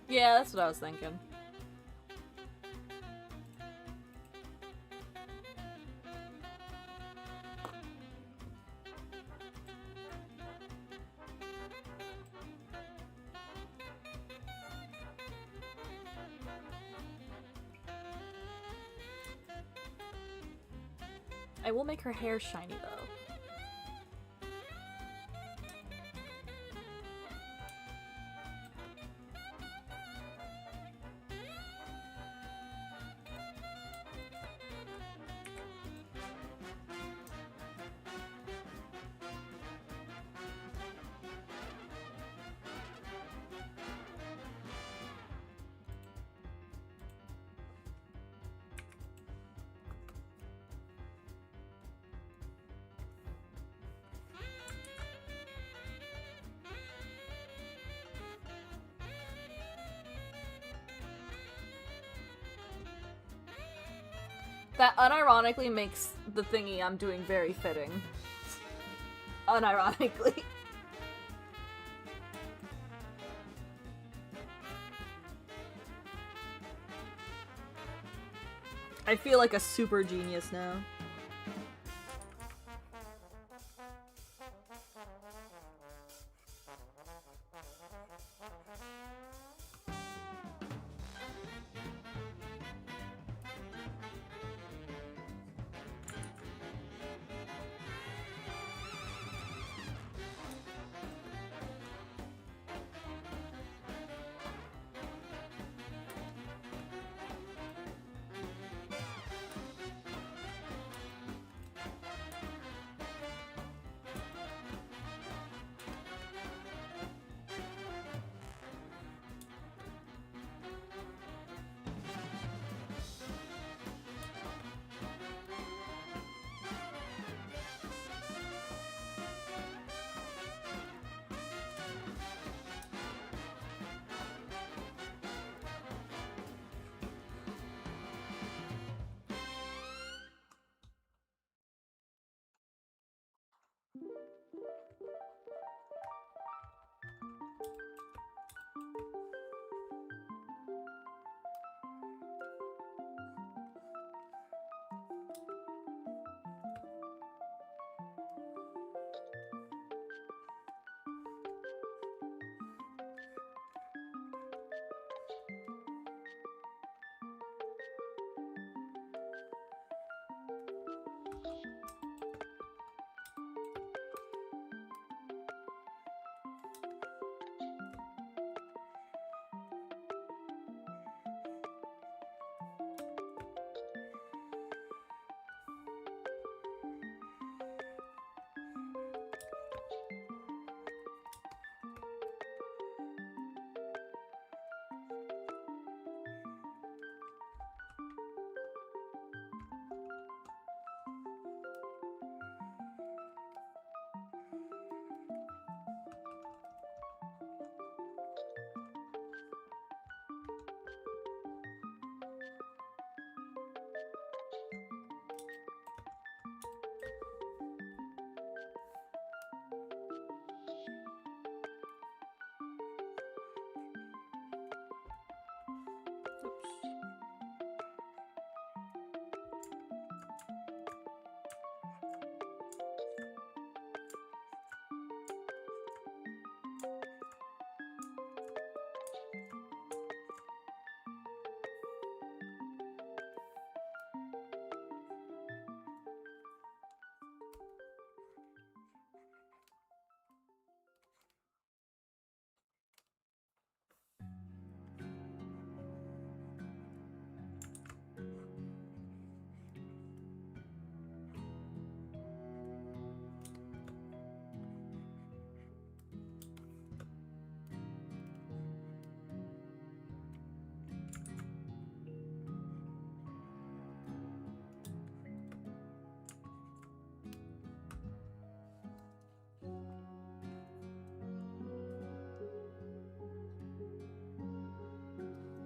A: Yeah, that's what I was thinking. I will make her hair shiny though. That unironically makes the thingy I'm doing very fitting. Unironically. I feel like a super genius now.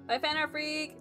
A: Bye, fan art freak!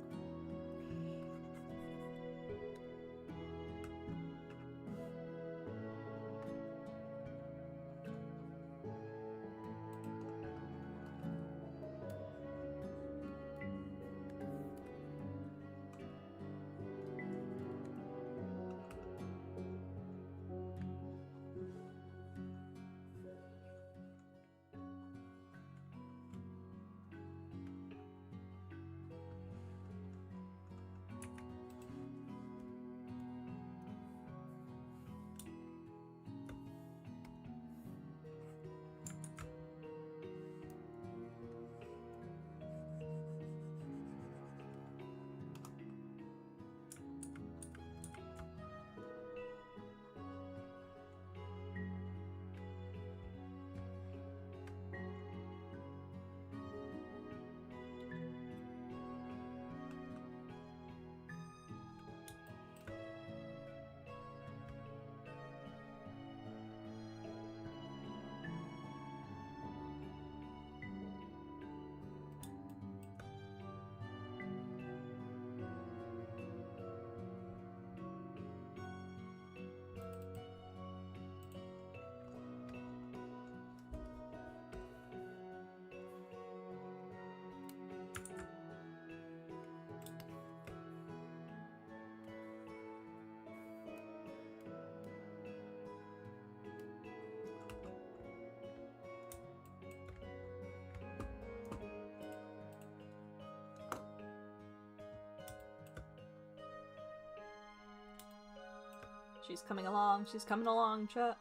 A: She's coming along, chat.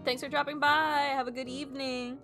A: Thanks for dropping by. Have a good evening.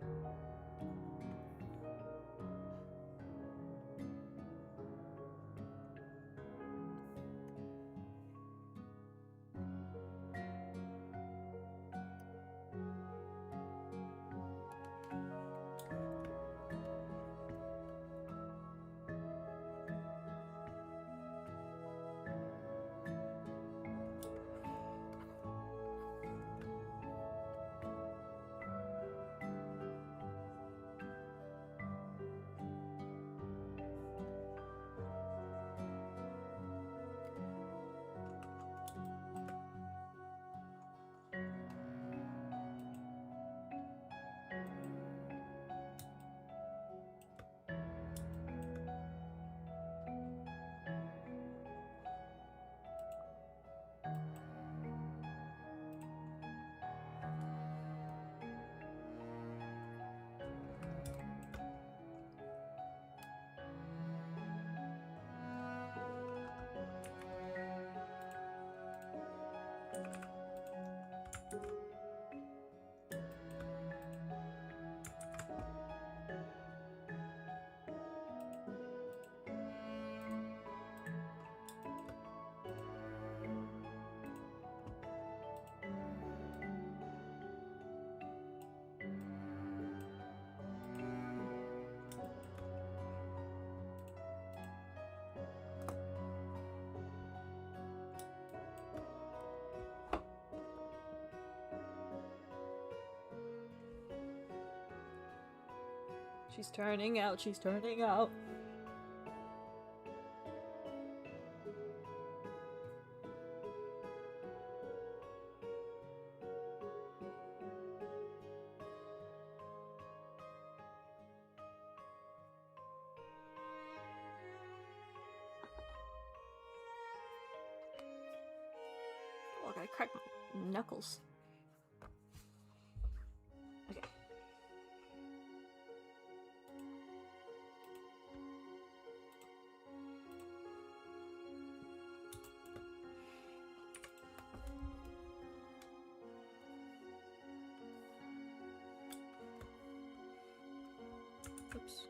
A: She's turning out, she's turning out. Oh, I gotta crack my knuckles. Okay. Oops.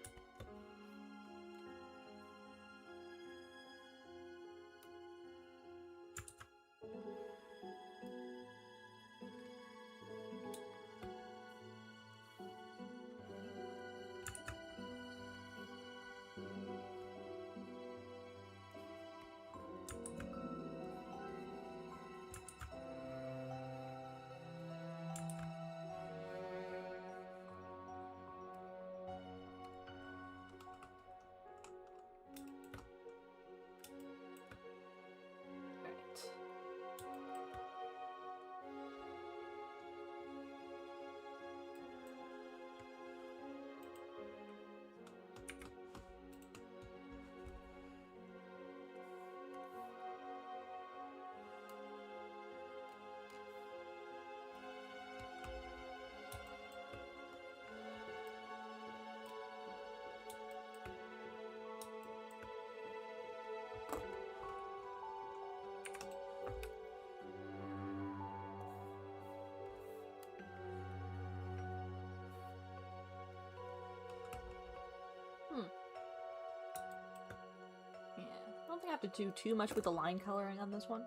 A: Yeah, I don't think I have to do too much with the line coloring on this one.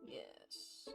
A: Yes.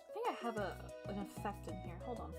A: I think I have an effect in here. Hold on.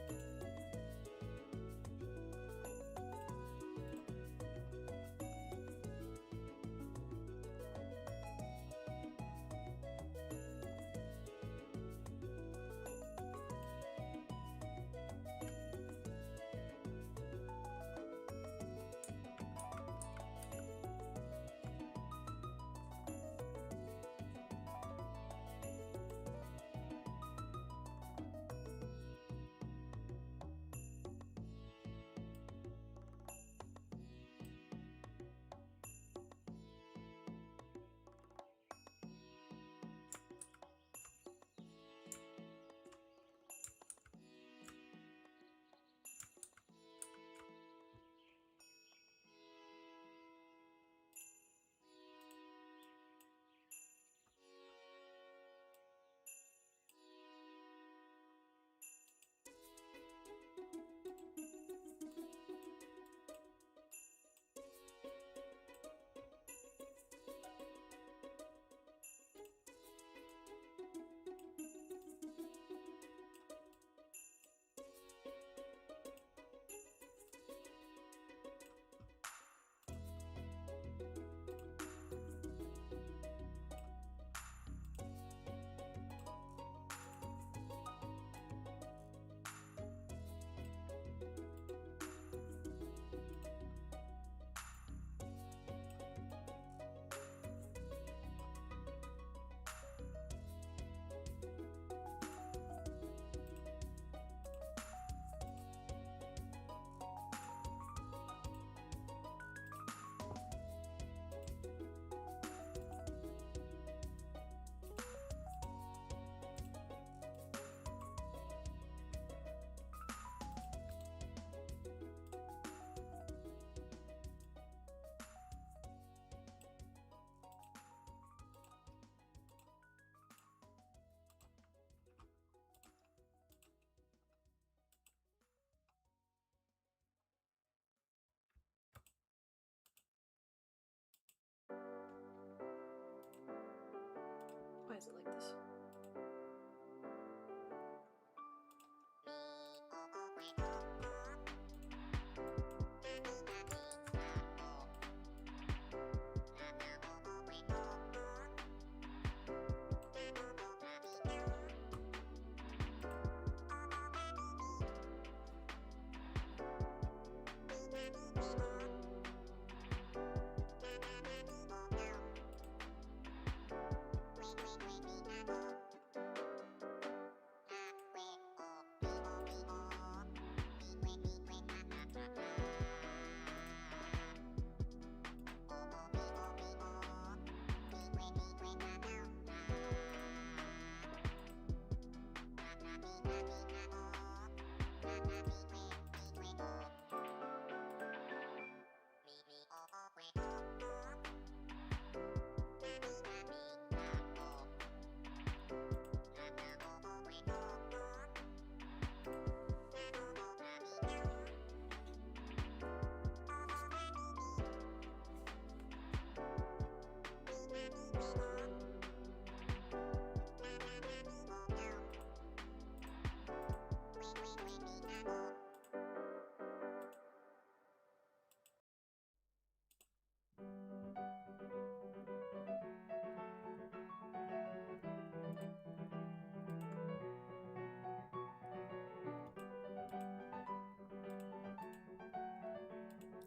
A: use it like this.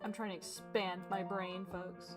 A: I'm trying to expand my brain, folks.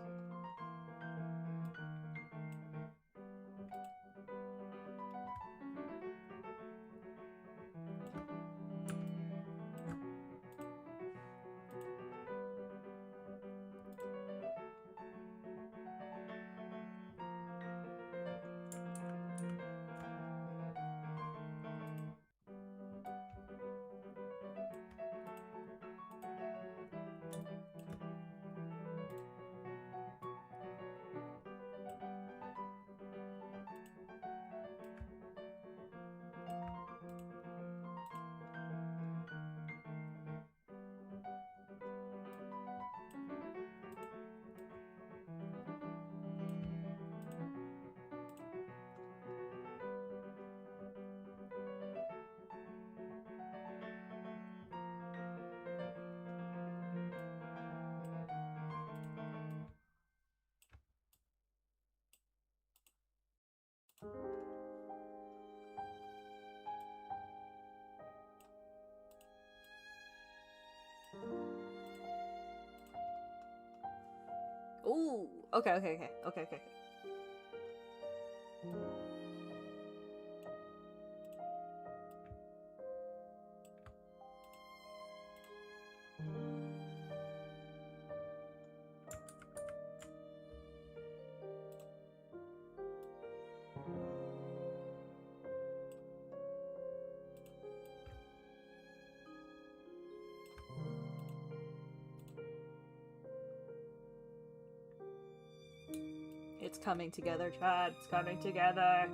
A: Ooh, okay. It's coming together, Chad. It's coming together.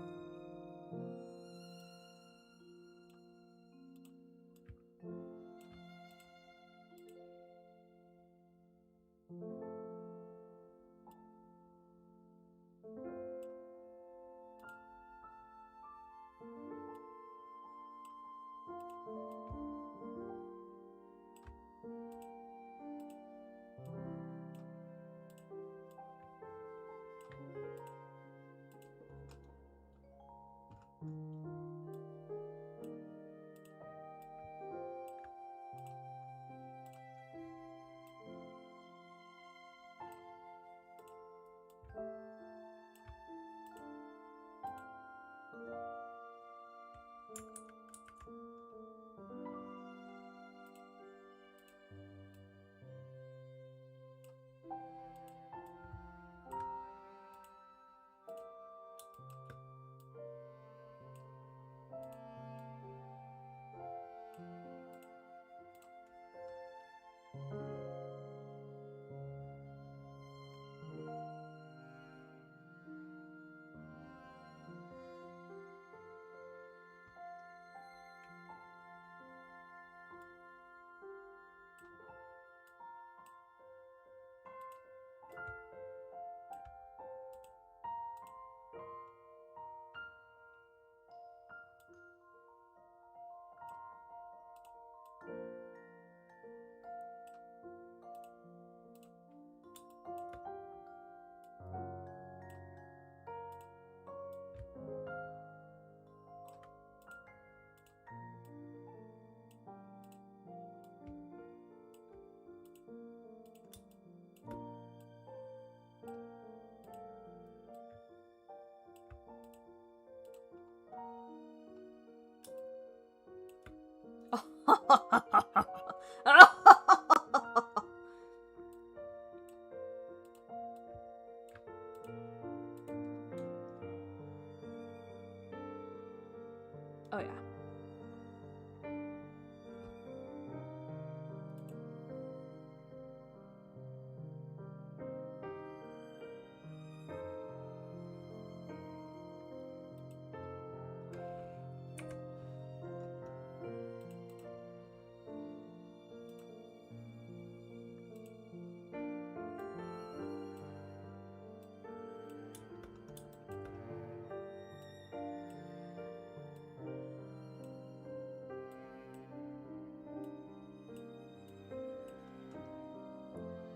A: Oh, yeah.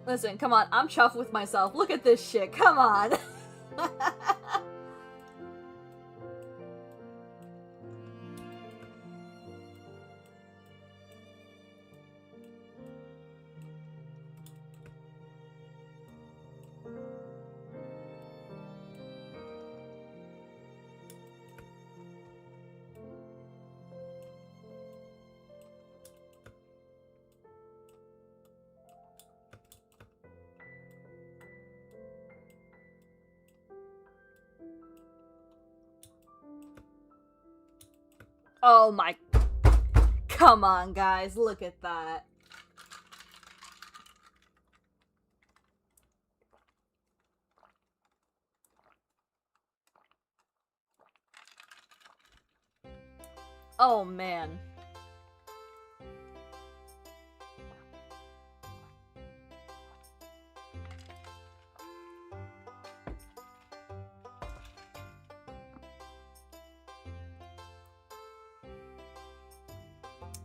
A: Listen, come on, I'm chuffed with myself. Look at this shit, come on! Oh my... Come on, guys, look at that. Oh, man.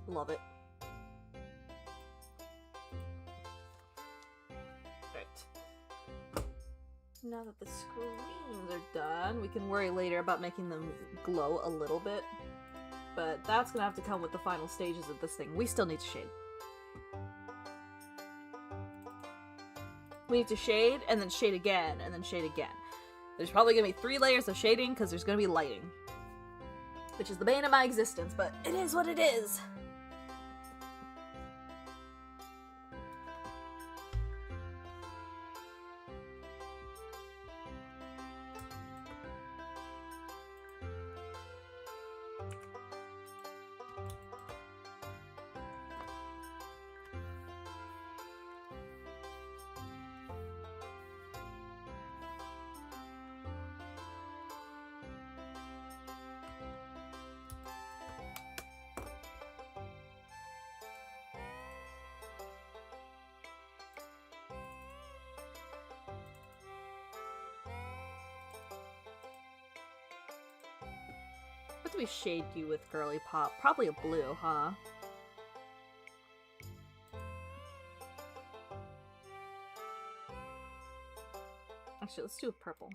A: Love it. Right. Now that the screens are done, we can worry later about making them glow a little bit. But that's gonna have to come with the final stages of this thing. We still need to shade. We need to shade, and then shade again, and then shade again. There's probably gonna be 3 layers of shading, because there's gonna be lighting. Which is the bane of my existence, but it is what it is. What do we shade you with, Girly Pop? Probably a blue, huh? Actually, let's do a purple.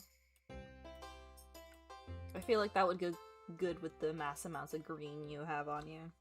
A: I feel like that would go good with the mass amounts of green you have on you.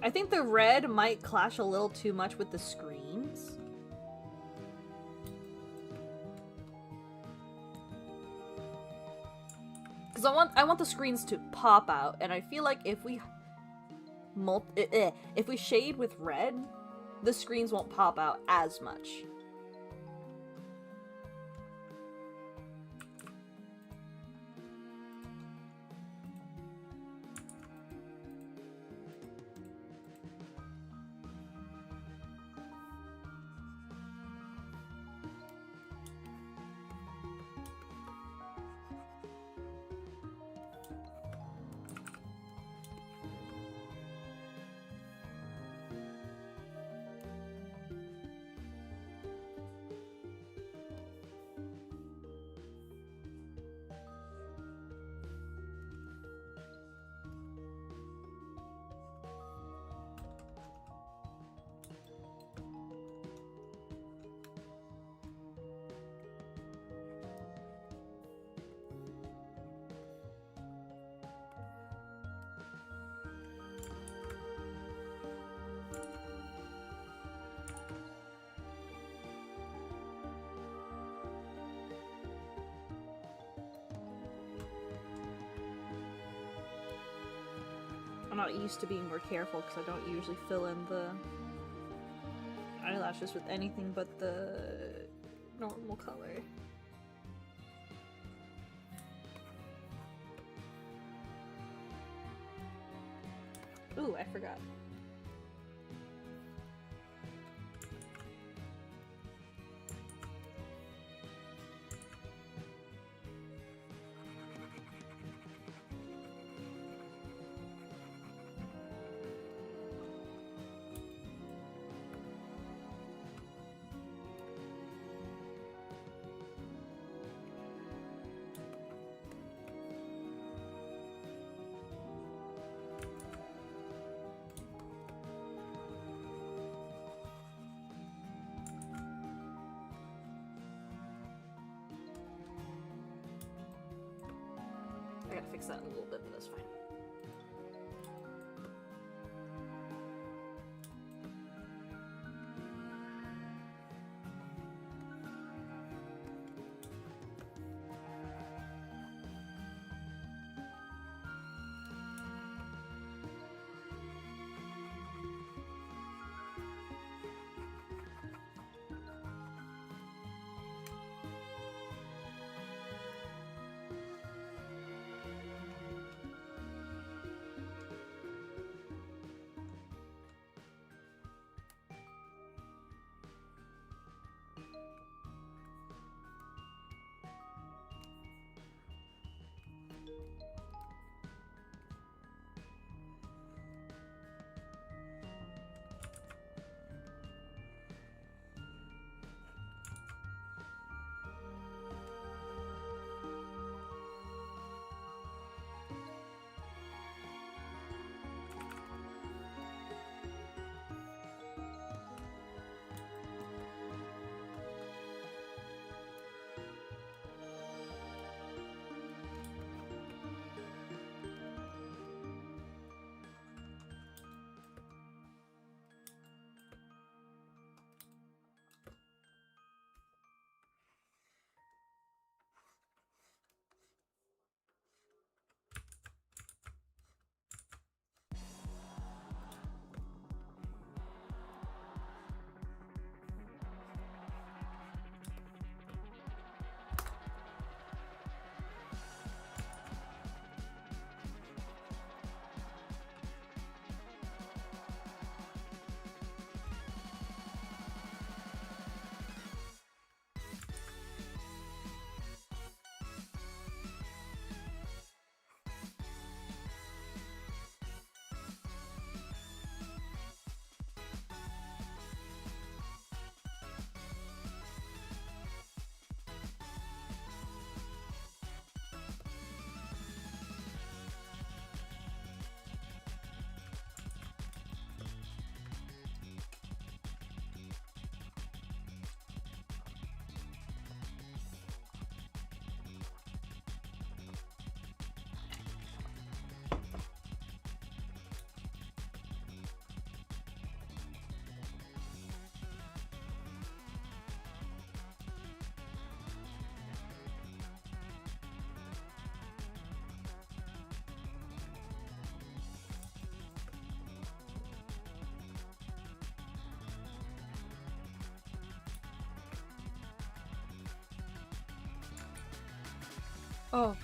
A: I think the red might clash a little too much with the screens. Because I want the screens to pop out, and I feel like if we shade with red, the screens won't pop out as much. not used to being more careful because I don't usually fill in the eyelashes with anything but the normal color. Ooh, I forgot. I gotta fix that in a little bit, but that's fine. Oh.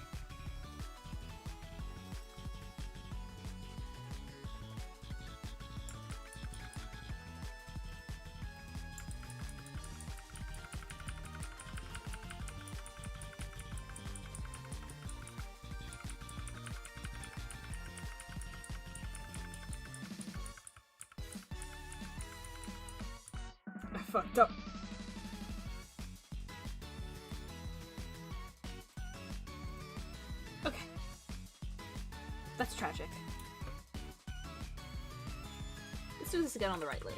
A: I fucked up. Okay. That's tragic. Let's do this again on the right layer.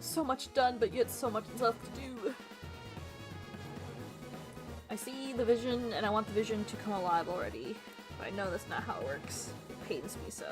A: So much done, but yet so much left to do. I see the vision, and I want the vision to come alive already. But I know that's not how it works. It pains me so.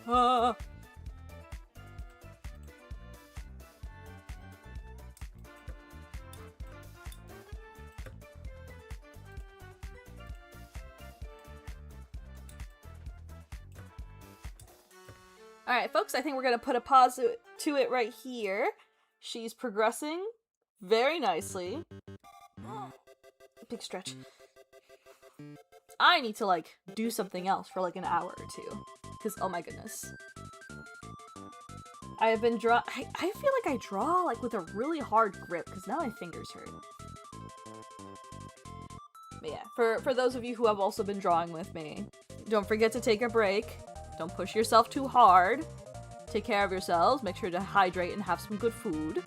A: Alright, folks, I think we're gonna put a pause to it right here. She's progressing very nicely. Big stretch. I need to, like, do something else for, like, an hour or two. Because, oh my goodness. I have been I feel like I draw, like, with a really hard grip, because now my fingers hurt. But yeah, for those of you who have also been drawing with me, don't forget to take a break. Don't push yourself too hard. Take care of yourselves. Make sure to hydrate and have some good food.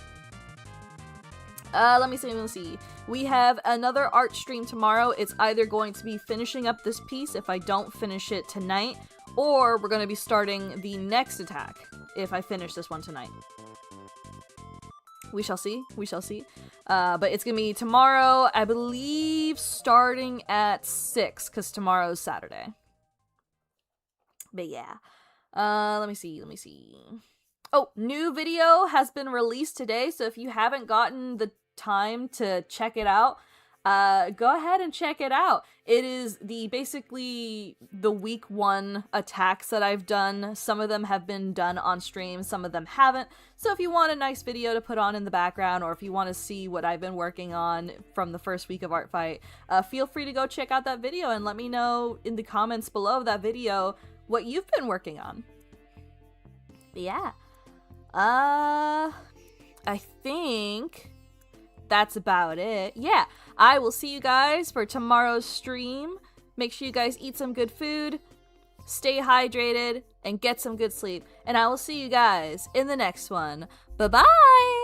A: Let me see. We have another art stream tomorrow. It's either going to be finishing up this piece if I don't finish it tonight, or we're going to be starting the next attack if I finish this one tonight. We shall see. We shall see. But it's going to be tomorrow, I believe, starting at 6, because tomorrow's Saturday. But yeah. Let me see. Oh, new video has been released today, so if you haven't gotten the time to check it out, go ahead and check it out. It is basically the week 1 attacks that I've done. Some of them have been done on stream, some of them haven't. So if you want a nice video to put on in the background, or if you want to see what I've been working on from the first week of Artfight, feel free to go check out that video and let me know in the comments below that video what you've been working on. But yeah. I think that's about it. Yeah, I will see you guys for tomorrow's stream. Make sure you guys eat some good food, stay hydrated, and get some good sleep. And I will see you guys in the next one. Bye-bye!